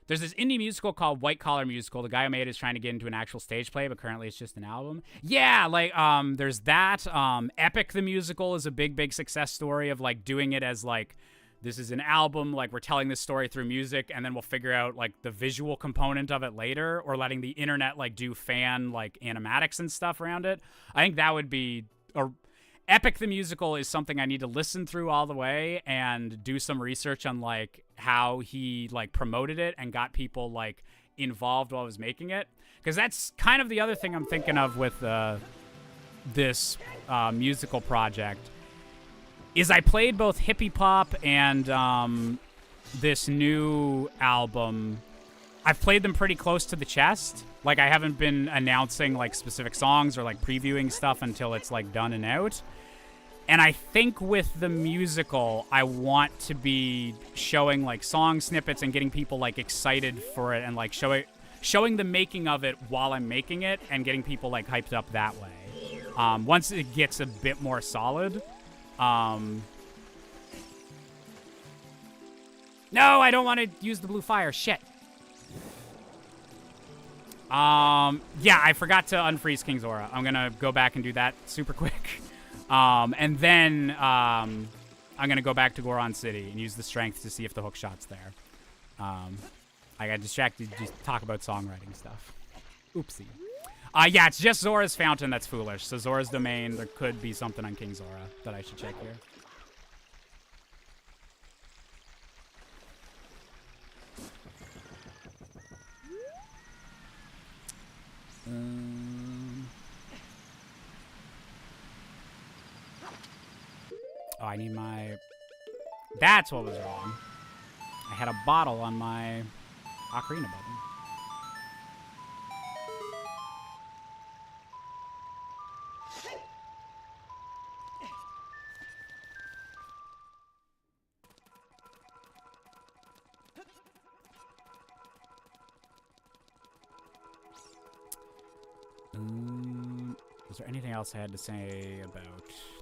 There's this indie musical called White Collar Musical. The guy who made it is trying to get into an actual stage play, but currently it's just an album. Yeah, like, there's that. Epic the Musical is a big success story of, like, doing it as, like, this is an album, like, we're telling this story through music, and then we'll figure out, like, the visual component of it later, or letting the internet, like, do fan, like, animatics and stuff around it. I think that would be... Epic the Musical is something I need to listen through all the way and do some research on, like, how he, like, promoted it and got people, like, involved while I was making it. Because that's kind of the other thing I'm thinking of with this musical project is I played both Hippie Pop and this new album. I've played them pretty close to the chest. Like, I haven't been announcing, like, specific songs or, like, previewing stuff until it's, like, done and out. And I think with the musical, I want to be showing, like, song snippets and getting people, like, excited for it and, like, showing the making of it while I'm making it and getting people, like, hyped up that way. Once it gets a bit more solid. No, I don't want to use the blue fire. Shit. Yeah, I forgot to unfreeze King's Aura. I'm gonna go back and do that super quick. And then, I'm gonna go back to Goron City and use the strength to see if the hook shot's there. I got distracted to talk about songwriting stuff. Oopsie. Yeah, it's just Zora's Fountain that's foolish. So Zora's Domain, there could be something on King's Aura that I should check here. Oh, I need my... That's what was wrong. I had a bottle on my Ocarina button. Is there anything else I had to say about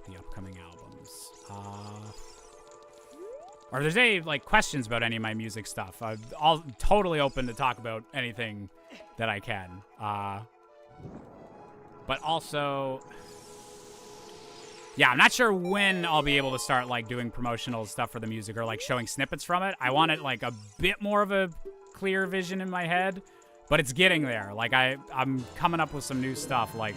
the upcoming albums? Or if there's any, like, questions about any of my music stuff, I'm totally open to talk about anything that I can. But also... Yeah, I'm not sure when I'll be able to start, like, doing promotional stuff for the music or, like, showing snippets from it. I want it, like, a bit more of a clear vision in my head, but it's getting there. Like, I'm coming up with some new stuff, like,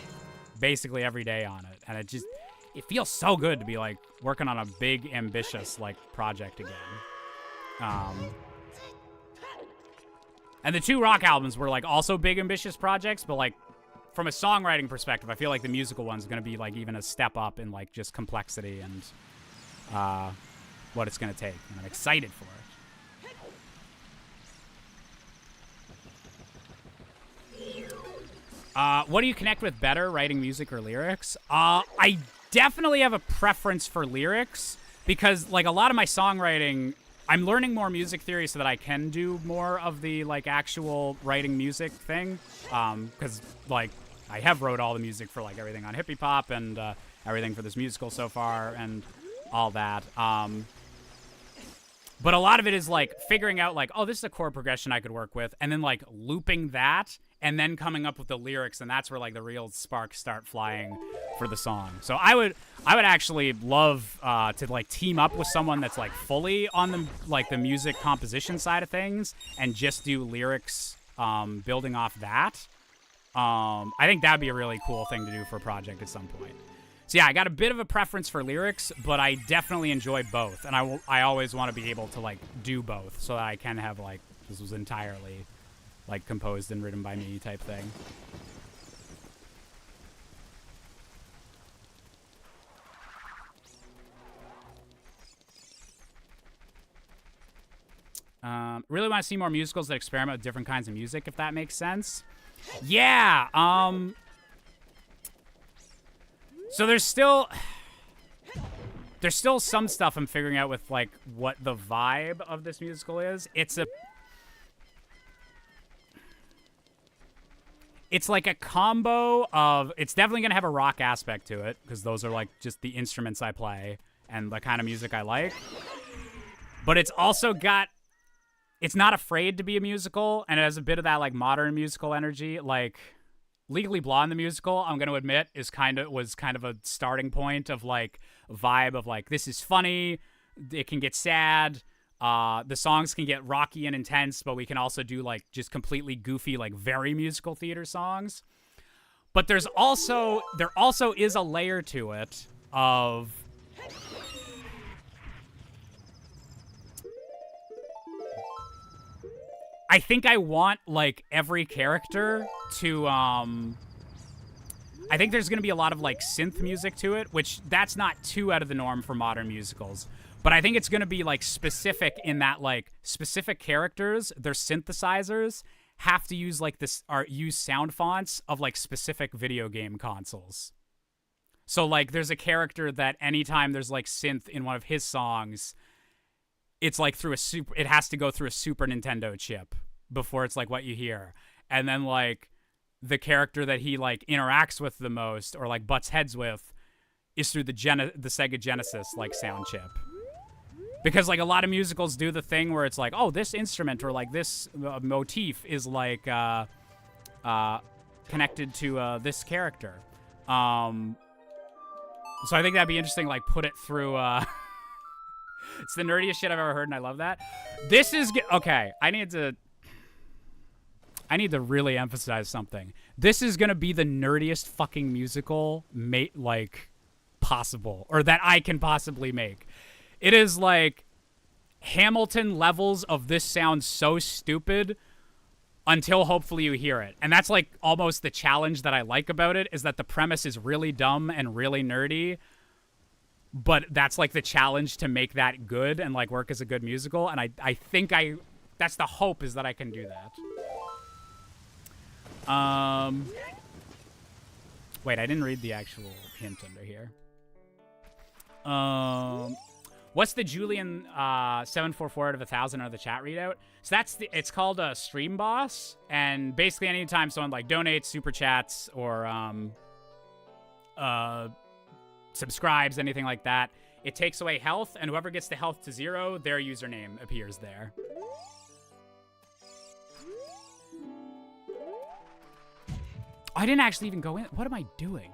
basically every day on it, and it feels so good to be, like, working on a big, ambitious, like, project again. And the two rock albums were, like, also big, ambitious projects, but, like, from a songwriting perspective, I feel like the musical one's gonna be, like, even a step up in, like, just complexity and what it's gonna take, and I'm excited for it. What do you connect with better, writing music or lyrics? I definitely have a preference for lyrics because, like, a lot of my songwriting, I'm learning more music theory so that I can do more of the, like, actual writing music thing. Because, like, I have wrote all the music for, like, everything on Hippie Pop and everything for this musical so far and all that. But a lot of it is, like, figuring out, like, oh, this is a chord progression I could work with, and then, like, looping that, and then coming up with the lyrics, and that's where, like, the real sparks start flying for the song. So I would actually love to, like, team up with someone that's, like, fully on the, like, the music composition side of things, and just do lyrics building off that. I think that'd be a really cool thing to do for a project at some point. So yeah, I got a bit of a preference for lyrics, but I definitely enjoy both, and I always want to be able to, like, do both so that I can have, like, this was entirely like composed and written by me type thing. Really want to see more musicals that experiment with different kinds of music, if that makes sense. Yeah. So there's still some stuff I'm figuring out with like what the vibe of this musical is. It's like a combo of, it's definitely going to have a rock aspect to it because those are like just the instruments I play and the kind of music I like. But it's also got, it's not afraid to be a musical, and it has a bit of that like modern musical energy. Like Legally Blonde, the musical, I'm going to admit, was kind of a starting point of like a vibe of like, this is funny, it can get sad, the songs can get rocky and intense, but we can also do like just completely goofy, like very musical theater songs. But there also is a layer to it of I think I want, like, every character to, I think there's going to be a lot of, like, synth music to it, which that's not too out of the norm for modern musicals. But I think it's going to be, like, specific in that, like, specific characters, their synthesizers, have to use, like, use sound fonts of, like, specific video game consoles. So, like, there's a character that anytime there's, like, synth in one of his songs, it's like it has to go through a Super Nintendo chip before it's like what you hear. And then like the character that he like interacts with the most or like butts heads with is through the Sega Genesis like sound chip. Because like a lot of musicals do the thing where it's like, oh, this instrument or like this motif is like connected to this character. So I think that'd be interesting, like put it through it's the nerdiest shit I've ever heard, and I love that. This is okay. I need to really emphasize something. This is gonna be the nerdiest fucking musical like possible, or that I can possibly make. It is like Hamilton levels of this sounds so stupid until hopefully you hear it, and that's like almost the challenge that I like about it, is that the premise is really dumb and really nerdy. But that's like the challenge to make that good and like work as a good musical. And I think that's the hope, is that I can do that. Wait, I didn't read the actual hint under here. What's the Julian 744 out of 1,000 under the chat readout? So it's called a stream boss. And basically anytime someone like donates, super chats, or subscribes, anything like that, it takes away health, and whoever gets the health to 0, their username appears there. I didn't actually even go in. What am I doing?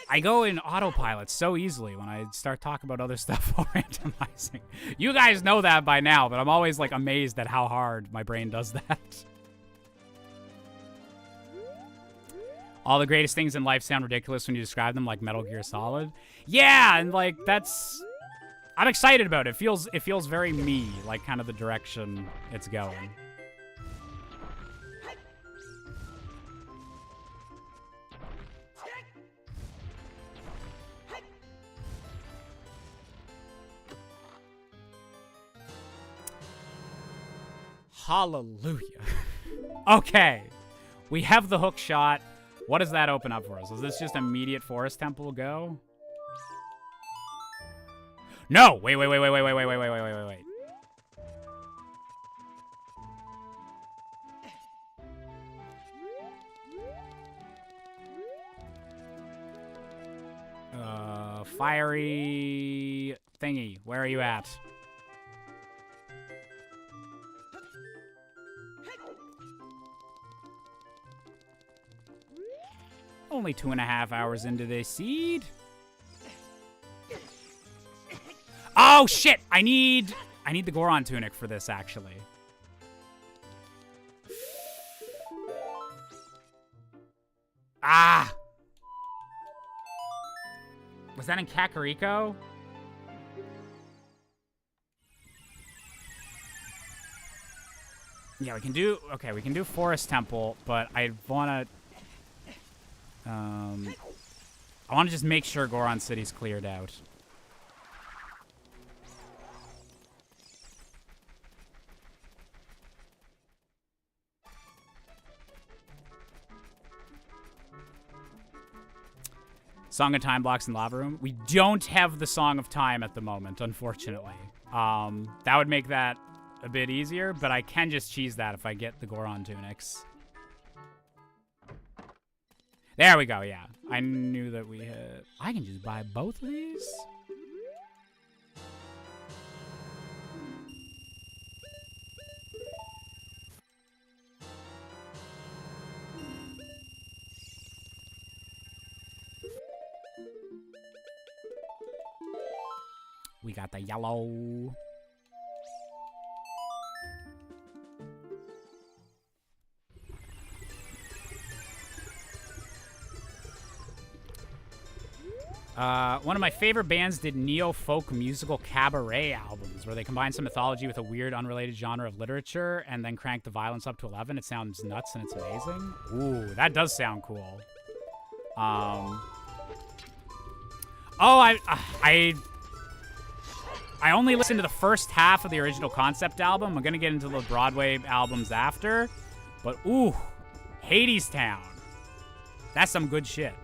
I go in autopilot so easily when I start talking about other stuff while randomizing. You guys know that by now, but I'm always like amazed at how hard my brain does that. All the greatest things in life sound ridiculous when you describe them, like Metal Gear Solid. Yeah, and like I'm excited about it. It feels very me, like kind of the direction it's going. Hallelujah. Okay, we have the hook shot. What does that open up for us? Is this just immediate Forest Temple go? No! Wait. Fiery thingy. Where are you at? Only 2.5 hours into this seed. Oh shit! I need the Goron tunic for this, actually. Ah! Was that in Kakariko? Yeah, we can do... Okay, we can do Forest Temple, but I want to... I want to just make sure Goron City's cleared out. Song of Time blocks in Lava Room. We don't have the Song of Time at the moment, unfortunately. That would make that a bit easier, but I can just cheese that if I get the Goron tunics. There we go, yeah. I knew that we had... I can just buy both of these? We got the yellow. One of my favorite bands did neo-folk musical cabaret albums where they combine some mythology with a weird, unrelated genre of literature and then crank the violence up to 11. It sounds nuts and it's amazing. Ooh, that does sound cool. I only listened to the first half of the original concept album. I'm gonna get into the Broadway albums after. But, ooh, Hades Town. That's some good shit.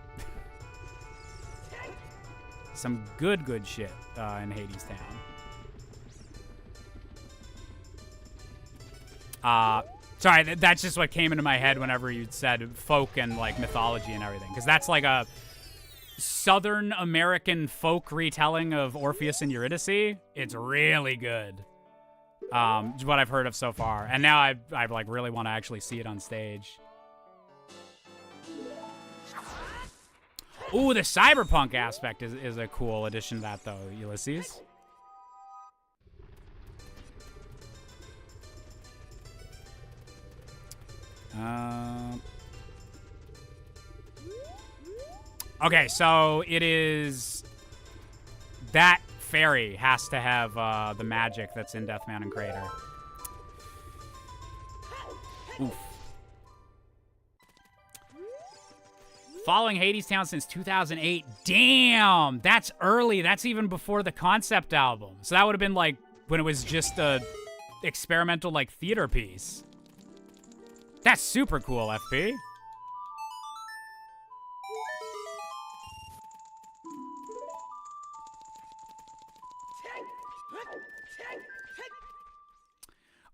Some good shit in Hades Town. Sorry, that's just what came into my head whenever you said folk and, like, mythology and everything. Because that's like a Southern American folk retelling of Orpheus and Eurydice. It's really good. What I've heard of so far. And now I like, really want to actually see it on stage. Ooh, the cyberpunk aspect is a cool addition to that, though, Ulysses. Okay, so it is... That fairy has to have the magic that's in Death Mountain Crater. Oof. Following Hades Town since 2008. Damn, that's early. That's even before the concept album. So that would have been like when it was just a experimental like theater piece. That's super cool, FP.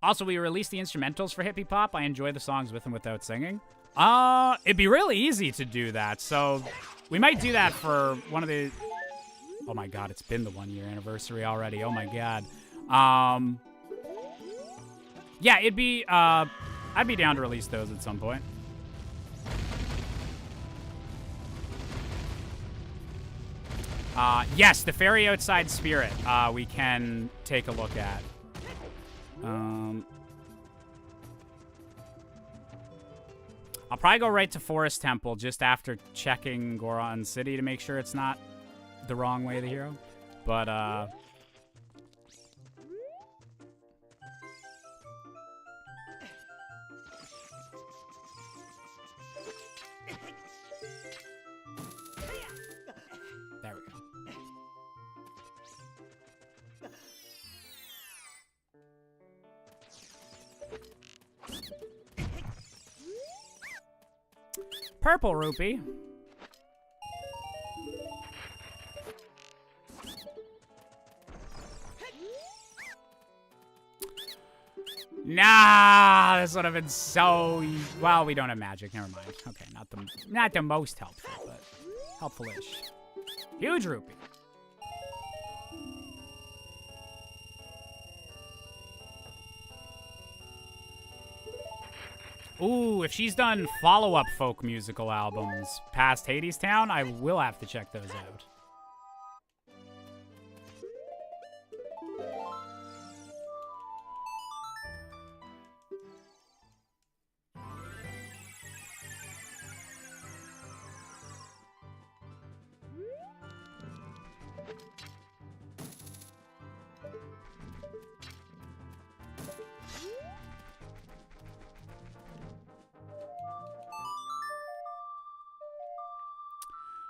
Also, we released the instrumentals for Hippie Pop. I enjoy the songs with and without singing. It'd be really easy to do that, so we might do that for one of the... Oh my god, it's been the 1-year anniversary already. Oh my god. Yeah, it'd be, I'd be down to release those at some point. Yes, the Fairy Outside Spirit, we can take a look at. I'll probably go right to Forest Temple just after checking Goron City to make sure it's not the wrong way of the hero. But, there we go. Purple rupee. Nah, this would have been so... Well, we don't have magic. Never mind. Okay, not the most helpful, but helpful-ish. Huge rupee. Ooh, if she's done follow-up folk musical albums past Hades Town, I will have to check those out.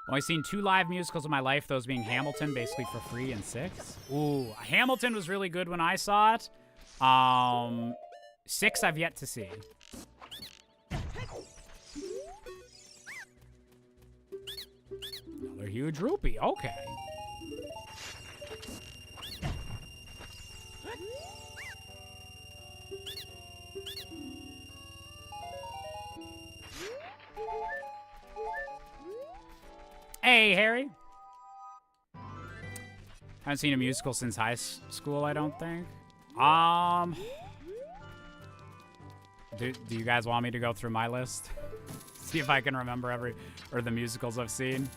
Only seen 2 live musicals in my life, those being Hamilton, basically for free, and 6. Ooh, Hamilton was really good when I saw it. 6 I've yet to see. Another huge rupee, okay. Hey, Harry. Haven't seen a musical since high school, I don't think. Do you guys want me to go through my list? See if I can remember the musicals I've seen.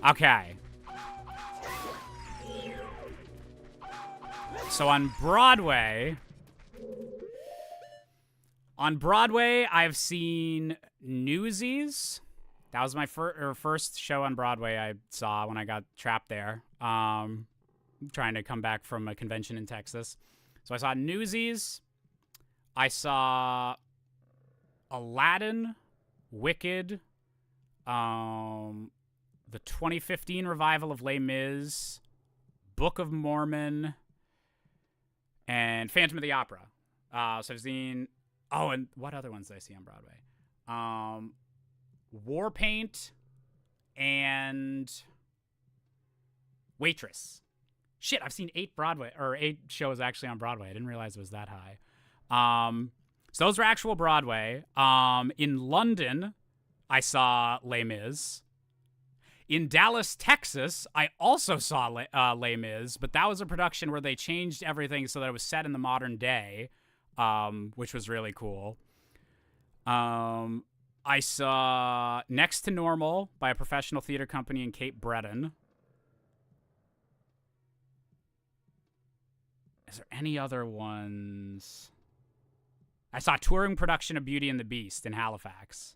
Okay. So on Broadway, I've seen Newsies. That was my first show on Broadway I saw when I got trapped there. Trying to come back from a convention in Texas. So I saw Newsies. I saw Aladdin, Wicked, the 2015 revival of Les Mis, Book of Mormon, and Phantom of the Opera. So I've seen... Oh, and what other ones did I see on Broadway? Warpaint and Waitress. Shit, I've seen 8 shows actually on Broadway. I didn't realize it was that high. So those were actual Broadway. In London, I saw Les Mis. In Dallas, Texas, I also saw Les Mis, but that was a production where they changed everything so that it was set in the modern day, which was really cool. I saw Next to Normal by a professional theater company in Cape Breton. Is there any other ones? I saw touring production of Beauty and the Beast in Halifax.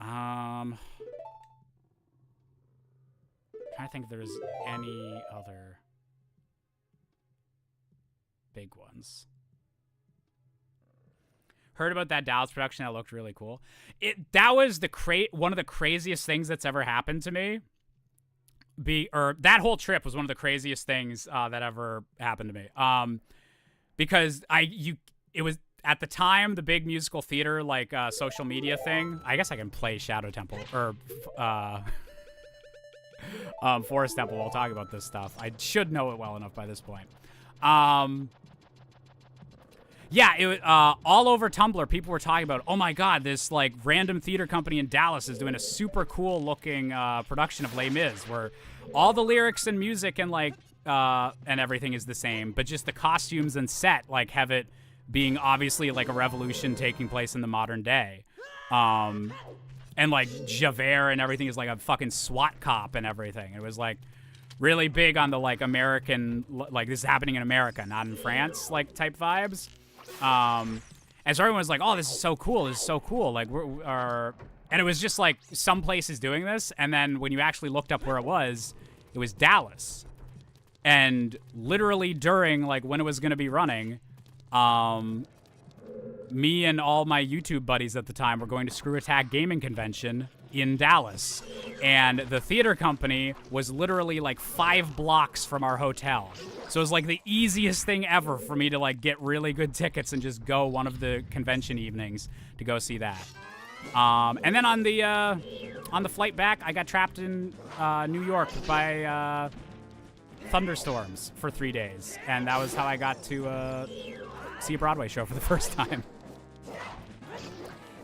Trying to think if there's any other big ones. Heard about that Dallas production that looked really cool. That was one of the craziest things that's ever happened to me. That whole trip was one of the craziest things that ever happened to me. Because it was at the time the big musical theater social media thing. I guess I can play Shadow Temple or Forest Temple while talking about this stuff. I should know it well enough by this point. Yeah, it was all over Tumblr. People were talking about, oh my god, this random theater company in Dallas is doing a super cool looking production of Les Mis, where all the lyrics and music and and everything is the same, but just the costumes and set have it being obviously a revolution taking place in the modern day. And Javert and everything is a fucking SWAT cop and everything. It was really big on the American, this is happening in America, not in France type vibes. And so everyone was like, oh, this is so cool. This is so cool. And it was just some places doing this. And then when you actually looked up where it was Dallas. And literally during when it was going to be running, me and all my YouTube buddies at the time were going to Screw Attack Gaming Convention in Dallas. And the theater company was literally 5 blocks from our hotel. So it was the easiest thing ever for me to get really good tickets and just go one of the convention evenings to go see that. And then on the flight back, I got trapped in New York by thunderstorms for 3 days. And that was how I got to see a Broadway show for the first time.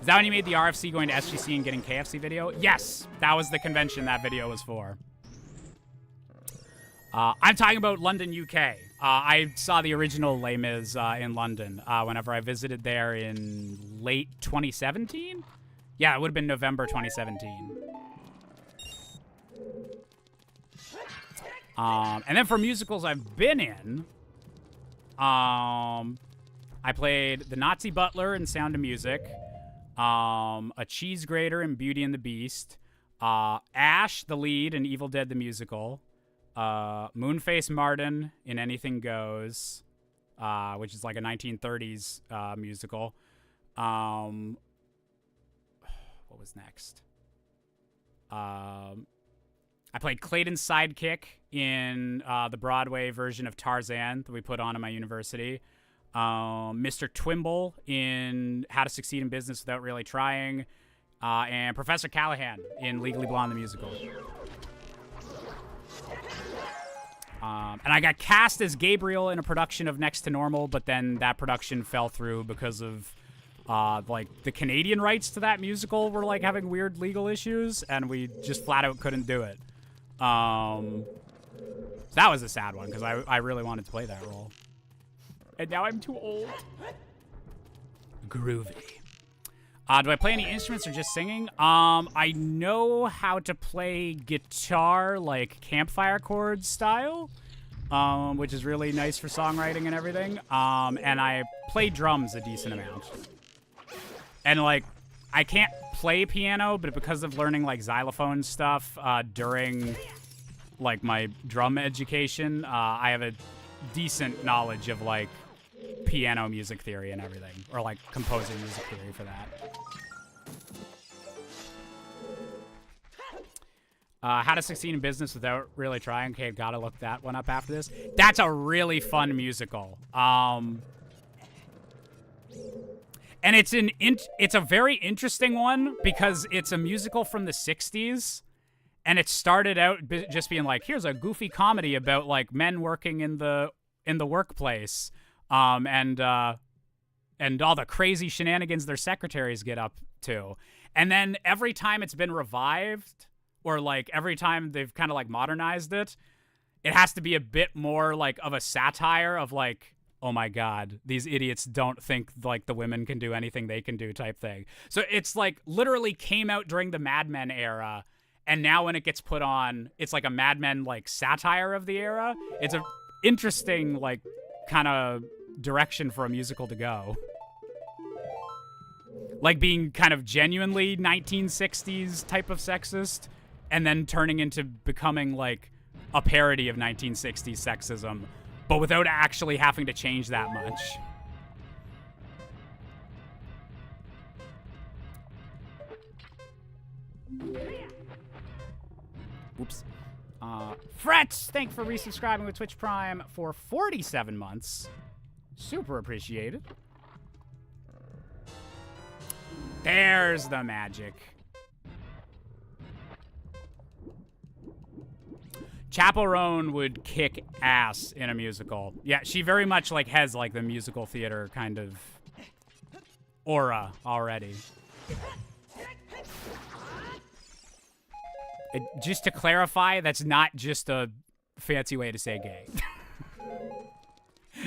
Is that when you made the RFC going to SGC and getting KFC video? Yes, that was the convention that video was for. I'm talking about London, UK. I saw the original Les Mis in London whenever I visited there in late 2017? Yeah, it would have been November 2017. And then for musicals I've been in, I played the Nazi Butler in Sound of Music, a cheese grater in Beauty and the Beast, Ash, the lead in Evil Dead the Musical, Moonface Martin in Anything Goes, which is like a 1930s musical. What was next? I played Clayton's sidekick in the Broadway version of Tarzan that we put on in my university. Mr. Twimble in How to Succeed in Business Without Really Trying. And Professor Callahan in Legally Blonde the Musical. And I got cast as Gabriel in a production of Next to Normal, but then that production fell through because of like the Canadian rights to that musical were like having weird legal issues, and we just flat out couldn't do it. So that was a sad one because I really wanted to play that role, and now I'm too old. Groovy. Do I play any instruments or just singing? I know how to play guitar, like campfire chords style, which is really nice for songwriting and everything. And I play drums a decent amount. And like, I can't play piano, but because of learning like xylophone stuff during like my drum education, I have a decent knowledge of like piano music theory and everything, or like composing music theory for that. How to Succeed in Business Without Really Trying. Okay, gotta look that one up after this. That's a really fun musical. And it's a very interesting one because it's a musical from the 60s, and it started out just being like, here's a goofy comedy about like men working in the workplace. And all the crazy shenanigans their secretaries get up to. And then every time it's been revived, or like every time they've kind of like modernized it, it has to be a bit more like of a satire of like, oh my God, these idiots don't think like the women can do anything they can do type thing. So it's like literally came out during the Mad Men era, and now when it gets put on, it's like a Mad Men like satire of the era. It's a interesting like kind of direction for a musical to go. Like being kind of genuinely 1960s type of sexist, and then turning into becoming like a parody of 1960s sexism, but without actually having to change that much. Oops. Frets, thank you for resubscribing with Twitch Prime for 47 months. Super appreciated. There's the magic. Chaperone would kick ass in a musical. Yeah, she very much like has like the musical theater kind of aura already. Just to clarify, that's not just a fancy way to say gay.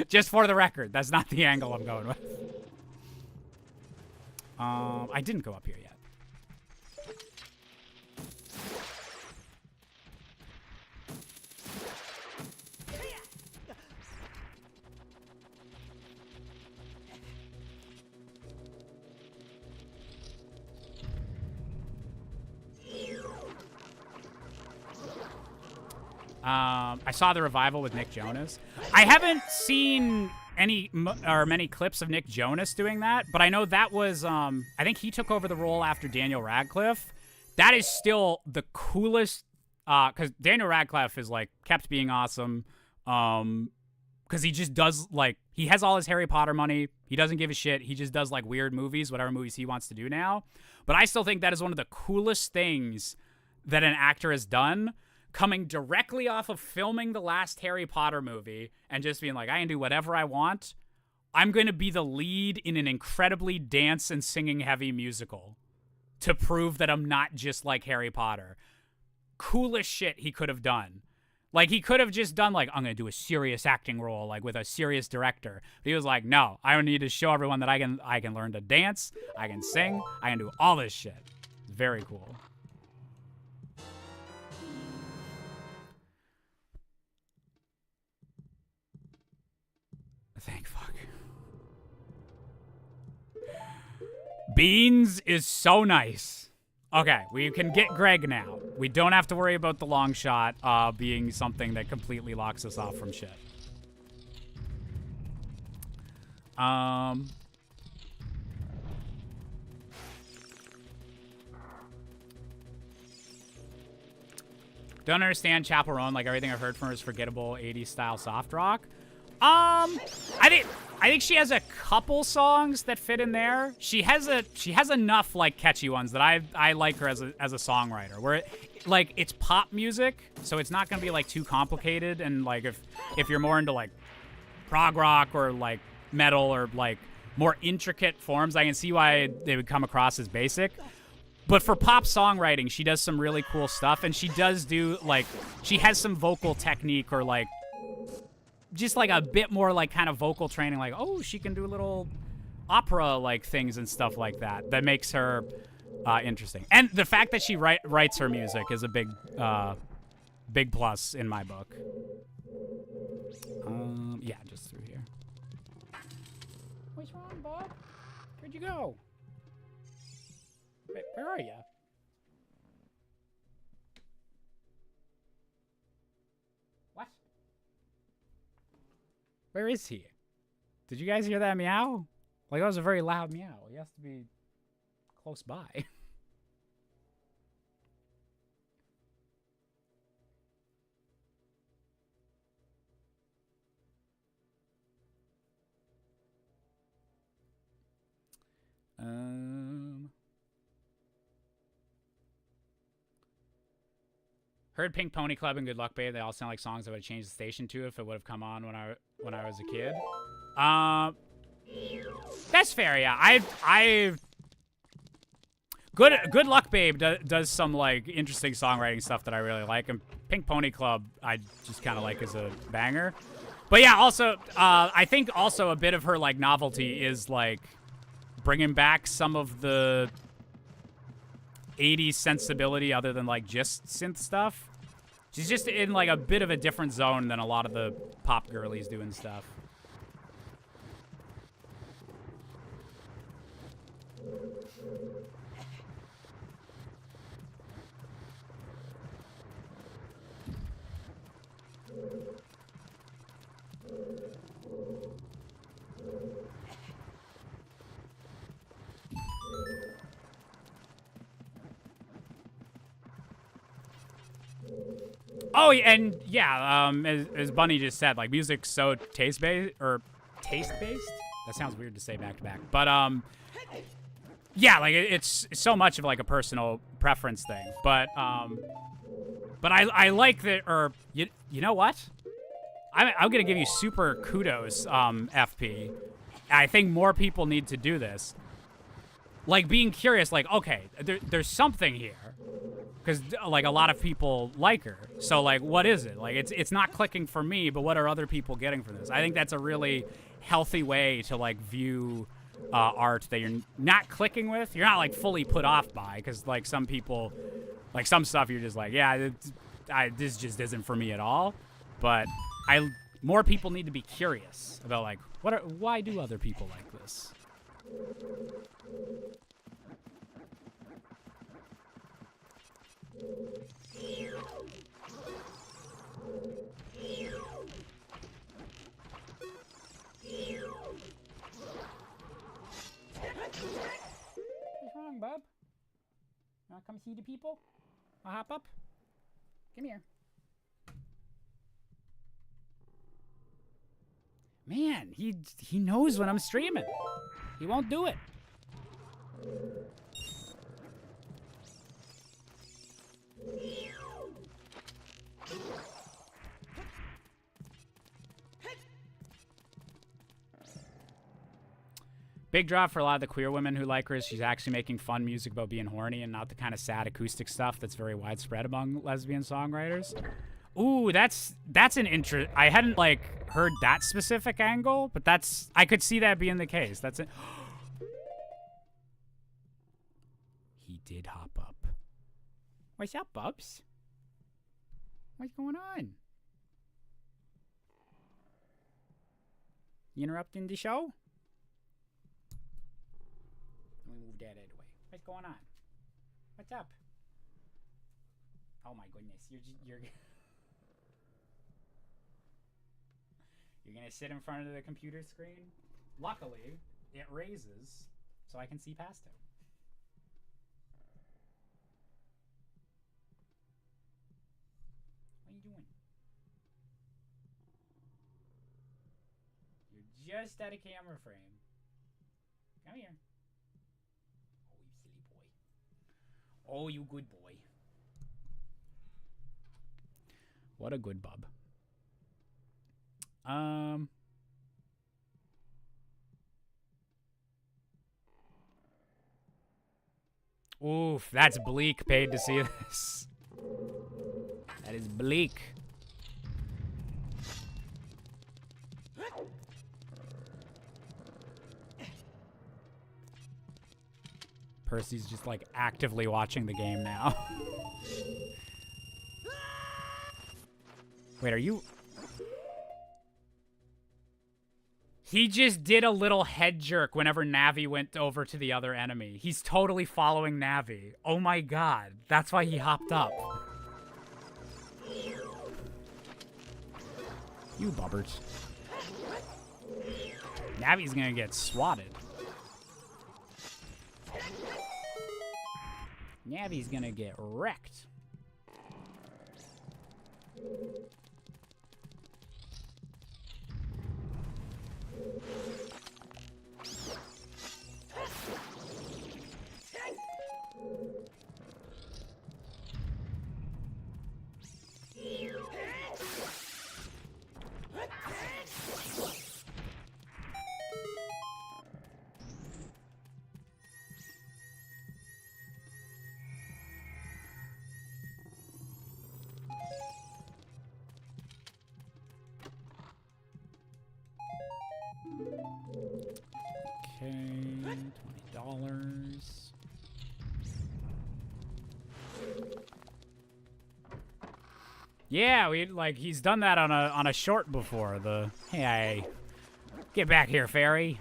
Just for the record, that's not the angle I'm going with. I didn't go up here yet. I saw the revival with Nick Jonas. I haven't seen many clips of Nick Jonas doing that, but I know that was, I think he took over the role after Daniel Radcliffe. That is still the coolest, because Daniel Radcliffe is, like, kept being awesome, because he just does, like, he has all his Harry Potter money. He doesn't give a shit. He just does, like, weird movies, whatever movies he wants to do now. But I still think that is one of the coolest things that an actor has done, coming directly off of filming the last Harry Potter movie and just being like, I can do whatever I want. I'm going to be the lead in an incredibly dance and singing heavy musical to prove that I'm not just like Harry Potter. Coolest shit he could have done. Like, he could have just done, like, I'm going to do a serious acting role, like, with a serious director. But he was like, no, I need to show everyone that I can learn to dance, I can sing, I can do all this shit. It's very cool. Thank fuck. Beans is so nice. Okay, we can get Greg now. We don't have to worry about the long shot being something that completely locks us off from shit. Don't understand Chaperone. Like everything I've heard from her is forgettable 80s style soft rock. I think she has a couple songs that fit in there. She has enough like catchy ones that I like her as a songwriter. Where like it's pop music, so it's not gonna be like too complicated. And like if you're more into like prog rock or like metal or like more intricate forms, I can see why they would come across as basic. But for pop songwriting, she does some really cool stuff, and she does do like she has some vocal technique or like just like a bit more like kind of vocal training, like, oh, she can do little opera like things and stuff like that. That makes her interesting. And the fact that she writes her music is a big plus in my book. Yeah, just through here. What's wrong, Bob? Where'd you go? Wait, where are you? What? Where is he? Did you guys hear that meow? Like, that was a very loud meow. He has to be close by. Heard Pink Pony Club and Good Luck Babe. They all sound like songs I would have changed the station to if it would have come on when I was a kid. That's fair. Yeah, Good Luck Babe does some like interesting songwriting stuff that I really like, and Pink Pony Club I just kind of like as a banger. But yeah, also I think also a bit of her like novelty is like bringing back some of the 80s sensibility other than like just synth stuff. She's just in like a bit of a different zone than a lot of the pop girlies doing stuff. Oh, and yeah, as Bunny just said, like music's so taste-based. That sounds weird to say back to back, but yeah, like it's so much of like a personal preference thing. But I like that. Or you know what? I'm gonna give you super kudos, FP. I think more people need to do this. Like being curious, like okay, there's something here. Because like a lot of people like her, so like what is it? Like it's not clicking for me, but what are other people getting from this? I think that's a really healthy way to like view art that you're not clicking with. You're not like fully put off by, because like some people, like some stuff you're just like, yeah, this just isn't for me at all. But more people need to be curious about like why do other people like this? What's wrong, bub? Wanna come see the people? I'll hop up? Come here. Man, he knows when I'm streaming. He won't do it. Big drop for a lot of the queer women who like her. She's actually making fun music about being horny and not the kind of sad acoustic stuff that's very widespread among lesbian songwriters. Ooh, that's an interest. I hadn't like heard that specific angle, but I could see that being the case. That's it. He did hop up. What's up, Bubs? What's going on? You interrupting the show? Let me move that out of the way. What's going on? What's up? Oh my goodness, you're you're gonna sit in front of the computer screen luckily, it raises so I can see past him. What are you doing? You're just out of camera frame. Come here. Oh, you silly boy. Oh, you good boy. What a good bub. Oof, that's bleak. Paid to see this. That is bleak. Percy's just like actively watching the game now. Wait, are you... He just did a little head jerk whenever Navi went over to the other enemy. He's totally following Navi. Oh my god. That's why he hopped up. You bubbers. Navi's gonna get swatted. Navi's gonna get wrecked. Okay, $20. Yeah, he's done that on a short before. The hey, get back here, fairy.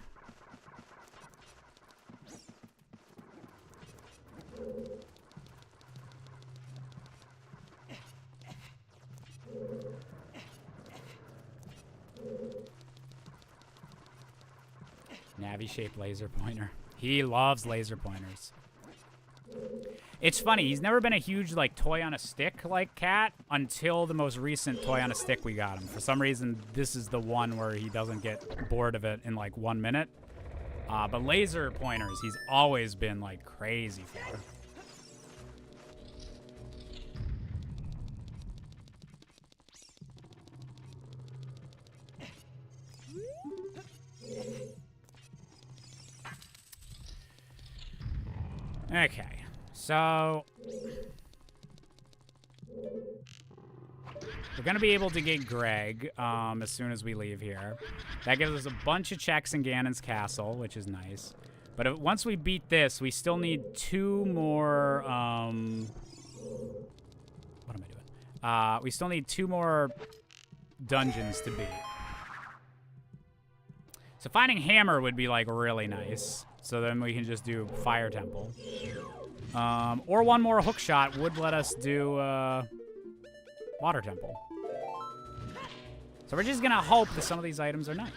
Navi-shaped laser pointer. He loves laser pointers. It's funny, he's never been a huge, like, toy-on-a-stick, like, cat until the most recent toy-on-a-stick we got him. For some reason, this is the one where he doesn't get bored of it in, like, 1 minute. But laser pointers, he's always been, like, crazy for. Okay, so we're gonna be able to get Greg as soon as we leave here. That gives us a bunch of checks in Ganon's castle, which is nice. But once we beat this, we still need 2 more. What am I doing? We still need 2 more dungeons to beat. So finding Hammer would be like really nice. So then we can just do Fire Temple. Or 1 more hook shot would let us do Water Temple. So we're just gonna hope that some of these items are nice.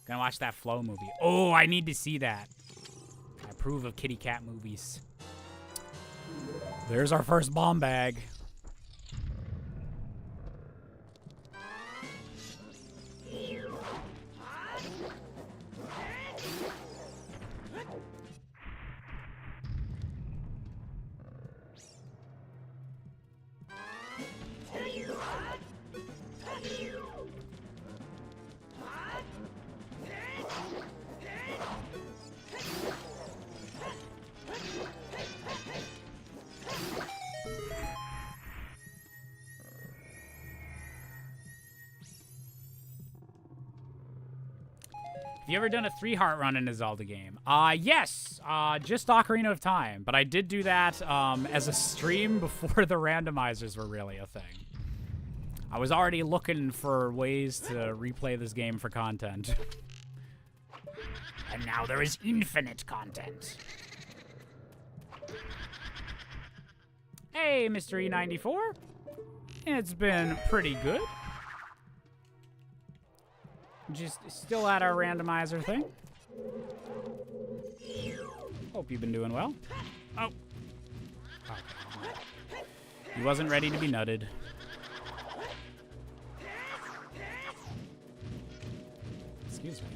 Gonna watch that Flow movie. Oh, I need to see that. I approve of kitty cat movies. There's our first bomb bag. Have you ever done a 3-heart run in a Zelda game? Yes, just Ocarina of Time. But I did do that as a stream before the randomizers were really a thing. I was already looking for ways to replay this game for content. I And now there is infinite content. Hey, Mr. E94. It's been pretty good. Just still at our randomizer thing. Hope you've been doing well. Oh. He wasn't ready to be nutted. Excuse me.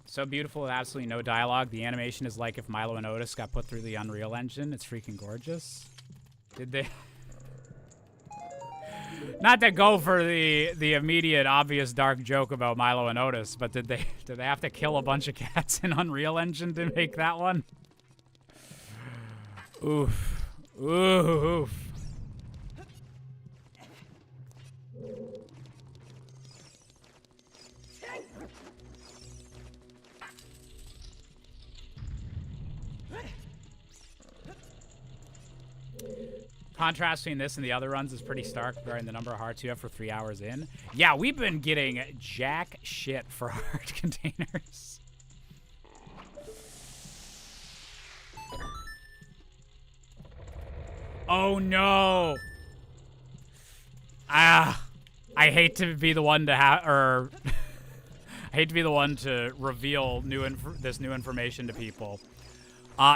So beautiful with absolutely no dialogue. The animation is like if Milo and Otis got put through the Unreal Engine. It's freaking gorgeous. Did they? Not to go for the immediate obvious dark joke about Milo and Otis, but did they have to kill a bunch of cats in Unreal Engine to make that one? Oof. Oof. Contrast between this and the other runs is pretty stark regarding the number of hearts you have for 3 hours in. Yeah, we've been getting jack shit for heart containers. Oh no! I hate to be the one to I hate to be the one to reveal this new information to people.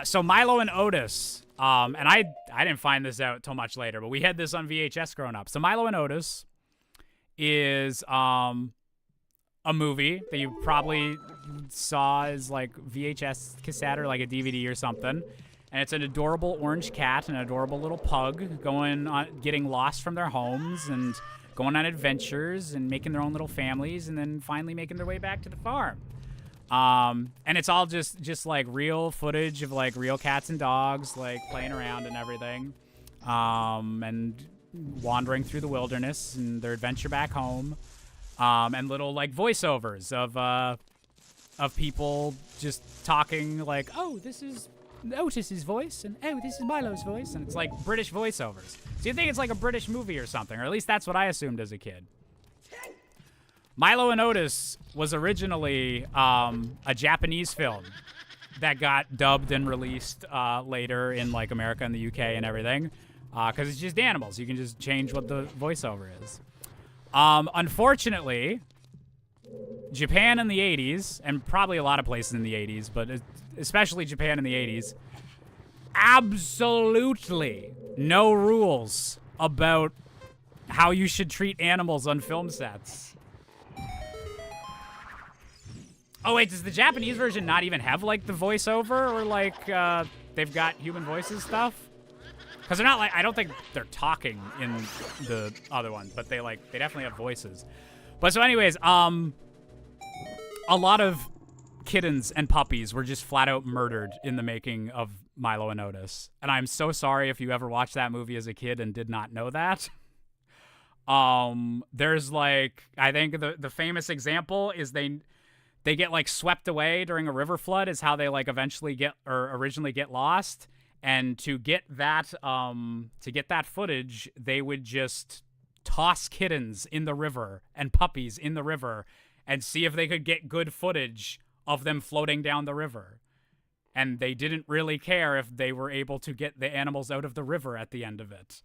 So Milo and Otis. And I didn't find this out till much later, but we had this on VHS growing up. So Milo and Otis is a movie that you probably saw as like VHS cassette or like a DVD or something. And it's an adorable orange cat and an adorable little pug getting lost from their homes and going on adventures and making their own little families and then finally making their way back to the farm. And it's all just like real footage of like real cats and dogs, like playing around and everything. And wandering through the wilderness and their adventure back home. And little like voiceovers of people just talking like, oh, this is Otis's voice, and oh, this is Milo's voice. And it's like British voiceovers. So you think it's like a British movie or something, or at least that's what I assumed as a kid. Milo and Otis was originally a Japanese film that got dubbed and released later in like America and the UK and everything, because it's just animals. You can just change what the voiceover is. Unfortunately, Japan in the 80s, and probably a lot of places in the 80s, but especially Japan in the 80s, absolutely no rules about how you should treat animals on film sets. Oh, wait, does the Japanese version not even have, like, the voiceover? Or, like, they've got human voices stuff? Because they're not, like, I don't think they're talking in the other one, but they definitely have voices. But so anyways, a lot of kittens and puppies were just flat out murdered in the making of Milo and Otis. And I'm so sorry if you ever watched that movie as a kid and did not know that. There's, like, I think the famous example is they get like swept away during a river flood is how they like eventually get or originally get lost. And to get that footage, they would just toss kittens in the river and puppies in the river and see if they could get good footage of them floating down the river. And they didn't really care if they were able to get the animals out of the river at the end of it.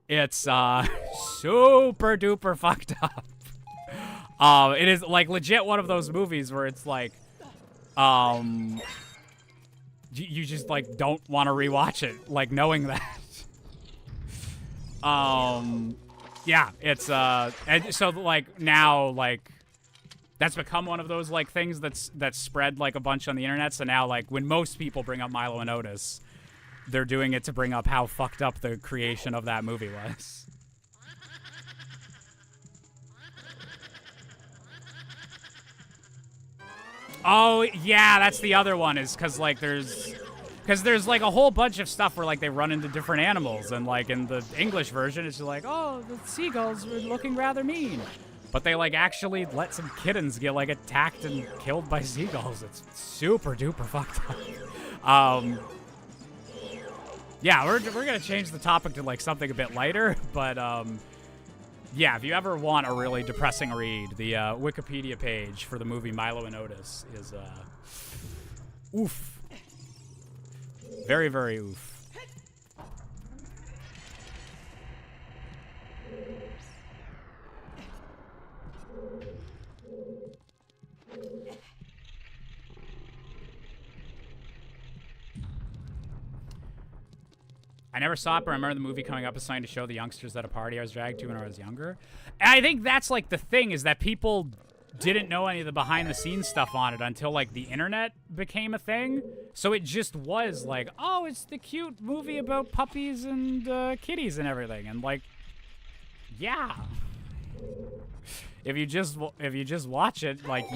It's super duper fucked up. It is like legit one of those movies where it's like, you just like don't want to rewatch it, like knowing that. Yeah, it's and so like now like that's become one of those like things that's spread like a bunch on the internet. So now like when most people bring up Milo and Otis, they're doing it to bring up how fucked up the creation of that movie was. Oh, yeah, that's the other one, is because there's like a whole bunch of stuff where like they run into different animals, and like in the English version, it's just like, oh, the seagulls were looking rather mean. But they, like, actually let some kittens get, like, attacked and killed by seagulls. It's super duper fucked up. Yeah, we're gonna change the topic to, like, something a bit lighter. But, yeah, if you ever want a really depressing read, the Wikipedia page for the movie Milo and Otis is, oof. Very, very oof. I never saw it, but I remember the movie coming up as something to show the youngsters at a party I was dragged to when I was younger. And I think that's, like, the thing, is that people didn't know any of the behind-the-scenes stuff on it until, like, the internet became a thing. So it just was like, oh, it's the cute movie about puppies and kitties and everything. And, like, yeah. If you just watch it, like,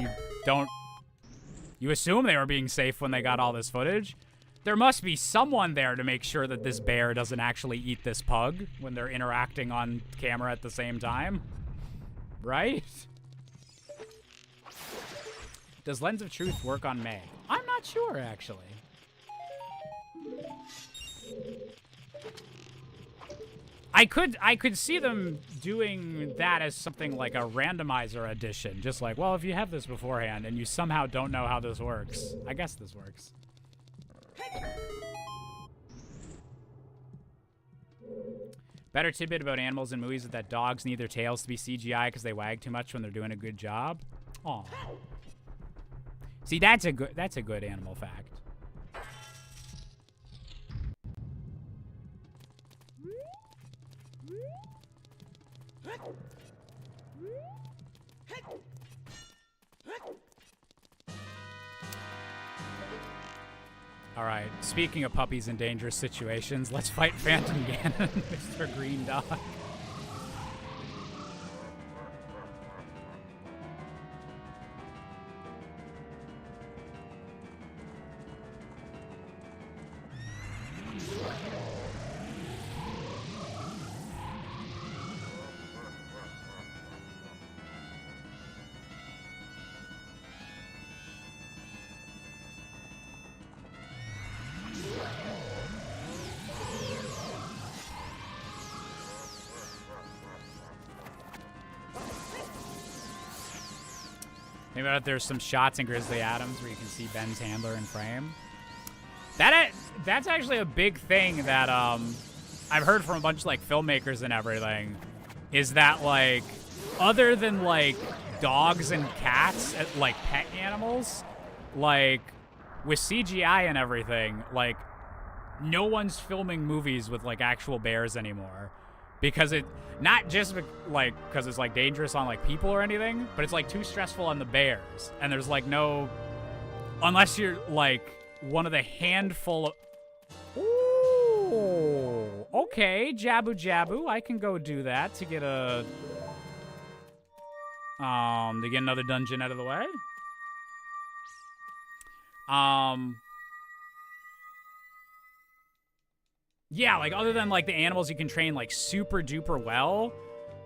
you assume they were being safe when they got all this footage. There must be someone there to make sure that this bear doesn't actually eat this pug when they're interacting on camera at the same time. Right? Does Lens of Truth work on May? I'm not sure, actually. I could see them doing that as something like a randomizer edition. Just like, well, if you have this beforehand and you somehow don't know how this works, I guess this works. Better tidbit about animals in movies is that dogs need their tails to be CGI because they wag too much when they're doing a good job. Aw. See, that's a good animal fact. All right, speaking of puppies in dangerous situations, let's fight Phantom Ganon, Mr. Green Dog. Maybe there's some shots in Grizzly Adams where you can see Ben's handler in frame. That's actually a big thing that I've heard from a bunch of like filmmakers and everything, is that like other than like dogs and cats, like pet animals, like with CGI and everything, like no one's filming movies with like actual bears anymore. Because it, not just like, because it's like dangerous on like people or anything, but it's like too stressful on the bears. And there's like no, unless you're like one of the handful of, ooh, okay, Jabu Jabu, I can go do that to get a, to get another dungeon out of the way. Yeah, like, other than, like, the animals you can train, like, super duper well,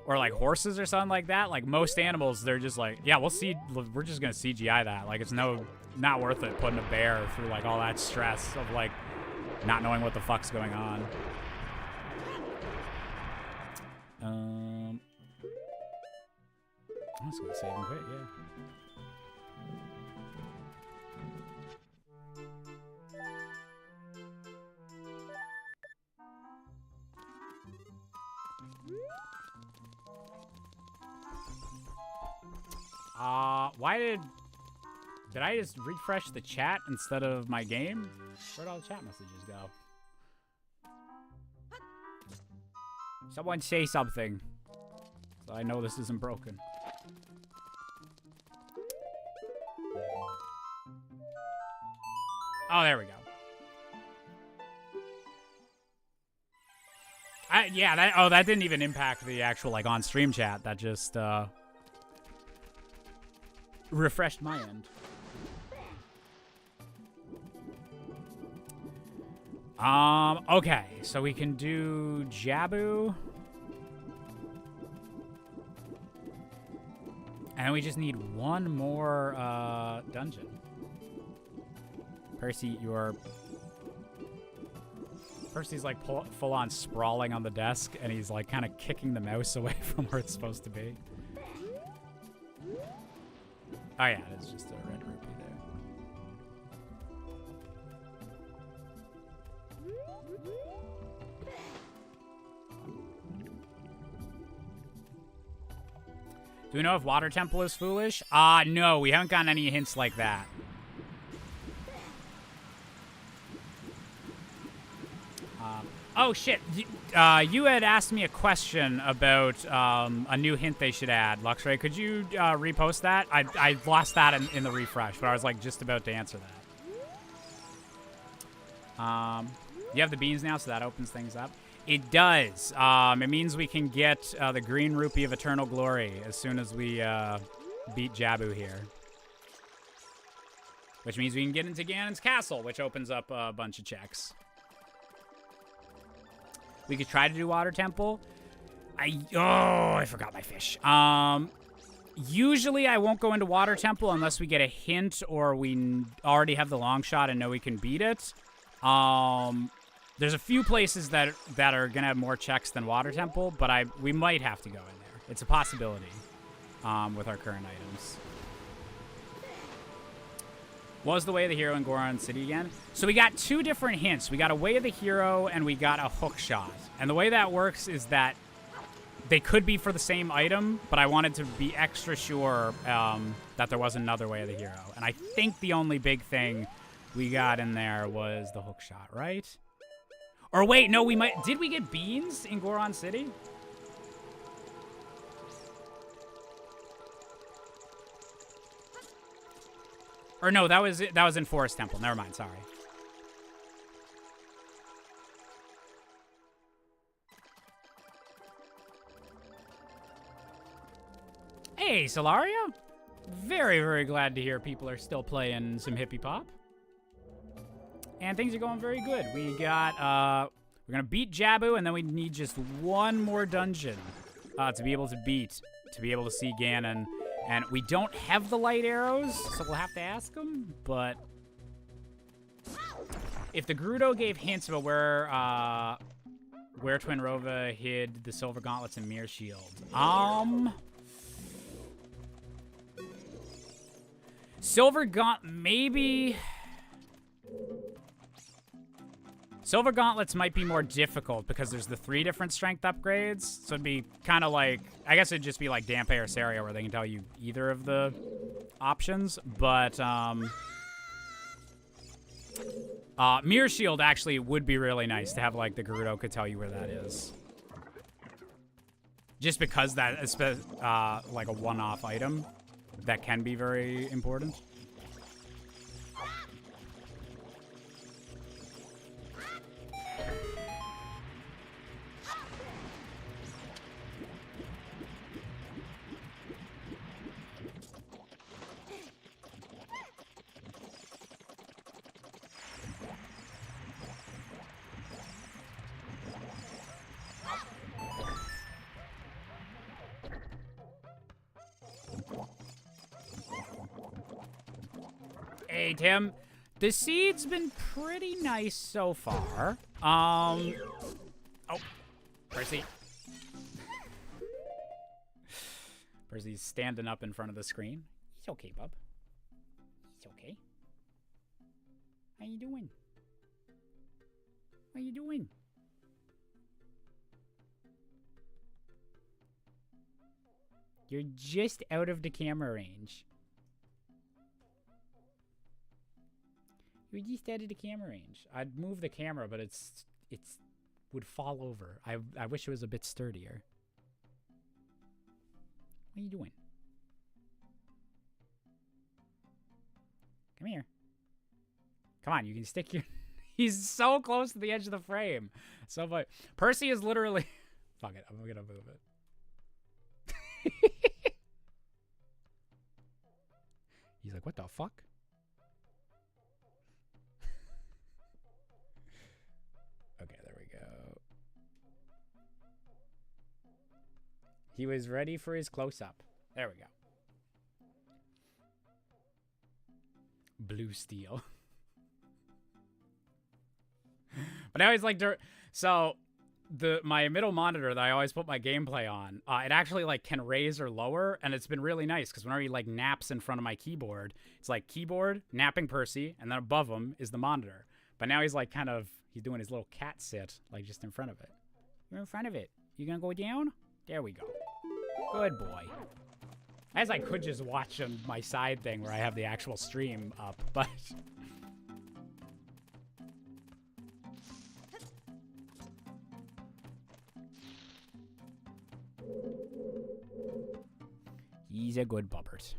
or, like, horses or something like that, like, most animals, they're just like, yeah, we're just gonna CGI that. Like, it's not worth it putting a bear through, like, all that stress of, like, not knowing what the fuck's going on. I'm just gonna save and quit, yeah. Why did I just refresh the chat instead of my game? Where'd all the chat messages go? Someone say something, so I know this isn't broken. Oh, there we go. Yeah, that didn't even impact the actual, like, on-stream chat. That just, refreshed my end. Okay, so we can do Jabu. And we just need one more dungeon. Percy, Percy's like full on sprawling on the desk, and he's like kind of kicking the mouse away from where it's supposed to be. Oh yeah, it's just a red rupee there. Do we know if Water Temple is foolish? No, we haven't gotten any hints like that. Oh, shit. You had asked me a question about a new hint they should add. Luxray, could you repost that? I lost that in the refresh, but I was like just about to answer that. You have the beans now, so that opens things up. It does. It means we can get the green rupee of eternal glory as soon as we beat Jabu here. Which means we can get into Ganon's castle, which opens up a bunch of checks. We could try to do Water Temple. I forgot my fish. Usually I won't go into Water Temple unless we get a hint or we already have the long shot and know we can beat it. There's a few places that are gonna have more checks than Water Temple, but we might have to go in there. It's a possibility with our current items. What was the way of the hero in Goron City again? So we got two different hints. We got a way of the hero and we got a hook shot. And the way that works is that they could be for the same item, but I wanted to be extra sure that there was another way of the hero. And I think the only big thing we got in there was the hook shot, right? Or wait, no, did we get beans in Goron City? Or no, that was in Forest Temple. Never mind, sorry. Hey, Solaria. Very, very glad to hear people are still playing some hippie pop. And things are going very good. We got, we're gonna beat Jabu, and then we need just one more dungeon to be able to see Ganon. And we don't have the light arrows, so we'll have to ask him, but if the Gerudo gave hints about where Twin Rova hid the silver gauntlets and mirror shield. Silver maybe Silver gauntlets might be more difficult because there's the 3 different strength upgrades. So it'd be kind of like, I guess it'd just be like Dampe or Saria where they can tell you either of the options. But Mirror Shield actually would be really nice to have, like the Gerudo could tell you where that is. Just because that is like a one-off item that can be very important. Hey, Tim. The seed's been pretty nice so far. Oh, Percy. Percy's standing up in front of the screen. He's okay, bub. He's okay. How you doing? How you doing? You're just out of the camera range. You're just out of the camera range. I'd move the camera, but it's would fall over. I wish it was a bit sturdier. What are you doing? Come here. Come on, you can stick your... He's so close to the edge of the frame. So funny. Percy is literally... Fuck it, I'm gonna move it. He's like, what the fuck? Okay, there we go. He was ready for his close-up. There we go. Blue steel. But I always like so my middle monitor that I always put my gameplay on, it actually like can raise or lower, and it's been really nice because whenever he like naps in front of my keyboard, it's like keyboard, napping Percy, and then above him is the monitor. But now he's like he's doing his little cat sit, like just in front of it. You're in front of it. You gonna go down? There we go. Good boy. As I could just watch on my side thing where I have the actual stream up, but... He's a good bubbers.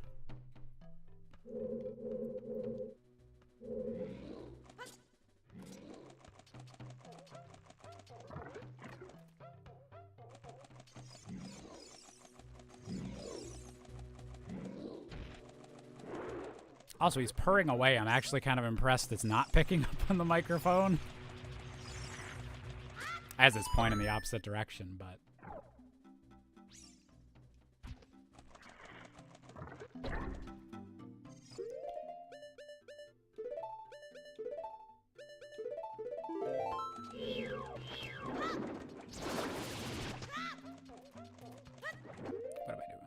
Also, he's purring away. I'm actually kind of impressed it's not picking up on the microphone. As it's pointing the opposite direction, but... What am I doing?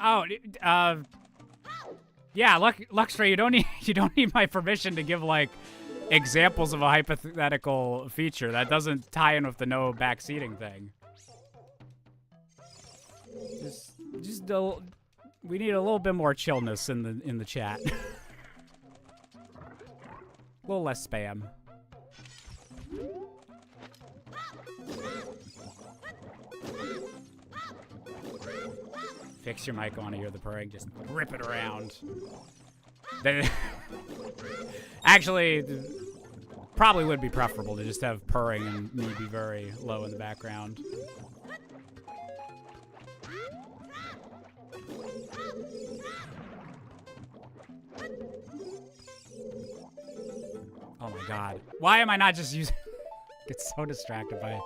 Oh, yeah, Luxray, you don't need my permission to give like examples of a hypothetical feature that doesn't tie in with the no backseating thing. We need a little bit more chillness in the chat. A little less spam. Fix your mic, I want to hear the purring. Just rip it around. Actually, probably would be preferable to just have purring and me be very low in the background. Oh my god. Why am I not just using... Get so distracted by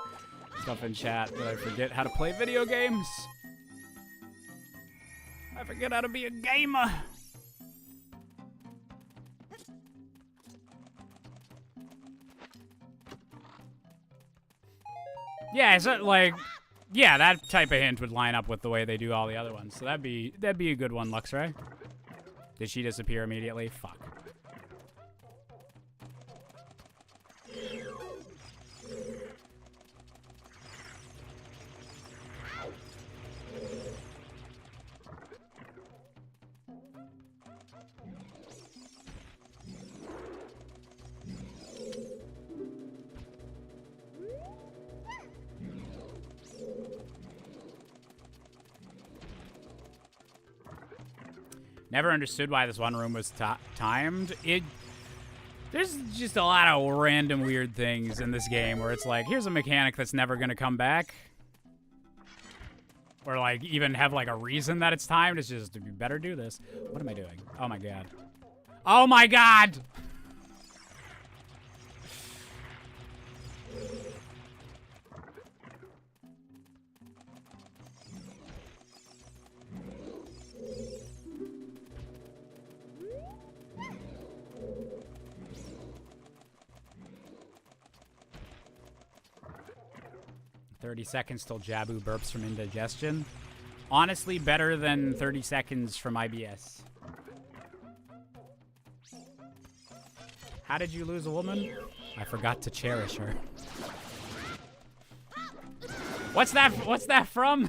stuff in chat that I forget how to play video games. I forget how to be a gamer. Yeah, so like, yeah, that type of hint would line up with the way they do all the other ones. So that'd be a good one, Luxray. Did she disappear immediately? Fuck. Never understood why this one room was timed. There's just a lot of random weird things in this game where it's like, here's a mechanic that's never going to come back. Or like even have like a reason that it's timed. It's just, you better do this. What am I doing? Oh my god. Oh my god! "30 seconds till Jabu burps from indigestion." Honestly, better than 30 seconds from IBS. How did you lose a woman? I forgot to cherish her. What's that from?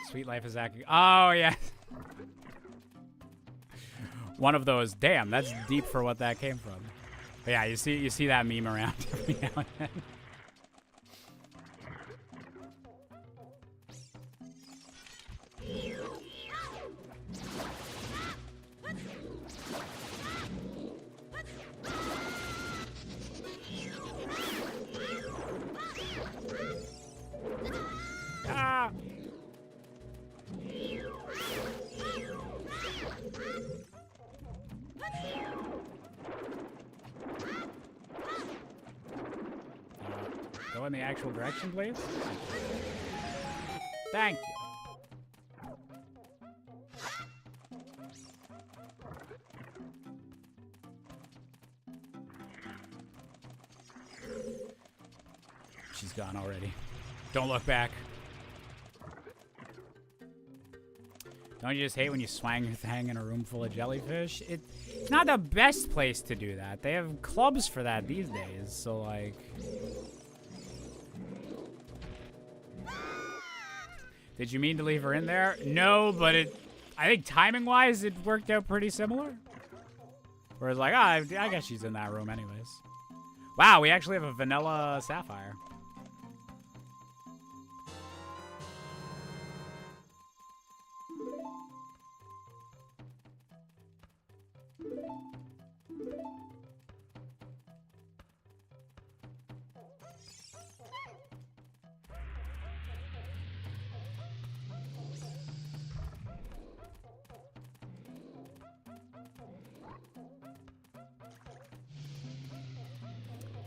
Sweet Life is acting. Oh, yeah. One of those. Damn, that's deep for what that came from. But yeah, you see that meme around every now and then. Go in the actual direction, please. Thank you. She's gone already. Don't look back. Don't you just hate when you swang your thing in a room full of jellyfish? It's not the best place to do that. They have clubs for that these days, so like... Did you mean to leave her in there? No, but I think timing-wise, it worked out pretty similar. Whereas like, I guess she's in that room anyways. Wow, we actually have a vanilla sapphire.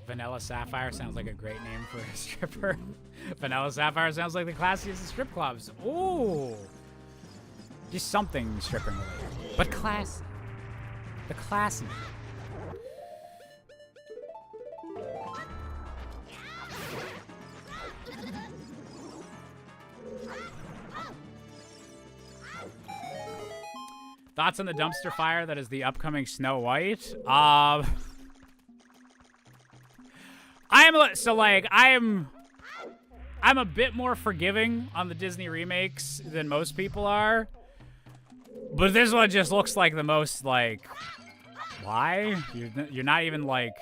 Vanilla Sapphire sounds like a great name for a stripper. Vanilla Sapphire sounds like the classiest of strip clubs. Ooh. Just something stripping related. But classy. The classy. Thoughts on the dumpster fire that is the upcoming Snow White? I'm a bit more forgiving on the Disney remakes than most people are. But this one just looks like the most, like, why? You're not even, like,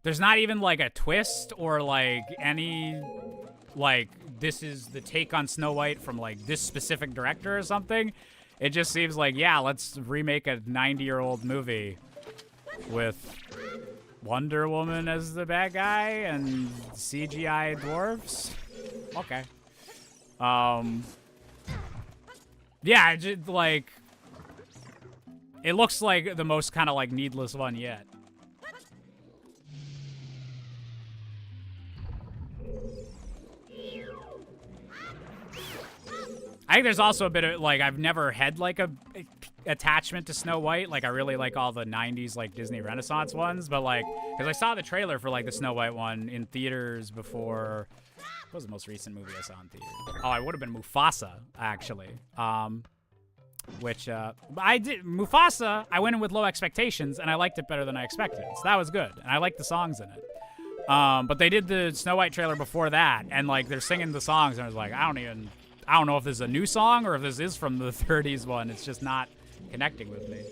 there's not even, like, a twist or, like, any, like, this is the take on Snow White from, like, this specific director or something. It just seems like, yeah, let's remake a 90-year-old movie with Wonder Woman as the bad guy and CGI dwarves. Okay. Yeah, just, like, it looks like the most kind of, like, needless one yet. I think there's also a bit of, like, I've never had, like, a attachment to Snow White. Like, I really like all the 90s, like, Disney Renaissance ones. But, like, because I saw the trailer for, like, the Snow White one in theaters before... What was the most recent movie I saw in theaters? Oh, it would have been Mufasa, actually. Mufasa, I went in with low expectations, and I liked it better than I expected. So that was good. And I liked the songs in it. But they did the Snow White trailer before that, and, like, they're singing the songs, and I was like, I don't know if this is a new song or if this is from the 30s one. It's just not connecting with me.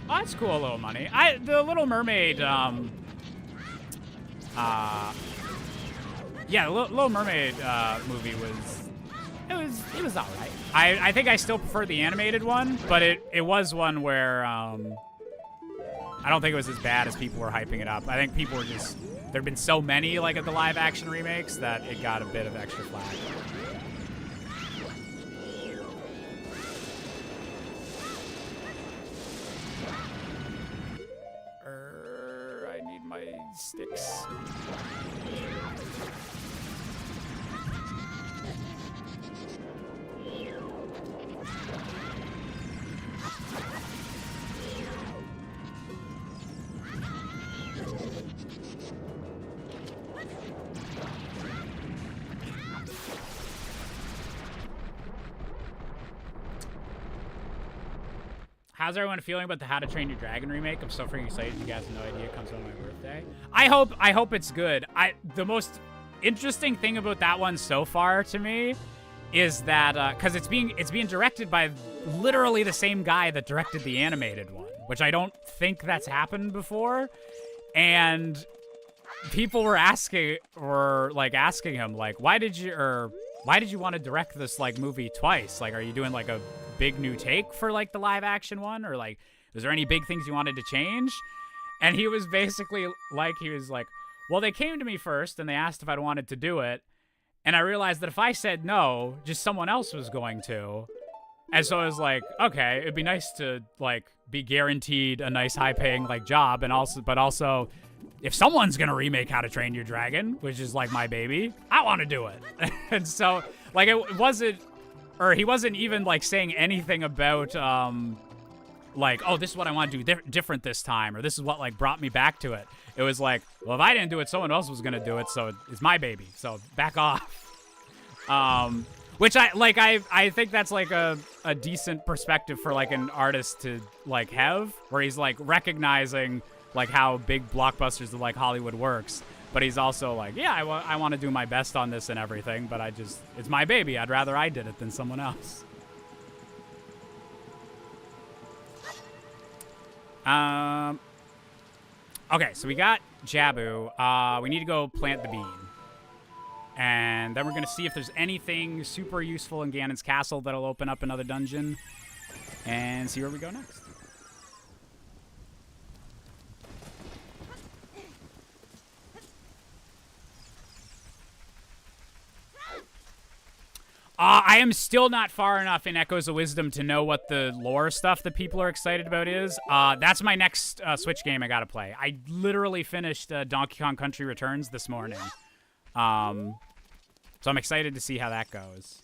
Oh, that's cool, Little Money. The Little Mermaid, yeah, the Little Mermaid movie it was all right. I think I still prefer the animated one, but it was one where I don't think it was as bad as people were hyping it up. I think people were just, there've been so many like of the live action remakes that it got a bit of extra flack. I need my sticks. How's everyone feeling about the How to Train Your Dragon remake? I'm so freaking excited. You guys have no idea. It comes on my birthday. I hope it's good. The most interesting thing about that one so far to me is that because it's being directed by literally the same guy that directed the animated one, which I don't think that's happened before. And people were asking him, like, why did you want to direct this, like, movie twice? Like, are you doing, like, a big new take for, like, the live action one? Or, like, was there any big things you wanted to change? And he was basically like, well, they came to me first and they asked if I wanted to do it. And I realized that if I said no, just someone else was going to. And so I was like, okay, it'd be nice to, like, be guaranteed a nice high-paying, like, job. And also, if someone's going to remake How to Train Your Dragon, which is, like, my baby, I want to do it. And so, like, it wasn't, or he wasn't even, like, saying anything about, like, oh, this is what I want to do different this time, or this is what, like, brought me back to it. It was like, well, if I didn't do it, someone else was going to do it, so it's my baby, so back off. Which I think that's, like, a decent perspective for, like, an artist to, like, have, where he's, like, recognizing, like, how big blockbusters of, like, Hollywood works, but he's also like, yeah, I want to do my best on this and everything, but it's my baby. I'd rather I did it than someone else. Okay, so we got Jabu. We need to go plant the bean. And then we're going to see if there's anything super useful in Ganon's castle that'll open up another dungeon. And see where we go next. I am still not far enough in Echoes of Wisdom to know what the lore stuff that people are excited about is. That's my next Switch game I gotta play. I literally finished Donkey Kong Country Returns this morning. So I'm excited to see how that goes.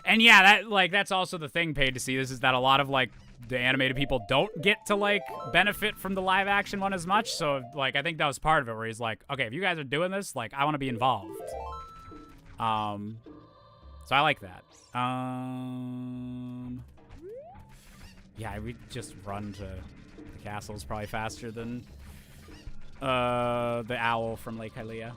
And yeah, that's also the thing, paid to see this, is that a lot of, like, the animated people don't get to, like, benefit from the live action one as much. So, like, I think that was part of it, where he's like, okay, if you guys are doing this, like, I want to be involved. So I like that. Yeah, we just run to the castle is probably faster than the owl from Lake Hylia.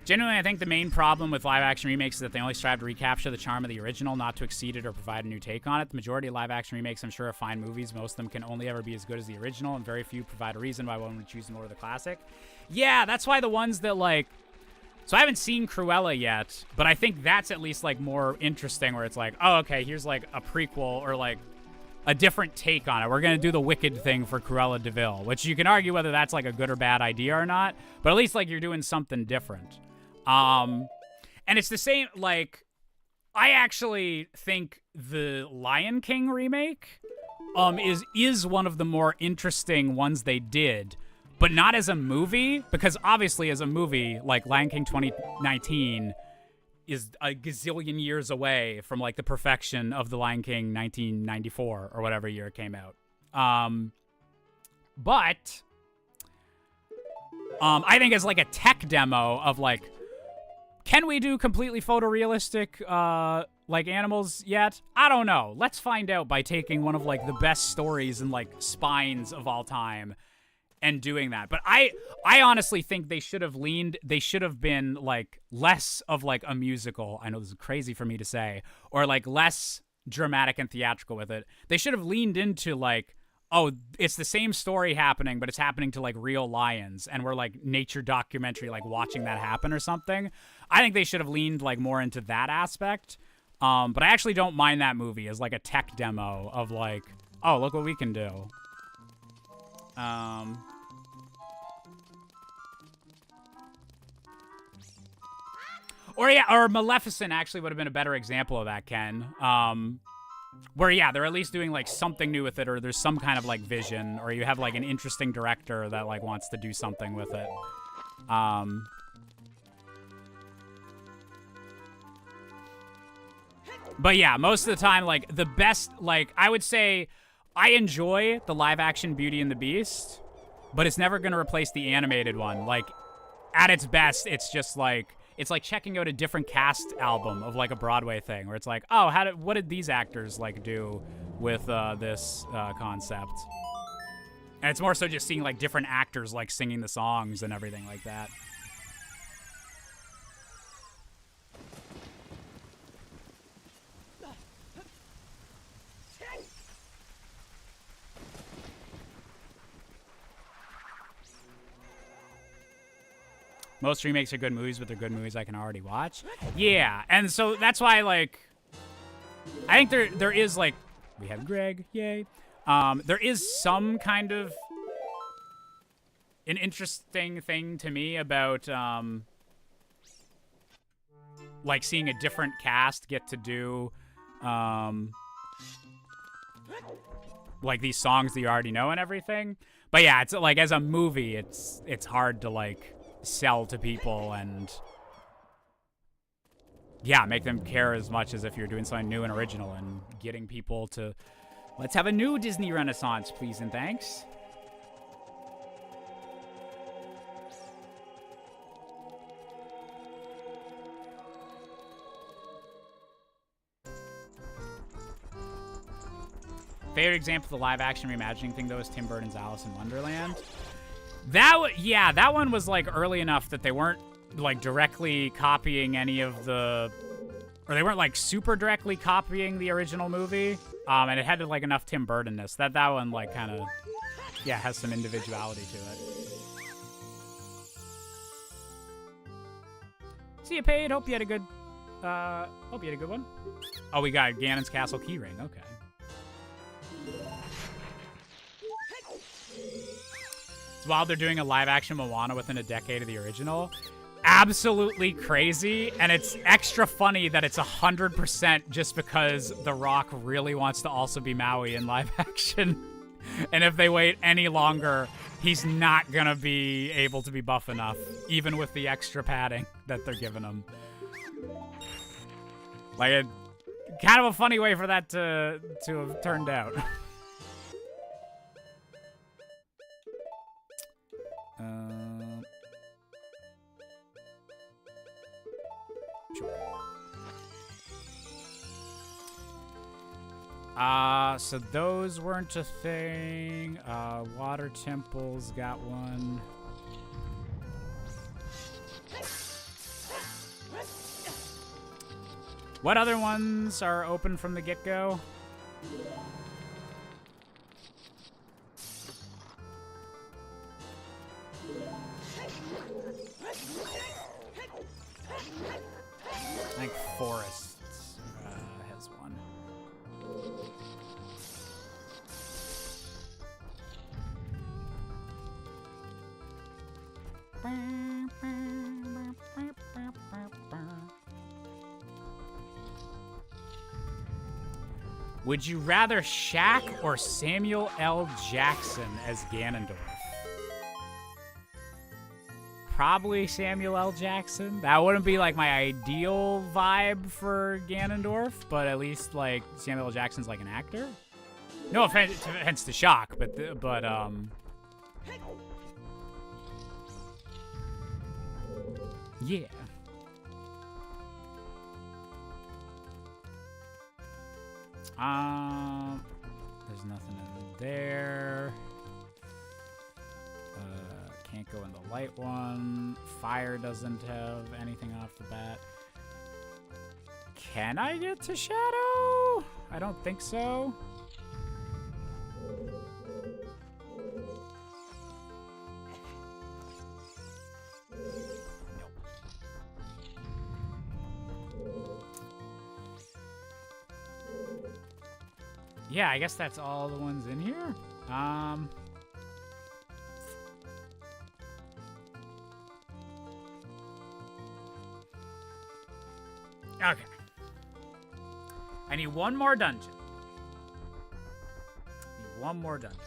Genuinely, I think the main problem with live-action remakes is that they only strive to recapture the charm of the original, not to exceed it or provide a new take on it. The majority of live-action remakes, I'm sure, are fine movies. Most of them can only ever be as good as the original, and very few provide a reason why one would choose them over the classic. Yeah, that's why the ones that, like... So I haven't seen Cruella yet, but I think that's at least, like, more interesting, where it's like, oh, okay, here's, like, a prequel, or, like, a different take on it. We're going to do the Wicked thing for Cruella de Vil, which you can argue whether that's, like, a good or bad idea or not, but at least, like, you're doing something different. And it's the same, like, I actually think the Lion King remake, is one of the more interesting ones they did, but not as a movie, because obviously as a movie, like, Lion King 2019 is a gazillion years away from, like, the perfection of the Lion King 1994 or whatever year it came out. But I think as, like, a tech demo of, like, can we do completely photorealistic, like, animals yet? I don't know. Let's find out by taking one of, like, the best stories and, like, spines of all time and doing that. But I honestly think they should have been, like, less of, like, a musical. I know this is crazy for me to say. Or, like, less dramatic and theatrical with it. They should have leaned into, like, oh, it's the same story happening, but it's happening to, like, real lions, and we're, like, nature documentary, like, watching that happen or something. I think they should have leaned, like, more into that aspect. But I actually don't mind that movie as, like, a tech demo of, like, oh, look what we can do. Or Maleficent actually would have been a better example of that, Ken. Where, yeah, they're at least doing, like, something new with it, or there's some kind of, like, vision, or you have, like, an interesting director that, like, wants to do something with it. But yeah, most of the time, like, the best, like, I would say I enjoy the live-action Beauty and the Beast, but it's never going to replace the animated one. Like, at its best, it's just, like, it's like checking out a different cast album of, like, a Broadway thing, where it's like, oh, what did these actors, like, do with this concept? And it's more so just seeing, like, different actors, like, singing the songs and everything like that. Most remakes are good movies, but they're good movies I can already watch. Yeah, and so that's why, like, I think there is, like, we have Greg, yay. There is some kind of an interesting thing to me about, like, seeing a different cast get to do, like, these songs that you already know and everything. But yeah, it's like, as a movie, it's hard to, like, sell to people and, yeah, make them care as much as if you're doing something new and original and getting people to, let's have a new Disney Renaissance, please and thanks. Favorite example of the live-action reimagining thing, though, is Tim Burton's Alice in Wonderland. That one was, like, early enough that they weren't, like, directly copying any of the... Or they weren't, like, super directly copying the original movie. And it had, like, enough Tim Burton-ness. That one, like, kind of, yeah, has some individuality to it. See you, Paid. Hope you had a good one. Oh, we got Ganon's Castle keyring. Okay. While they're doing a live-action Moana within a decade of the original. Absolutely crazy, and it's extra funny that it's 100% just because The Rock really wants to also be Maui in live-action. And if they wait any longer, he's not gonna be able to be buff enough, even with the extra padding that they're giving him. Like, kind of a funny way for that to have turned out. Sure. So those weren't a thing. Water temples got one. What other ones are open from the get-go? I think Forests has one. Would you rather Shaq or Samuel L. Jackson as Ganondorf? Probably Samuel L. Jackson. That wouldn't be, like, my ideal vibe for Ganondorf, but at least, like, Samuel L. Jackson's, like, an actor. No offense to Shock, but yeah. There's nothing in there. Can't go in the light one. Fire doesn't have anything off the bat. Can I get to Shadow? I don't think so. Nope. Yeah, I guess that's all the ones in here. Okay. I need one more dungeon. One more dungeon.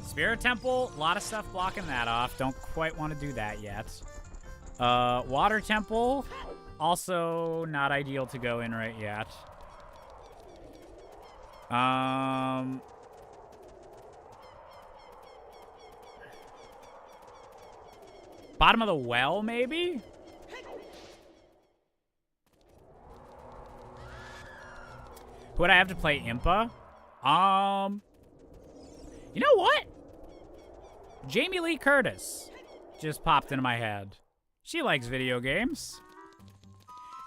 Spirit Temple, a lot of stuff blocking that off. Don't quite want to do that yet. Water Temple, also not ideal to go in right yet. Bottom of the well, maybe? Who would I have to play Impa? You know what? Jamie Lee Curtis just popped into my head. She likes video games.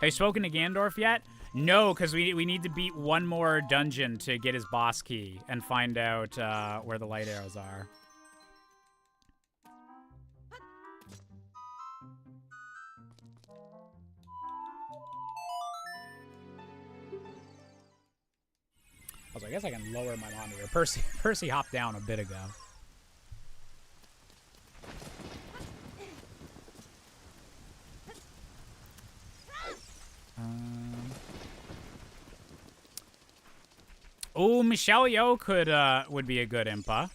Have you spoken to Ganondorf yet? No, because we need to beat one more dungeon to get his boss key and find out where the light arrows are. Also, I guess I can lower my monitor. Percy hopped down a bit ago. Oh, Michelle Yeoh would be a good impa.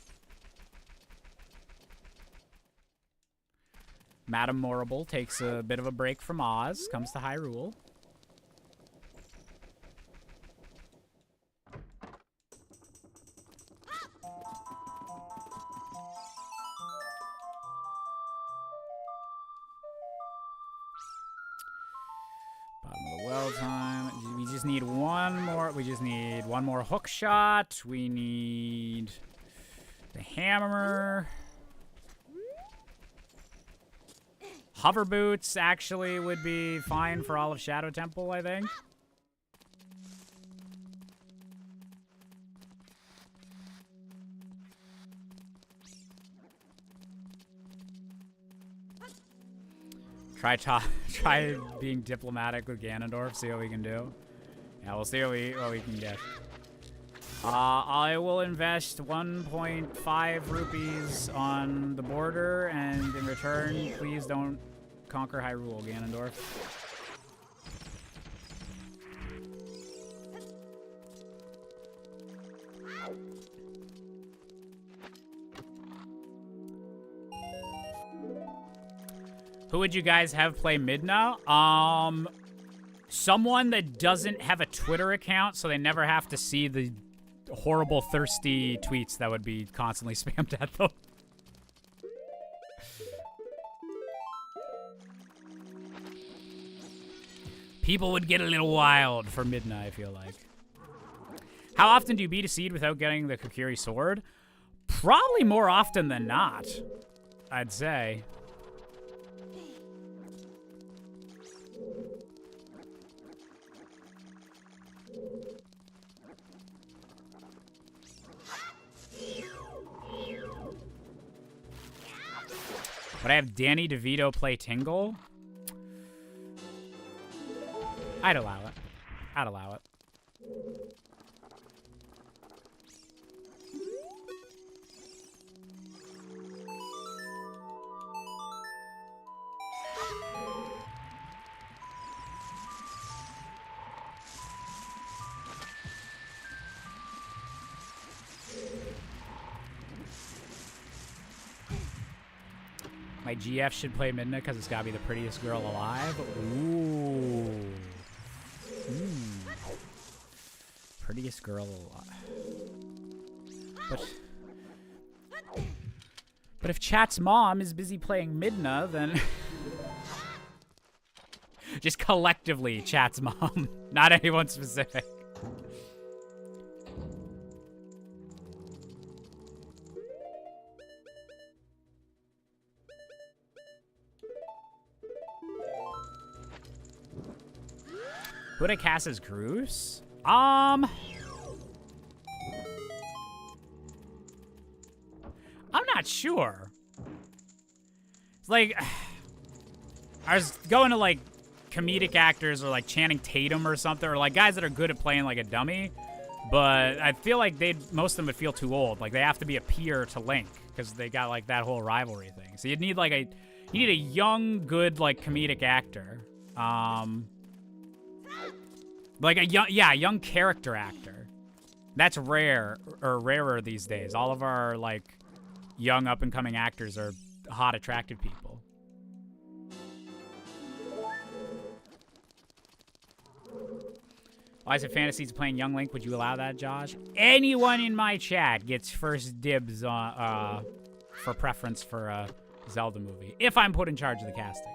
Madame Morrible takes a bit of a break from Oz, comes to Hyrule. Bottom of the well time. We just need one more. We just need one more hook shot. We need the hammer. Hover boots actually would be fine for all of Shadow Temple, I think. Try being diplomatic with Ganondorf, see what we can do. Yeah, we'll see what we can get. I will invest 1.5 rupees on the border, and in return, please don't conquer Hyrule, Ganondorf. Who would you guys have play Midna? Someone that doesn't have a Twitter account, so they never have to see the horrible, thirsty tweets that would be constantly spammed at them. People would get a little wild for Midna, I feel like. How often do you beat a seed without getting the Kokiri sword? Probably more often than not, I'd say. Would I have Danny DeVito play Tingle? I'd allow it. I'd allow it. My GF should play Midna because it's gotta be the prettiest girl alive. Ooh. Prettiest girl alive. But if Chat's mom is busy playing Midna, then just collectively Chat's mom, not anyone specific. Who would I cast as Groose? I'm not sure. It's like, I was going to like comedic actors or like Channing Tatum or something, or like guys that are good at playing like a dummy, but I feel like most of them would feel too old. Like they have to be a peer to Link because they got like that whole rivalry thing. So you'd need like you need a young, good like comedic actor. Like a young character actor. That's rare, or rarer these days. All of our, like, young up-and-coming actors are hot, attractive people. Why is it Fantasies playing Young Link? Would you allow that, Josh? Anyone in my chat gets first dibs on, for preference for a Zelda movie, if I'm put in charge of the casting.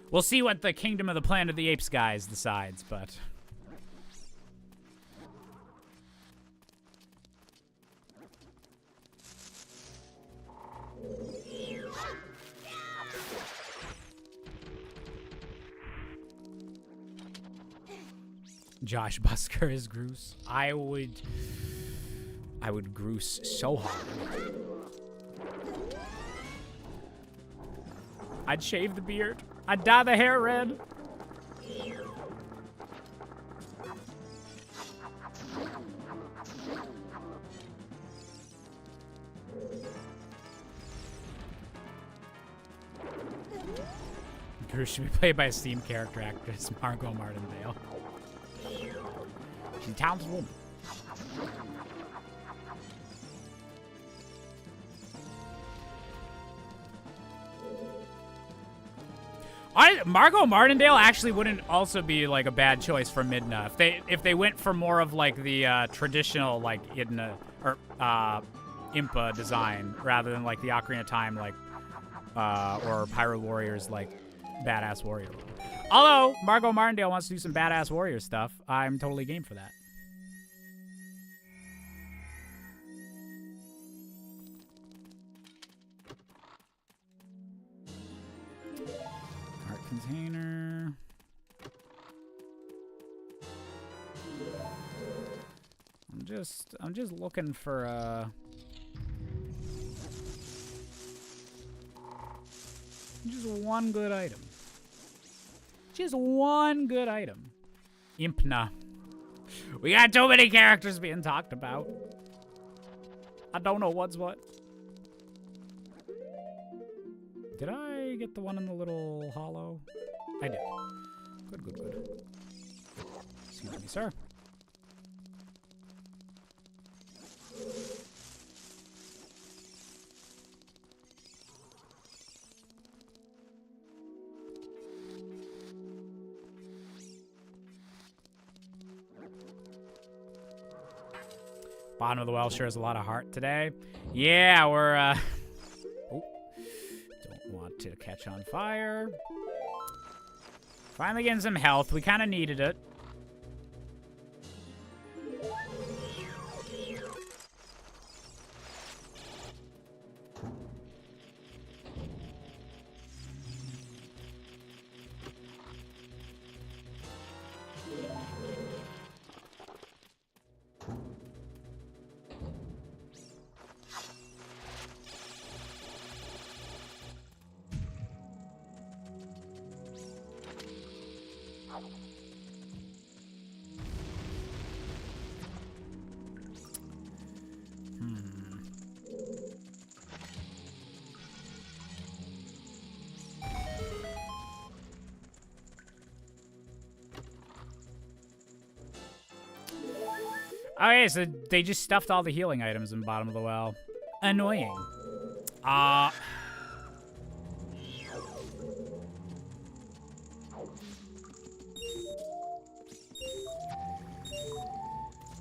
We'll see what the Kingdom of the Planet of the Apes guys decides, but... Josh Busker is Groose. I would Groose so hard. I'd shave the beard. I'd dye the hair red. Guru should be played by a Steam character actress, Margot Martindale. She's a talented woman. Margot Martindale actually wouldn't also be like a bad choice for Midna if they went for more of like the traditional like Idna or Impa design rather than like the Ocarina of Time like or Hyrule Warriors like badass warrior. Although Margot Martindale wants to do some badass warrior stuff, I'm totally game for that. Container. I'm just looking for just one good item. Just one good item. Impna. We got too many characters being talked about. I don't know what's what. Did I get the one in the little hollow? I did. Good, good, good. Excuse me, sir. Bottom of the well sure has a lot of heart today. Yeah, we're, oh. Don't want to catch on fire. Finally getting some health. We kind of needed it. Okay, so they just stuffed all the healing items in the bottom of the well. Annoying.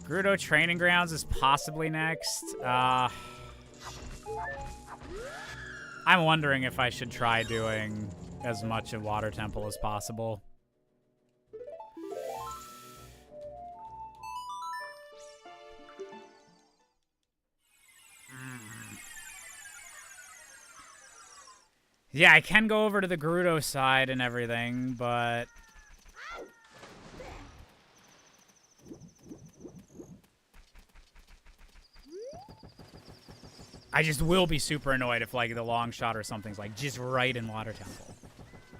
Gerudo Training Grounds is possibly next. I'm wondering if I should try doing as much of Water Temple as possible. Yeah, I can go over to the Gerudo side and everything, but I just will be super annoyed if, like, the long shot or something's, like, just right in Water Temple.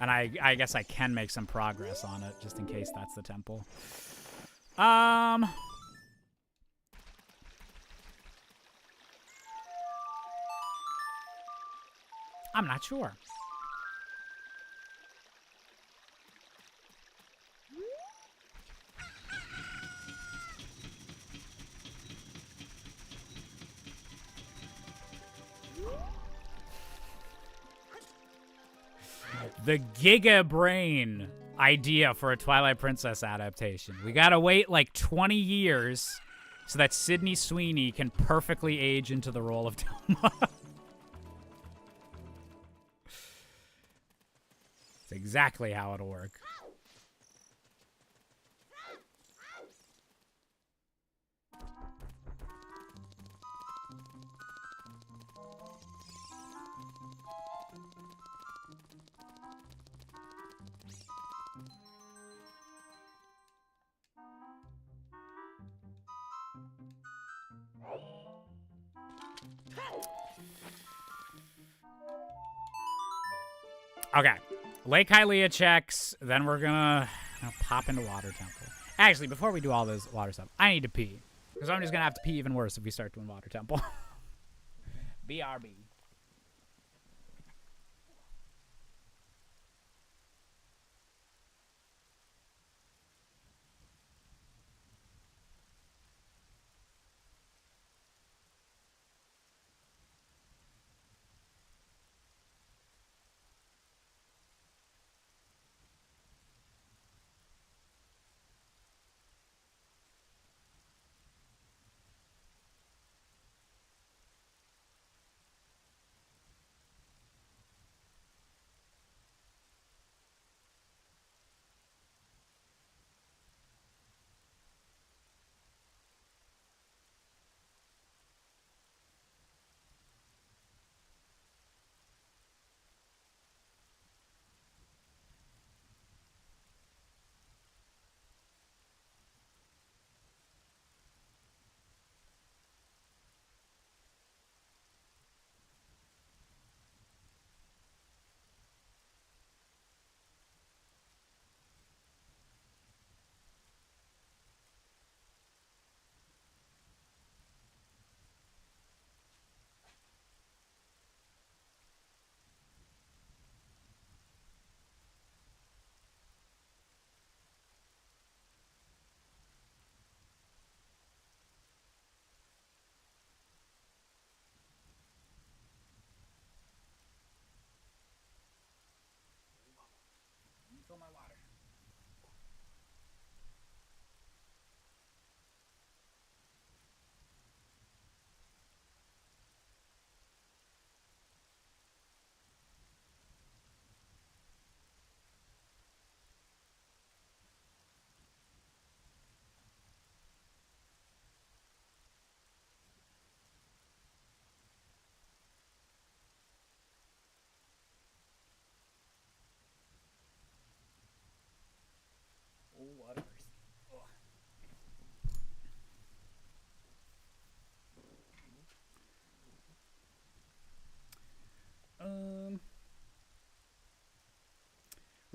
And I guess I can make some progress on it, just in case that's the temple. I'm not sure. The Giga Brain idea for a Twilight Princess adaptation. We gotta wait like 20 years so that Sydney Sweeney can perfectly age into the role of Telma. It's exactly how it'll work. Okay. Lake Hylia checks, then we're gonna pop into Water Temple. Actually, before we do all this water stuff, I need to pee. Because I'm just gonna have to pee even worse if we start doing Water Temple. BRB.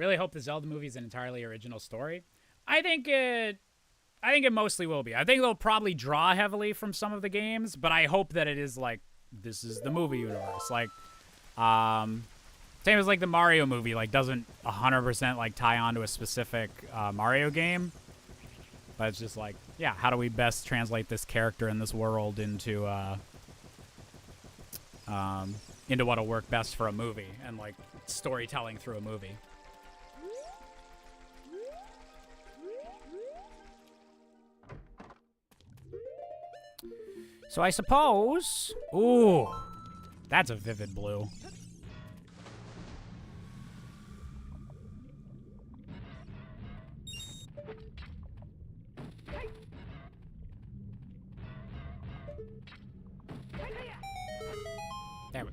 Really hope the Zelda movie is an entirely original story. I think it mostly will be. I think they'll probably draw heavily from some of the games, but I hope that it is like, this is the movie universe. Like, same as like the Mario movie, like doesn't 100% like tie onto a specific Mario game. But it's just like, yeah, how do we best translate this character in this world into what'll work best for a movie and like storytelling through a movie. So I suppose, ooh, that's a vivid blue. There we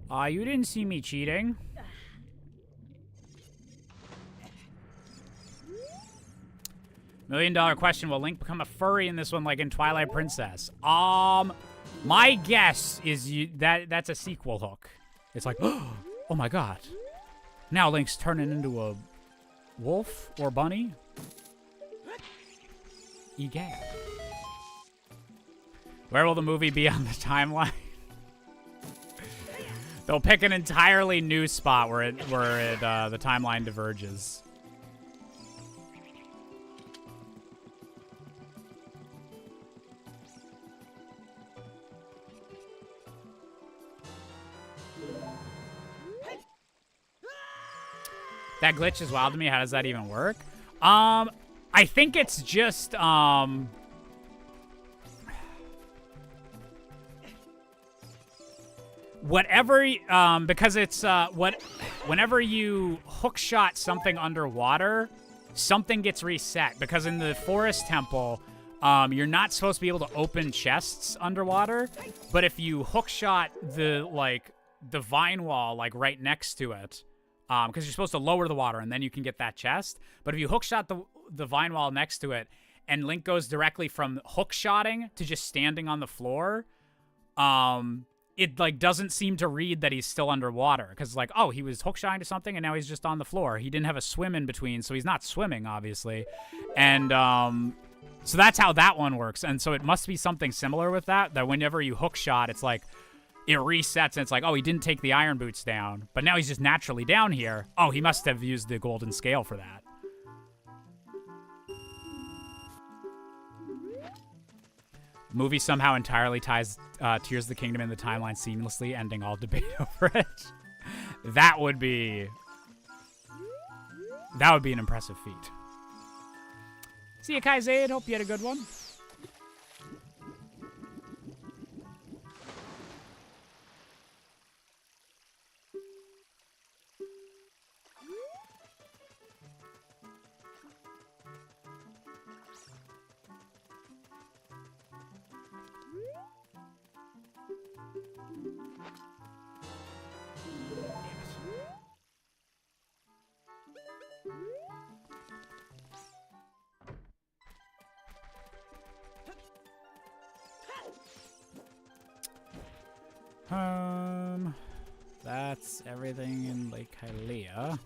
go. You didn't see me cheating. $1 million question, will Link become a furry in this one like in Twilight Princess? My guess is that's a sequel hook. It's like, oh my god. Now Link's turning into a wolf or bunny? Egad. Where will the movie be on the timeline? They'll pick an entirely new spot where the timeline diverges. That glitch is wild to me. How does that even work? I think it's just whatever, because it's whenever you hookshot something underwater, something gets reset. Because in the forest temple, you're not supposed to be able to open chests underwater, but if you hookshot the vine wall like right next to it, because you're supposed to lower the water and then you can get that chest. But if you hookshot the vine wall next to it, and Link goes directly from hookshotting to just standing on the floor, it like doesn't seem to read that he's still underwater, because like, oh, he was hookshotting to something and now he's just on the floor. He didn't have a swim in between, so he's not swimming, obviously. And so that's how that one works. And so it must be something similar with that whenever you hookshot, it's like it resets and it's like, oh, he didn't take the iron boots down, but now he's just naturally down here. Oh, he must have used the golden scale for that. Movie somehow entirely ties Tears of the Kingdom and the timeline seamlessly, ending all debate over it. That would be an impressive feat. See you, Kai Zaid. Hope you had a good one. That's everything in Lake Hylia.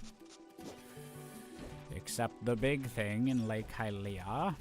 Except the big thing in Lake Hylia.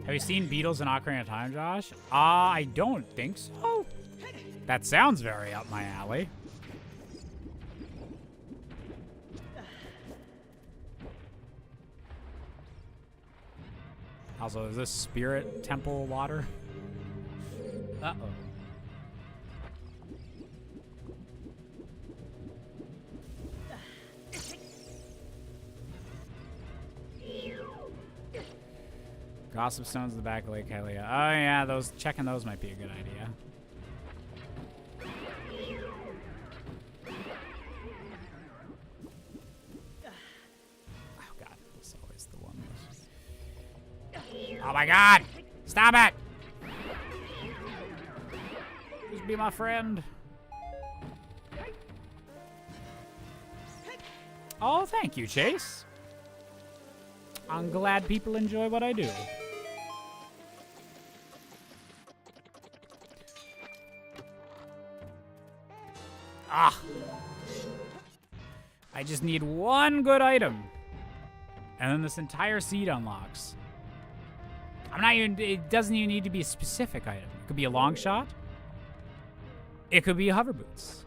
Have you seen Beatles in Ocarina of Time, Josh? I don't think so. That sounds very up my alley. Also, is this Spirit Temple water? Uh-oh. Gossip Stones in the back of Lake Hylia. Oh yeah, checking those might be a good idea. Oh god, so Oh my god! Stop it! Just be my friend. Oh, thank you, Chase. I'm glad people enjoy what I do. Ah. I just need one good item. And then this entire seed unlocks. It doesn't even need to be a specific item. It could be a long shot. It could be hover boots.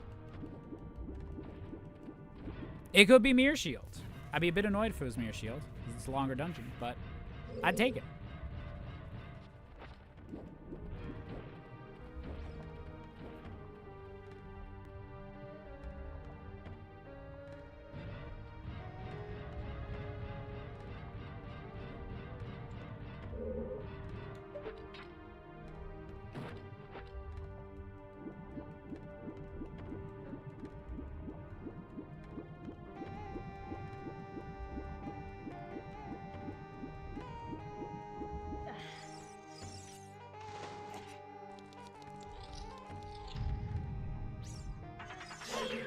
It could be mirror shield. I'd be a bit annoyed if it was mirror shield. It's a longer dungeon, but I'd take it.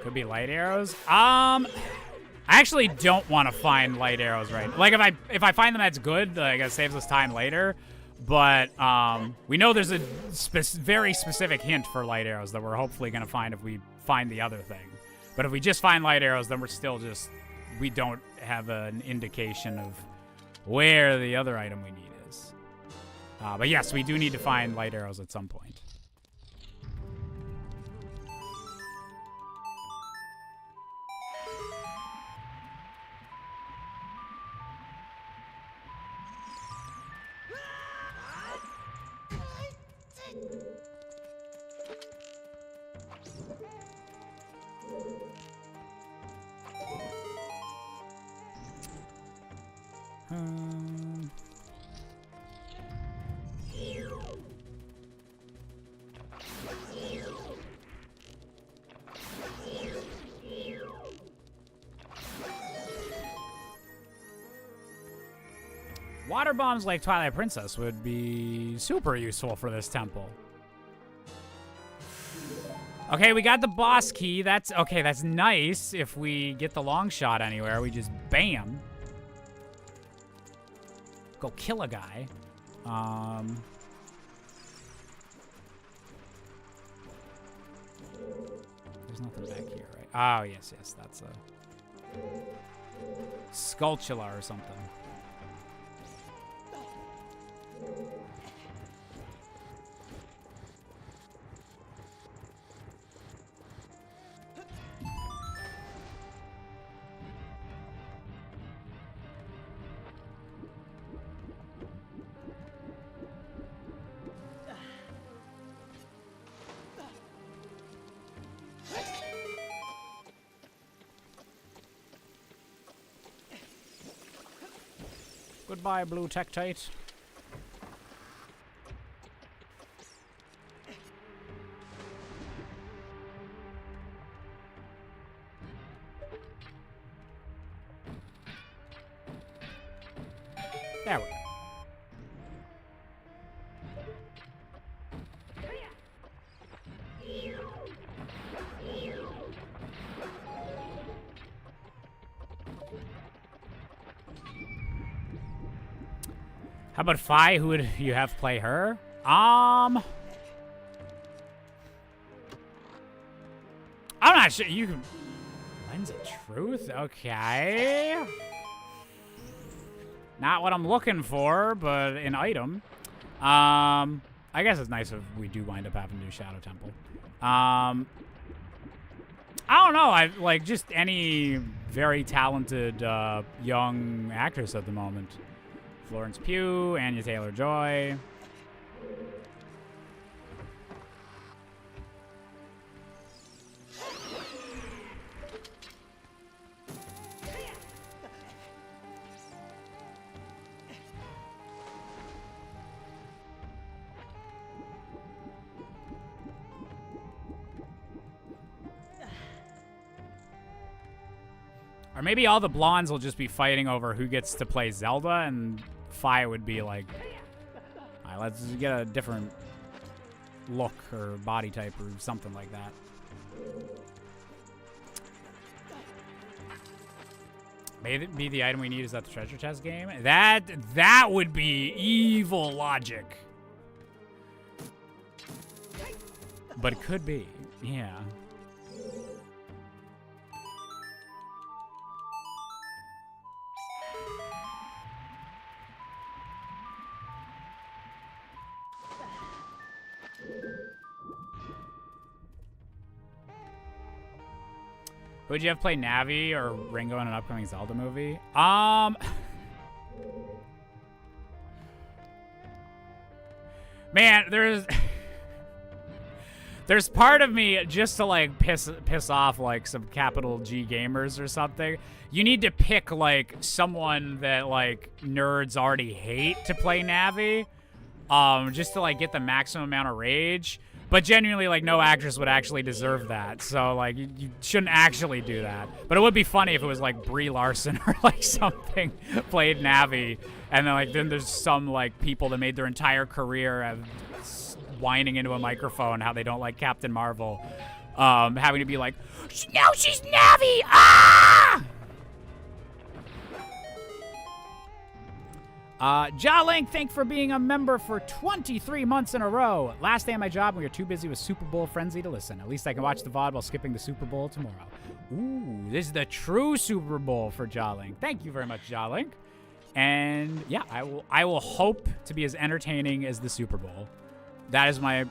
Could be light arrows. I actually don't want to find light arrows right. Like if I find them, that's good. Like it saves us time later. But we know there's a very specific hint for light arrows that we're hopefully gonna find if we find the other thing. But if we just find light arrows, then we're still we don't have an indication of where the other item we need is. But yes, we do need to find light arrows at some point. Water bombs like Twilight Princess would be super useful for this temple. Okay, we got the boss key. That's nice. If we get the long shot anywhere, we just bam. Go kill a guy. There's nothing back here, right? Oh, yes, that's a Sculptula or something. Goodbye, blue Tektite. There we go. How about Fi? Who would you have play her? I'm not sure. You can. Lens of Truth? Okay. Not what I'm looking for, but an item. I guess it's nice if we do wind up having to do Shadow Temple. I don't know. I like just any very talented young actress at the moment. Florence Pugh, Anya Taylor-Joy. Or maybe all the blondes will just be fighting over who gets to play Zelda, and Fi would be like Alright, let's get a different look or body type or something like that. May it be the item we need is at the treasure chest game? That would be evil logic. But it could be, yeah. Would you have played Navi or Ringo in an upcoming Zelda movie? Man, there's part of me just to like piss off like some capital G gamers or something. You need to pick like someone that like nerds already hate to play Navi, just to like get the maximum amount of rage. But genuinely, like, no actress would actually deserve that. So, like, you shouldn't actually do that. But it would be funny if it was, like, Brie Larson or, like, something played Navi. And then, like, then there's some, like, people that made their entire career of whining into a microphone how they don't like Captain Marvel. Having to be like, no, she's Navi! Ah! Jalink, thank for being a member for 23 months in a row. Last day on my job, we were too busy with Super Bowl frenzy to listen. At least I can watch the VOD while skipping the Super Bowl tomorrow. Ooh, this is the true Super Bowl for Jalink. Thank you very much, Jalink. And yeah, I will hope to be as entertaining as the Super Bowl. That is my...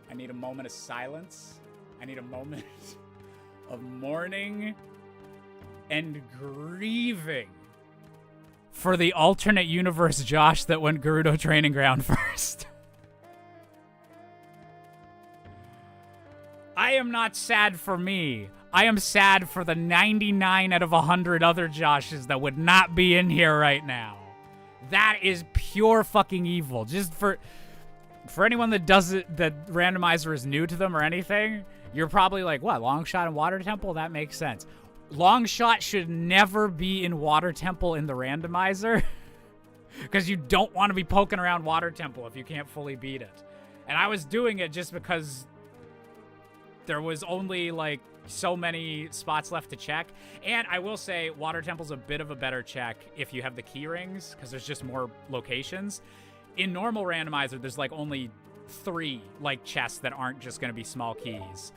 I need a moment of silence. I need a moment of mourning and grieving for the alternate universe Josh that went Gerudo Training Ground first. I am not sad for me. I am sad for the 99 out of 100 other Joshes that would not be in here right now. That is pure fucking evil. Just for anyone that that Randomizer is new to them or anything, you're probably like, what, Longshot and Water Temple? That makes sense. Longshot should never be in Water Temple in the Randomizer because you don't want to be poking around Water Temple if you can't fully beat it. And I was doing it just because there was only like so many spots left to check. And I will say Water Temple's a bit of a better check if you have the key rings because there's just more locations. In normal Randomizer, there's like only 3 like chests that aren't just gonna be small keys.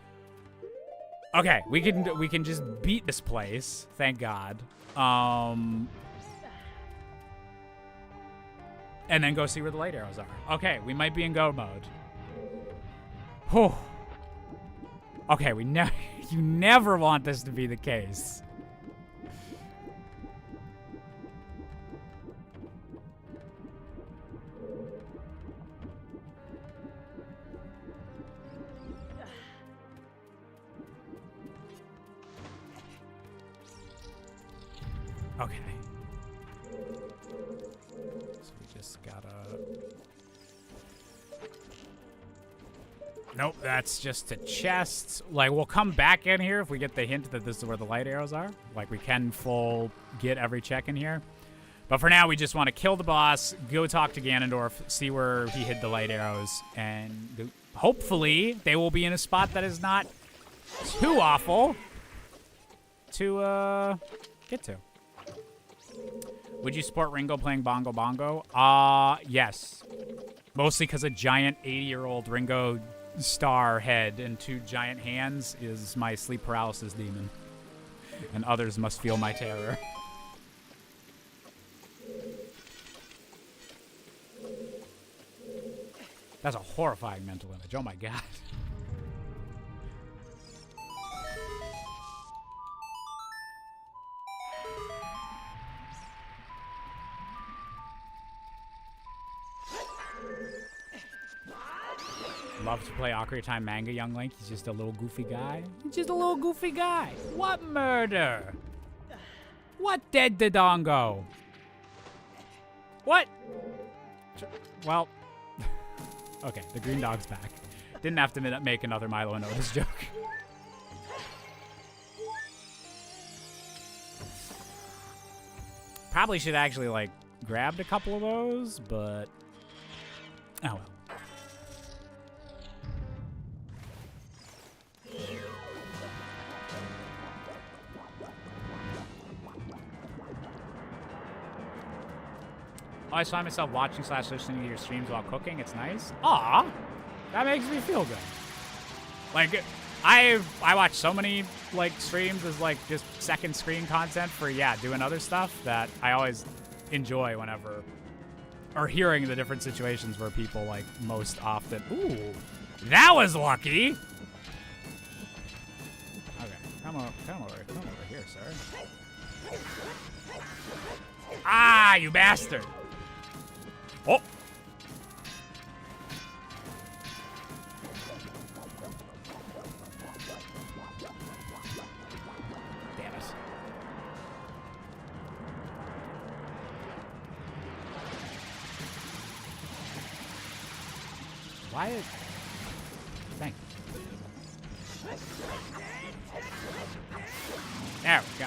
Okay, we can just beat this place, thank God. And then go see where the light arrows are. Okay, we might be in go mode. Whew. Okay, you never want this to be the case. Okay. So we just gotta... Nope, that's just a chest. Like, we'll come back in here if we get the hint that this is where the light arrows are. Like, we can full get every check in here. But for now, we just want to kill the boss, go talk to Ganondorf, see where he hid the light arrows, and hopefully they will be in a spot that is not too awful to get to. Would you support Ringo playing Bongo Bongo? Yes. Mostly because a giant 80-year-old Ringo star head and 2 giant hands is my sleep paralysis demon. And others must feel my terror. That's a horrifying mental image. Oh my God. Love to play Ocarina of Time manga, young Link. He's just a little goofy guy. He's just a little goofy guy. What murder? What dead Dodongo? What? Well, Okay, the green dog's back. Didn't have to make another Milo and Otis joke. Probably should actually, like, grabbed a couple of those, but... Oh, well. I always find myself watching / listening to your streams while cooking. It's nice. Aw, that makes me feel good. Like, I watch so many, like, streams as, like, just second screen content for, yeah, doing other stuff that I always enjoy whenever, or hearing the different situations where people, like, most often. Ooh, that was lucky. Okay, come over here, sir. Ah, you bastard. Oh! Damn it. Why is... Thank you. There we go.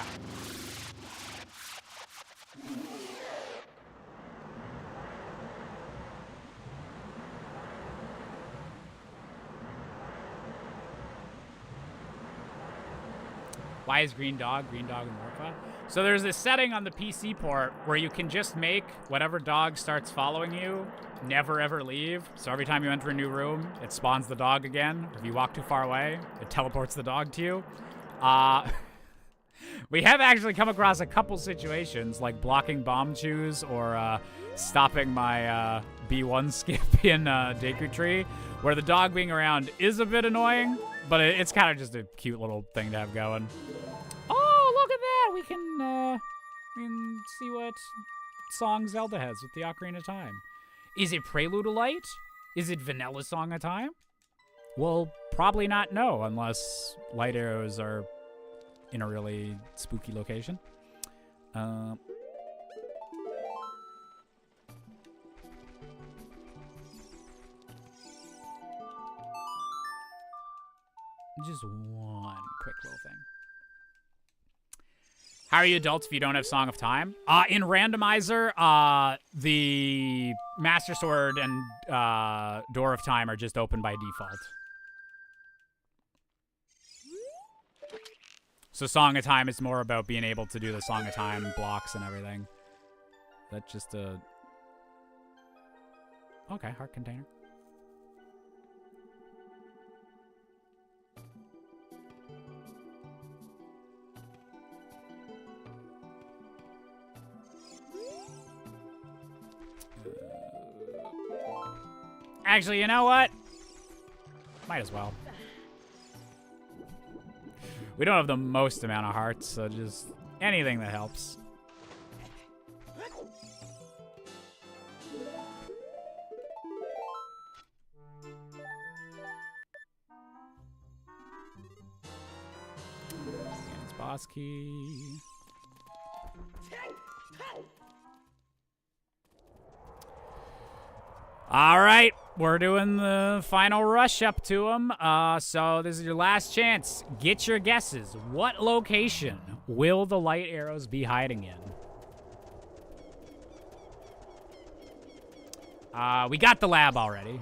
Why is Green Dog and Morpha? So there's this setting on the PC port where you can just make whatever dog starts following you never ever leave. So every time you enter a new room, it spawns the dog again. If you walk too far away, it teleports the dog to you. We have actually come across a couple situations like blocking bomb chews or stopping my B1 skip in Deku Tree, where the dog being around is a bit annoying, but it's kind of just a cute little thing to have going. Oh, look at that! We can see what song Zelda has with the Ocarina of Time. Is it Prelude of Light? Is it Vanilla Song of Time? Well, probably not no, unless light arrows are in a really spooky location. Just one quick little thing. How are you adults if you don't have Song of Time? In Randomizer, the Master Sword and Door of Time are just open by default. So Song of Time is more about being able to do the Song of Time blocks and everything. That's just a... Okay, heart container. Actually, you know what? Might as well. We don't have the most amount of hearts, so just anything that helps. It's boss key. All right, we're doing the final rush up to him. So this is your last chance. Get your guesses. What location will the light arrows be hiding in? We got the lab already.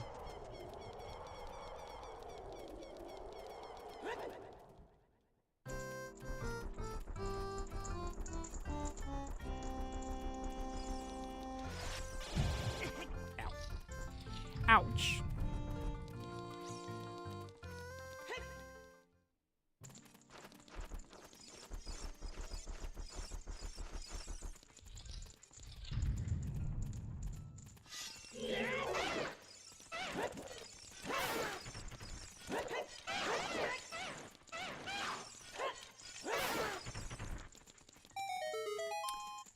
Ouch.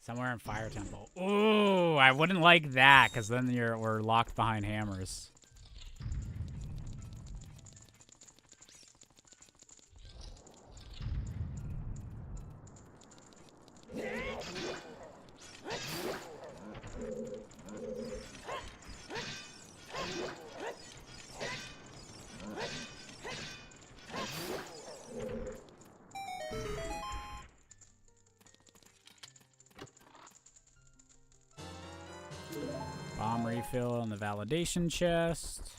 Somewhere in Fire Temple. Ooh, I wouldn't like that, because then we're locked behind hammers. Bomb refill in the validation chest.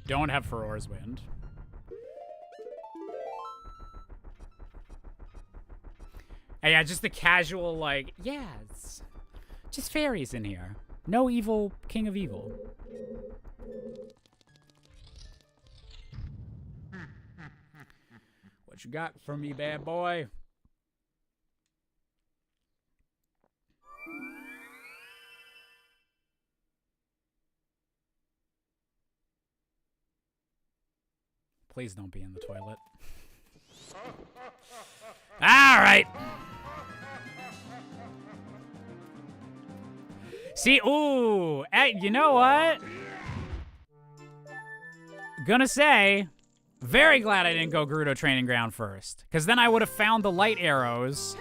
Don't have Ferore's Wind. And yeah, just the casual, like, yeah, it's just fairies in here. No evil, king of evil. What you got for me, bad boy? Please don't be in the toilet. All right. See, ooh, hey, you know what? Gonna say, very glad I didn't go Gerudo Training Ground first. Because then I would have found the light arrows,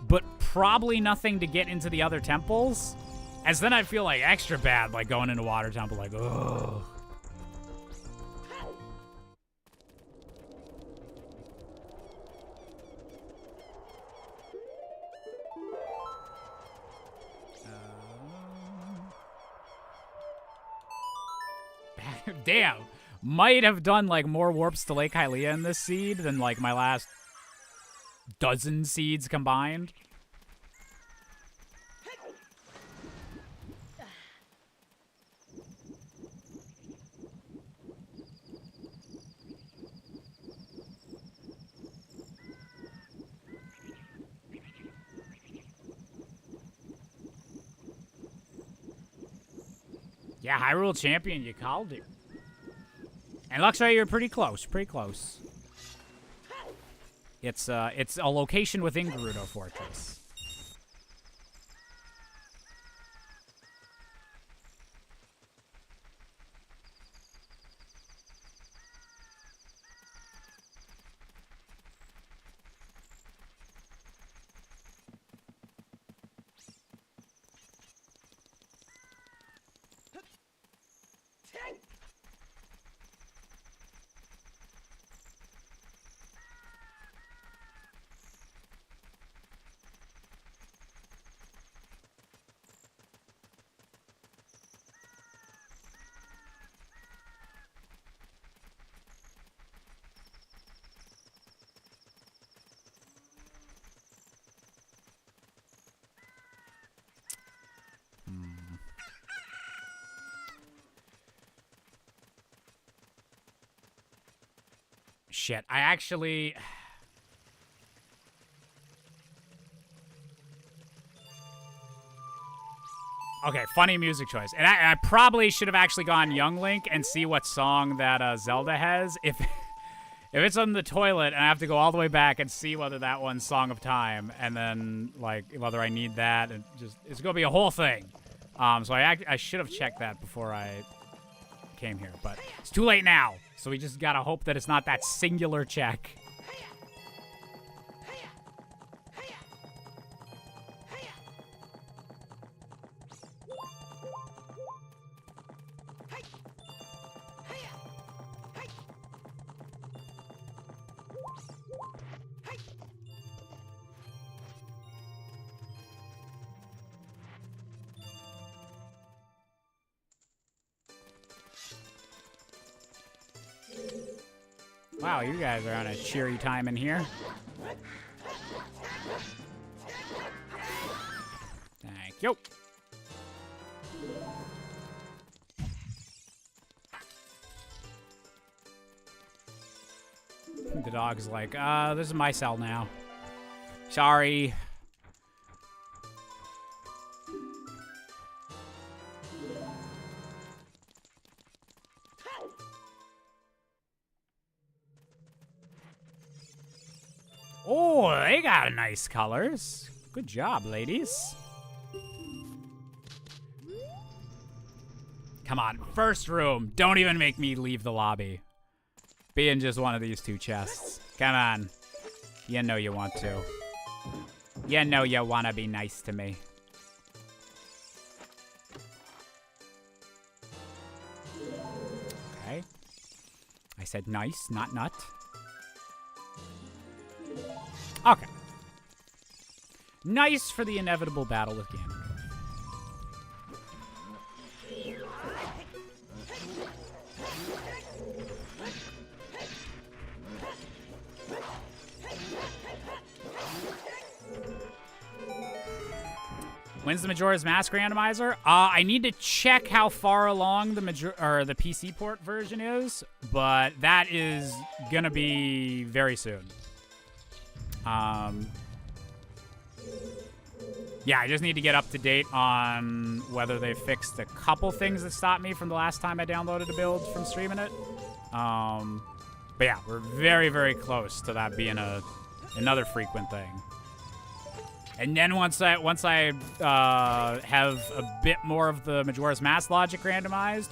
but probably nothing to get into the other temples. As then I'd feel like extra bad, like going into Water Temple, like, ugh. Damn. Might have done, like, more warps to Lake Hylia in this seed than, like, my last dozen seeds combined. Yeah, Hyrule Champion, you called it. And looks like you're pretty close, pretty close. It's a location within Gerudo Fortress. Shit, I actually... Okay, funny music choice. And I probably should have actually gone Young Link and see what song that Zelda has. If it's on the toilet and I have to go all the way back and see whether that one's Song of Time, and then, like, whether I need that, and just, it's going to be a whole thing. So I should have checked that before I came here, but it's too late now. So we just gotta hope that it's not that singular check. Wow, you guys are on a cheery time in here. Thank you. The dog's like, this is my cell now. Sorry. Oh, they got nice colors. Good job, ladies. Come on, first room. Don't even make me leave the lobby. Be in just one of these two chests. Come on. You know you want to. You know you want to be nice to me. Okay. I said nice, not nut. Okay. Nice for the inevitable battle with Ganon. When's the Majora's Mask randomizer? I need to check how far along the PC port version is, but that is gonna be very soon. Yeah, I just need to get up to date on whether they fixed a couple things that stopped me from the last time I downloaded a build from streaming it. But yeah, we're very, very close to that being another frequent thing. And then once I have a bit more of the Majora's Mask logic randomized,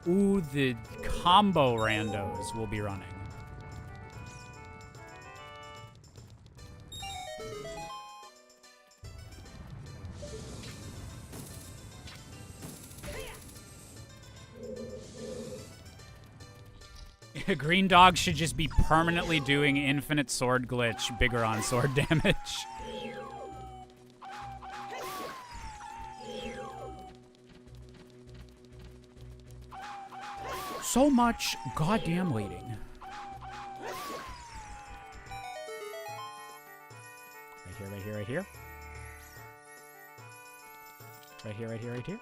ooh, the combo randos will be running. Green Dog should just be permanently doing infinite sword glitch, bigger on sword damage. So much goddamn waiting. Right here, right here, right here. Right here, right here, right here.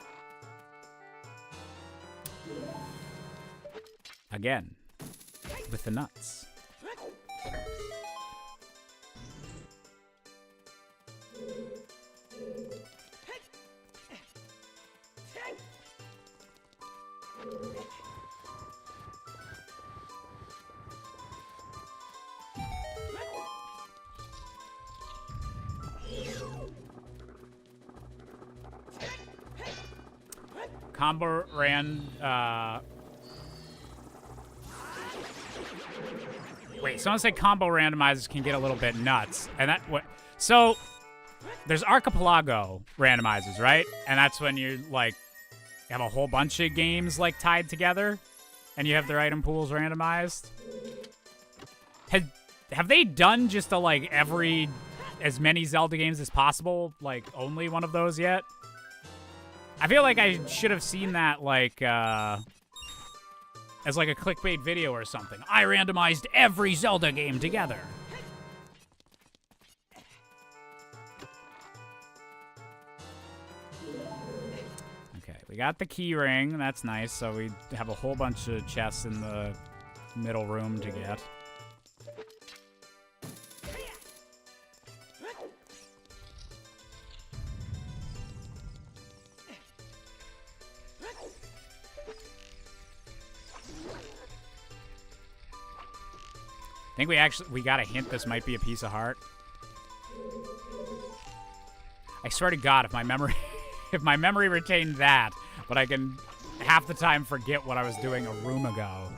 Again, with the nuts. Combo ran, wait, someone said combo randomizers can get a little bit nuts. And that, what? So, there's Archipelago randomizers, right? And that's when you, like, have a whole bunch of games, like, tied together. And you have their item pools randomized. Have they done just a, like, as many Zelda games as possible? Like, only one of those yet? I feel like I should have seen that, like, as like a clickbait video or something. I randomized every Zelda game together. Okay, we got the key ring. That's nice. So we have a whole bunch of chests in the middle room to get. I think we got a hint this might be a piece of heart. I swear to God, if my memory retained that, but I can half the time forget what I was doing a room ago,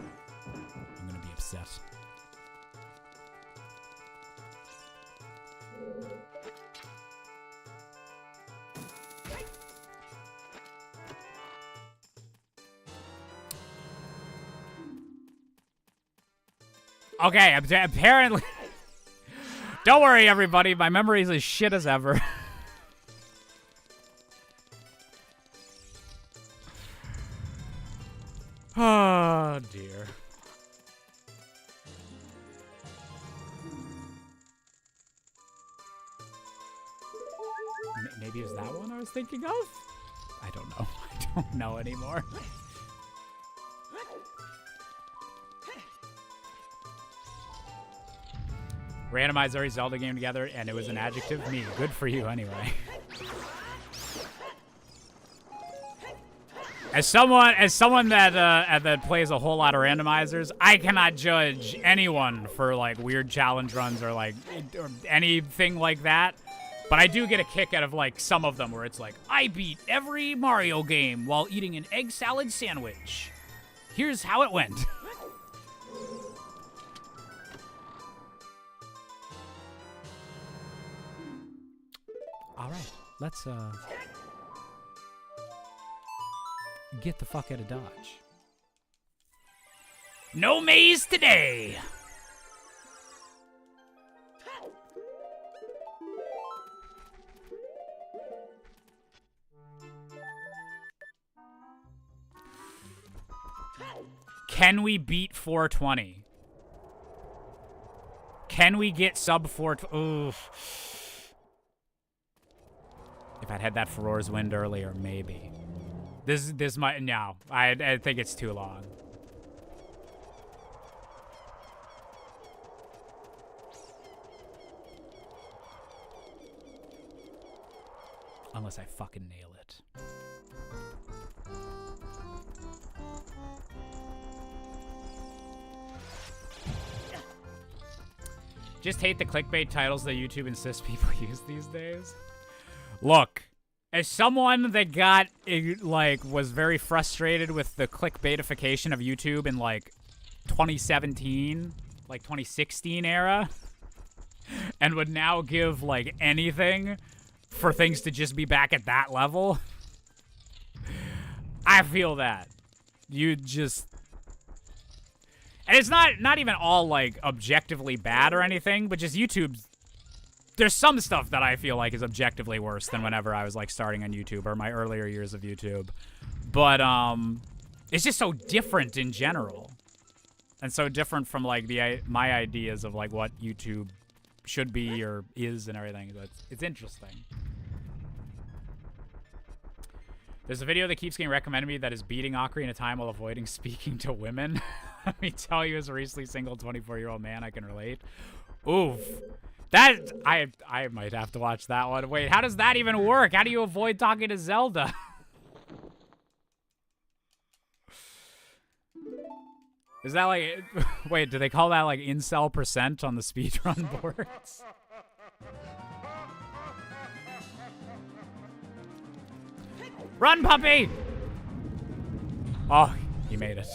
I'm gonna be upset. Okay, apparently... Don't worry, everybody. My memory is as shit as ever. Oh, dear. Maybe is that one I was thinking of? I don't know. I don't know anymore. Randomized every Zelda game together, and it was an adjective. Me. Good for you, anyway. As someone that plays a whole lot of randomizers, I cannot judge anyone for like weird challenge runs or like or anything like that. But I do get a kick out of like some of them where it's like, I beat every Mario game while eating an egg salad sandwich. Here's how it went. All right, let's get the fuck out of Dodge. No maze today. Can we beat 420? Can we get sub 420? Oof. If I'd had that Ferore's Wind earlier, maybe. This might, no. I think it's too long. Unless I fucking nail it. Just hate the clickbait titles that YouTube insists people use these days. Look, as someone that got, like, was very frustrated with the clickbaitification of YouTube in, like, 2017, like, 2016 era, and would now give, like, anything for things to just be back at that level, I feel that. You just... And it's not even all, like, objectively bad or anything, but just YouTube's... There's some stuff that I feel like is objectively worse than whenever I was, like, starting on YouTube or my earlier years of YouTube. But, it's just so different in general. And so different from, like, my ideas of, like, what YouTube should be or is and everything. So it's interesting. There's a video that keeps getting recommended to me that is beating Ocarina of Time while avoiding speaking to women. Let me tell you, as a recently single 24-year-old man, I can relate. Oof. That, I might have to watch that one. Wait, how does that even work? How do you avoid talking to Zelda? Is that like, wait, do they call that like incel percent on the speedrun boards? Run, puppy! Oh, he made it.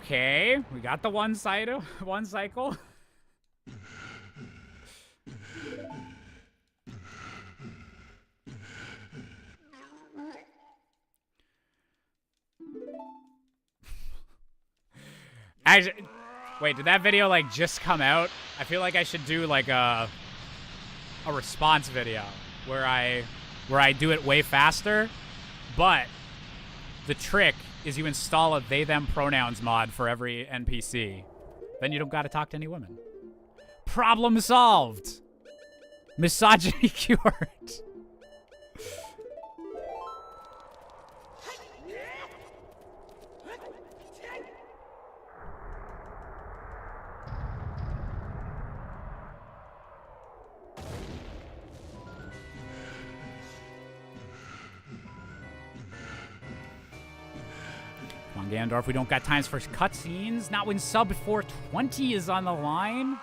Okay, we got the one cycle. Actually, wait, did that video like just come out? I feel like I should do like a response video where I do it way faster, but the trick is you install a they them pronouns mod for every NPC. Then you don't gotta talk to any women. Problem solved. Misogyny cured. Gandorf, we don't got times for cutscenes. Not when sub 420 is on the line.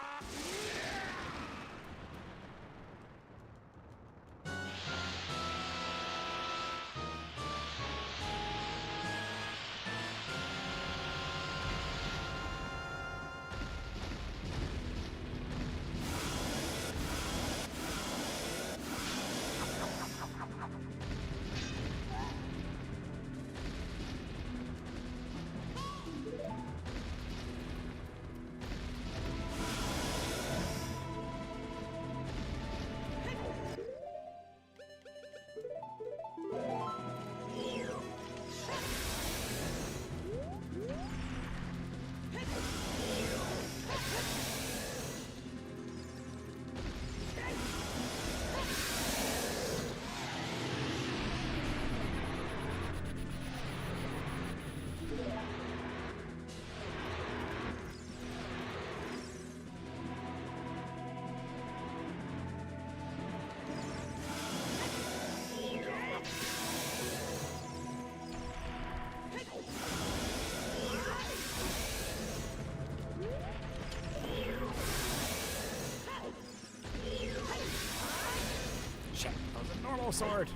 Normal sword.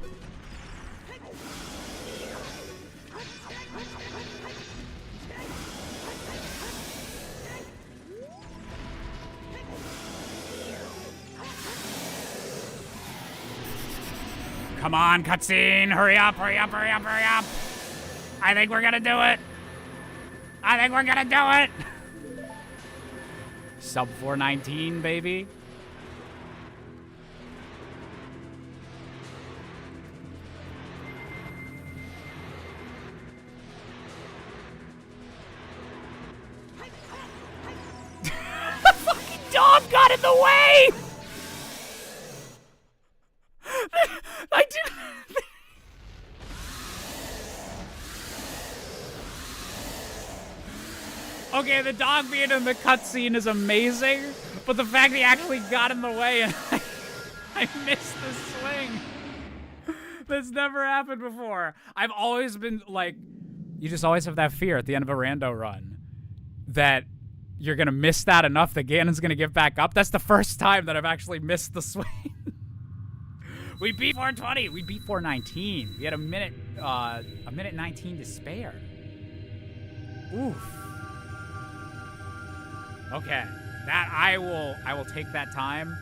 Come on, cutscene. Hurry up, hurry up, hurry up, hurry up. I think we're gonna do it. I think we're gonna do it. Sub 419, baby. The fucking dog got in the way! I did. Okay, the dog being in the cutscene is amazing, but the fact he actually got in the way and I missed the swing. That's never happened before. I've always been like, you just always have that fear at the end of a rando run that you're gonna miss that enough that Ganon's gonna get back up. That's the first time that I've actually missed the swing. We beat 420. We beat 419. We had a minute 19 to spare. Oof. Okay, that I will take that time.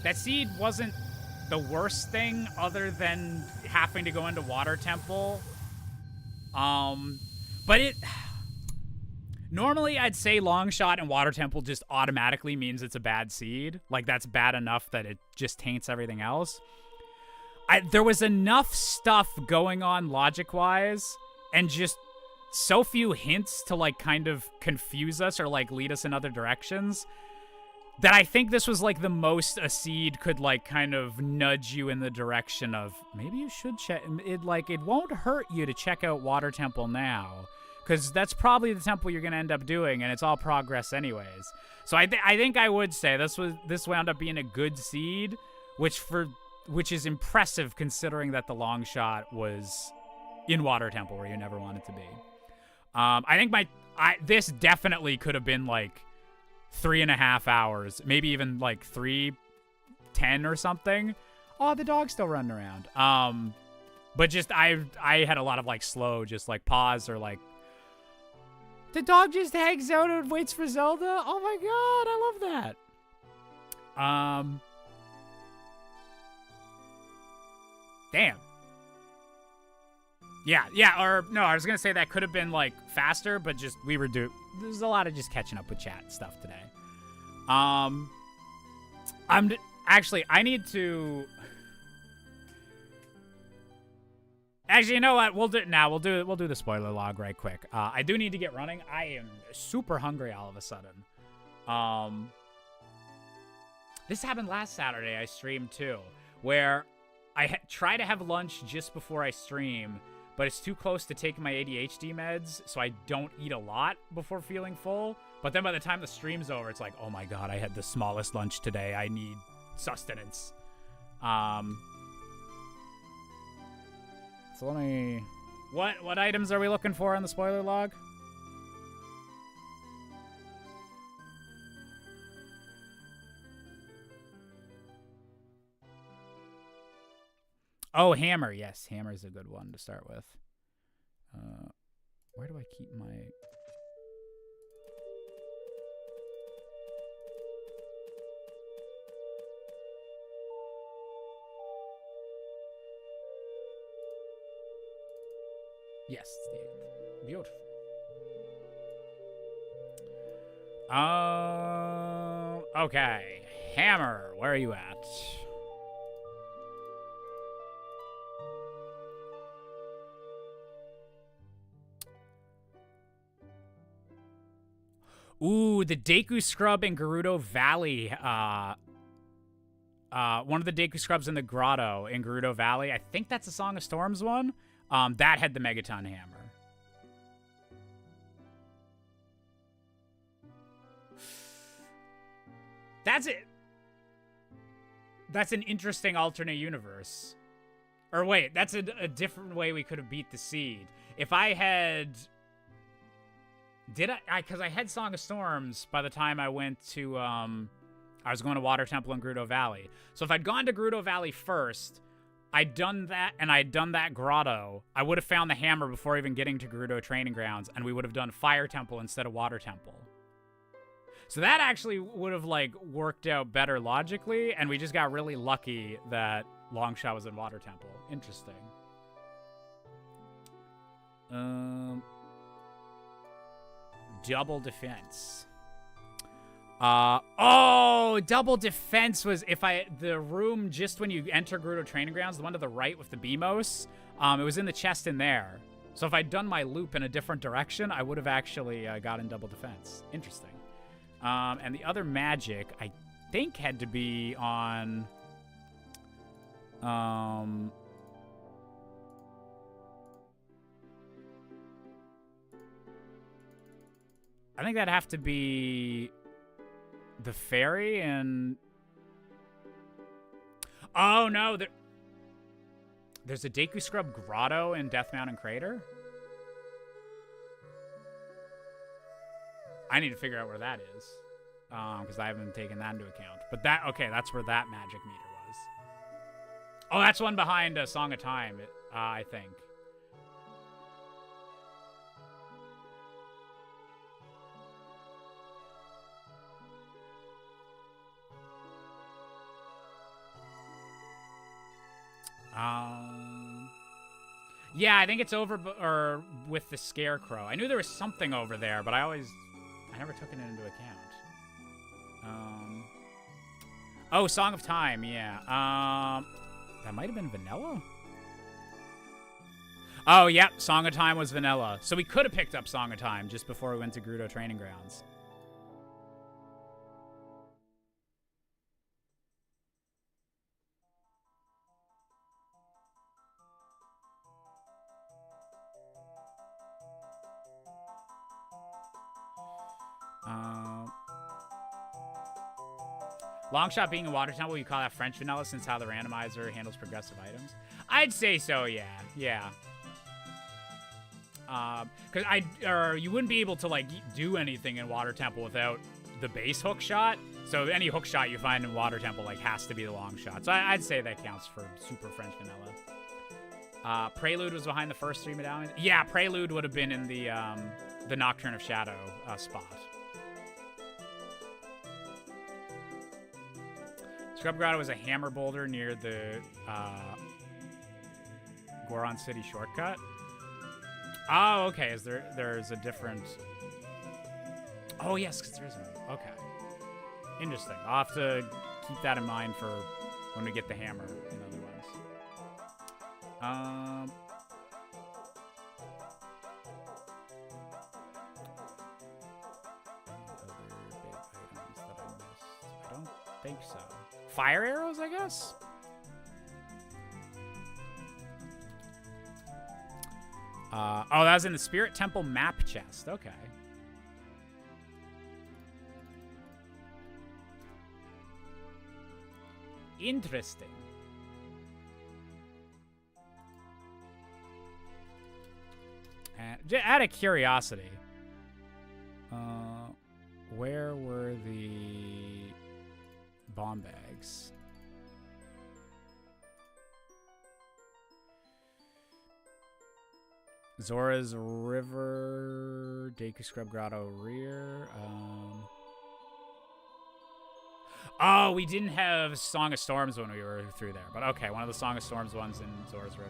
That seed wasn't the worst thing other than having to go into Water Temple. But normally I'd say Long Shot and Water Temple just automatically means it's a bad seed. Like that's bad enough that it just taints everything else. There was enough stuff going on logic-wise and just so few hints to like kind of confuse us or like lead us in other directions that I think this was like the most a seed could like kind of nudge you in the direction of maybe you should check it. Like it won't hurt you to check out Water Temple now because that's probably the temple you're gonna end up doing and it's all progress anyways. So I think I would say this wound up being a good seed, which is impressive considering that the Long Shot was in Water Temple where you never wanted to be. I think this definitely could have been like 3.5 hours, maybe even like 3:10 or something. Oh, the dog's still running around. But just I had a lot of like slow, just like pause or like the dog just hangs out and waits for Zelda. Oh my god, I love that. Damn. Yeah, or no, I was gonna say that could have been like faster, but just there's a lot of just catching up with chat stuff today. I need to. Actually, you know what? We'll do the spoiler log right quick. I do need to get running. I am super hungry all of a sudden. This happened last Saturday. I streamed too, where I try to have lunch just before I stream. But it's too close to taking my ADHD meds, so I don't eat a lot before feeling full. But then by the time the stream's over, it's like, oh my god, I had the smallest lunch today. I need sustenance. So let me... What items are we looking for on the spoiler log? Oh, hammer. Yes, hammer's a good one to start with. Where do I keep my... Yes, beautiful. Okay. Hammer, where are you at? Ooh, the Deku Scrub in Gerudo Valley. One of the Deku Scrubs in the grotto in Gerudo Valley. I think that's the Song of Storms one. That had the Megaton Hammer. That's it. That's an interesting alternate universe. Or wait, that's a different way we could have beat the seed. If I had... Did I? Because I had Song of Storms by the time I went to I was going to Water Temple and Gerudo Valley. So if I'd gone to Gerudo Valley first, I'd done that, and I'd done that grotto, I would have found the hammer before even getting to Gerudo Training Grounds, and we would have done Fire Temple instead of Water Temple. So that actually would have, like, worked out better logically, and we just got really lucky that Longshot was in Water Temple. Interesting. Double defense. Oh, double defense was the room just when you enter Gerudo Training Grounds, the one to the right with the BMOS, it was in the chest in there. So if I'd done my loop in a different direction, I would have actually gotten double defense. Interesting. And the other magic, I think, had to be on... I think that'd have to be the fairy and... Oh, no. There's a Deku Scrub Grotto in Death Mountain Crater? I need to figure out where that is, because I haven't taken that into account. But okay, that's where that magic meter was. Oh, that's one behind Song of Time, I think. Yeah, I think it's over or with the Scarecrow. I knew there was something over there, but I never took it into account. Oh, Song of Time, yeah. That might have been vanilla? Oh, yep, Song of Time was vanilla. So we could have picked up Song of Time just before we went to Gerudo Training Grounds. Longshot being a Water Temple, you call that French vanilla since how the randomizer handles progressive items? I'd say so, yeah. Yeah. Because you wouldn't be able to, like, do anything in Water Temple without the base hook shot. So any hook shot you find in Water Temple, like, has to be the long shot. So I'd say that counts for super French vanilla. Prelude was behind the first 3 medallions. Yeah, Prelude would have been in the Nocturne of Shadow spot. Scrub Grotto was a hammer boulder near the Goron City shortcut. Oh, okay. There's a different... Oh, yes, because there is a... Okay. Interesting. I'll have to keep that in mind for when we get the hammer in other ones. Other big items that I missed. I don't think so. Fire arrows, I guess? Oh, that was in the Spirit Temple map chest. Okay. Interesting. And out of curiosity, where were the bomb bags? Zora's River, Deku Scrub Grotto rear. Oh, we didn't have Song of Storms when we were through there. But okay, one of the Song of Storms ones in Zora's River.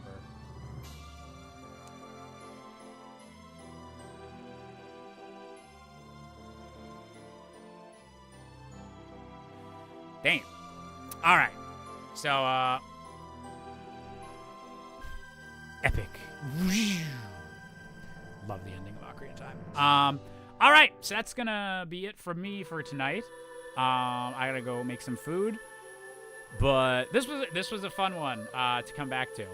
Damn. All right. So, epic. Love the ending of Ocarina of Time. All right. So that's going to be it for me for tonight. I got to go make some food. But this was a fun one to come back to.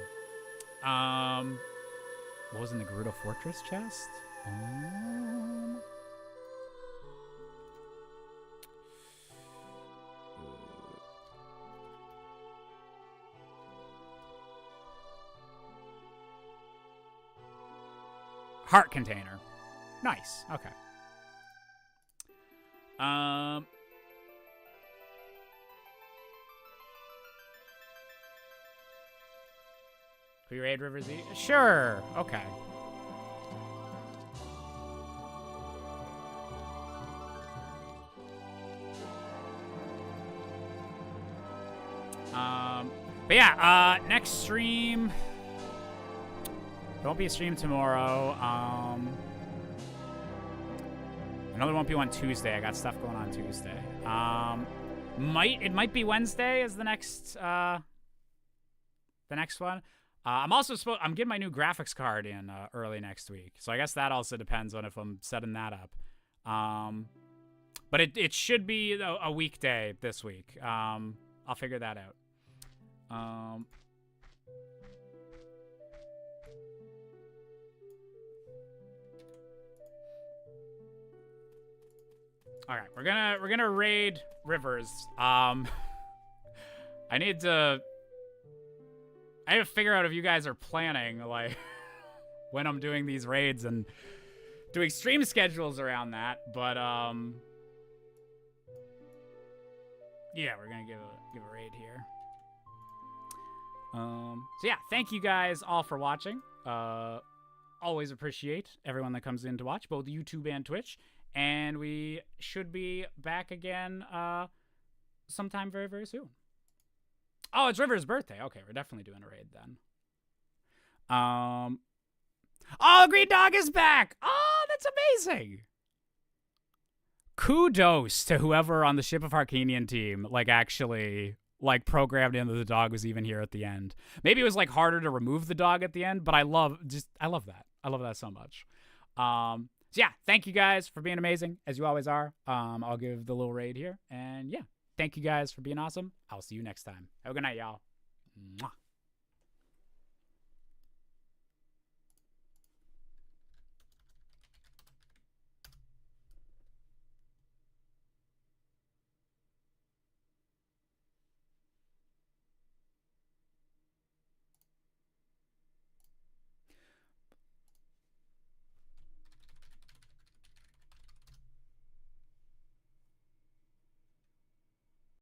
What was in the Gerudo Fortress chest? Heart container. Nice. Okay. Who you raid Rivers E? Sure. Okay. But yeah, next stream. There won't be a stream tomorrow. Another won't be on Tuesday. I got stuff going on Tuesday. It might be Wednesday as the next one. I'm getting my new graphics card in early next week, so I guess that also depends on if I'm setting that up. But it should be a weekday this week. I'll figure that out. All right, we're gonna raid Rivers. I need to figure out if you guys are planning like when I'm doing these raids and doing stream schedules around that. But yeah, we're gonna give a raid here. So yeah, thank you guys all for watching. Always appreciate everyone that comes in to watch, both YouTube and Twitch. And we should be back again sometime very, very soon. Oh, it's River's birthday. Okay, we're definitely doing a raid then. Oh, Green Dog is back! Oh, that's amazing! Kudos to whoever on the Ship of Harkinian team, like, actually, like, programmed in that the dog was even here at the end. Maybe it was, like, harder to remove the dog at the end, but I love that. I love that so much. So yeah, thank you guys for being amazing, as you always are. I'll give the little raid here. And yeah, thank you guys for being awesome. I'll see you next time. Have a good night, y'all. Mwah.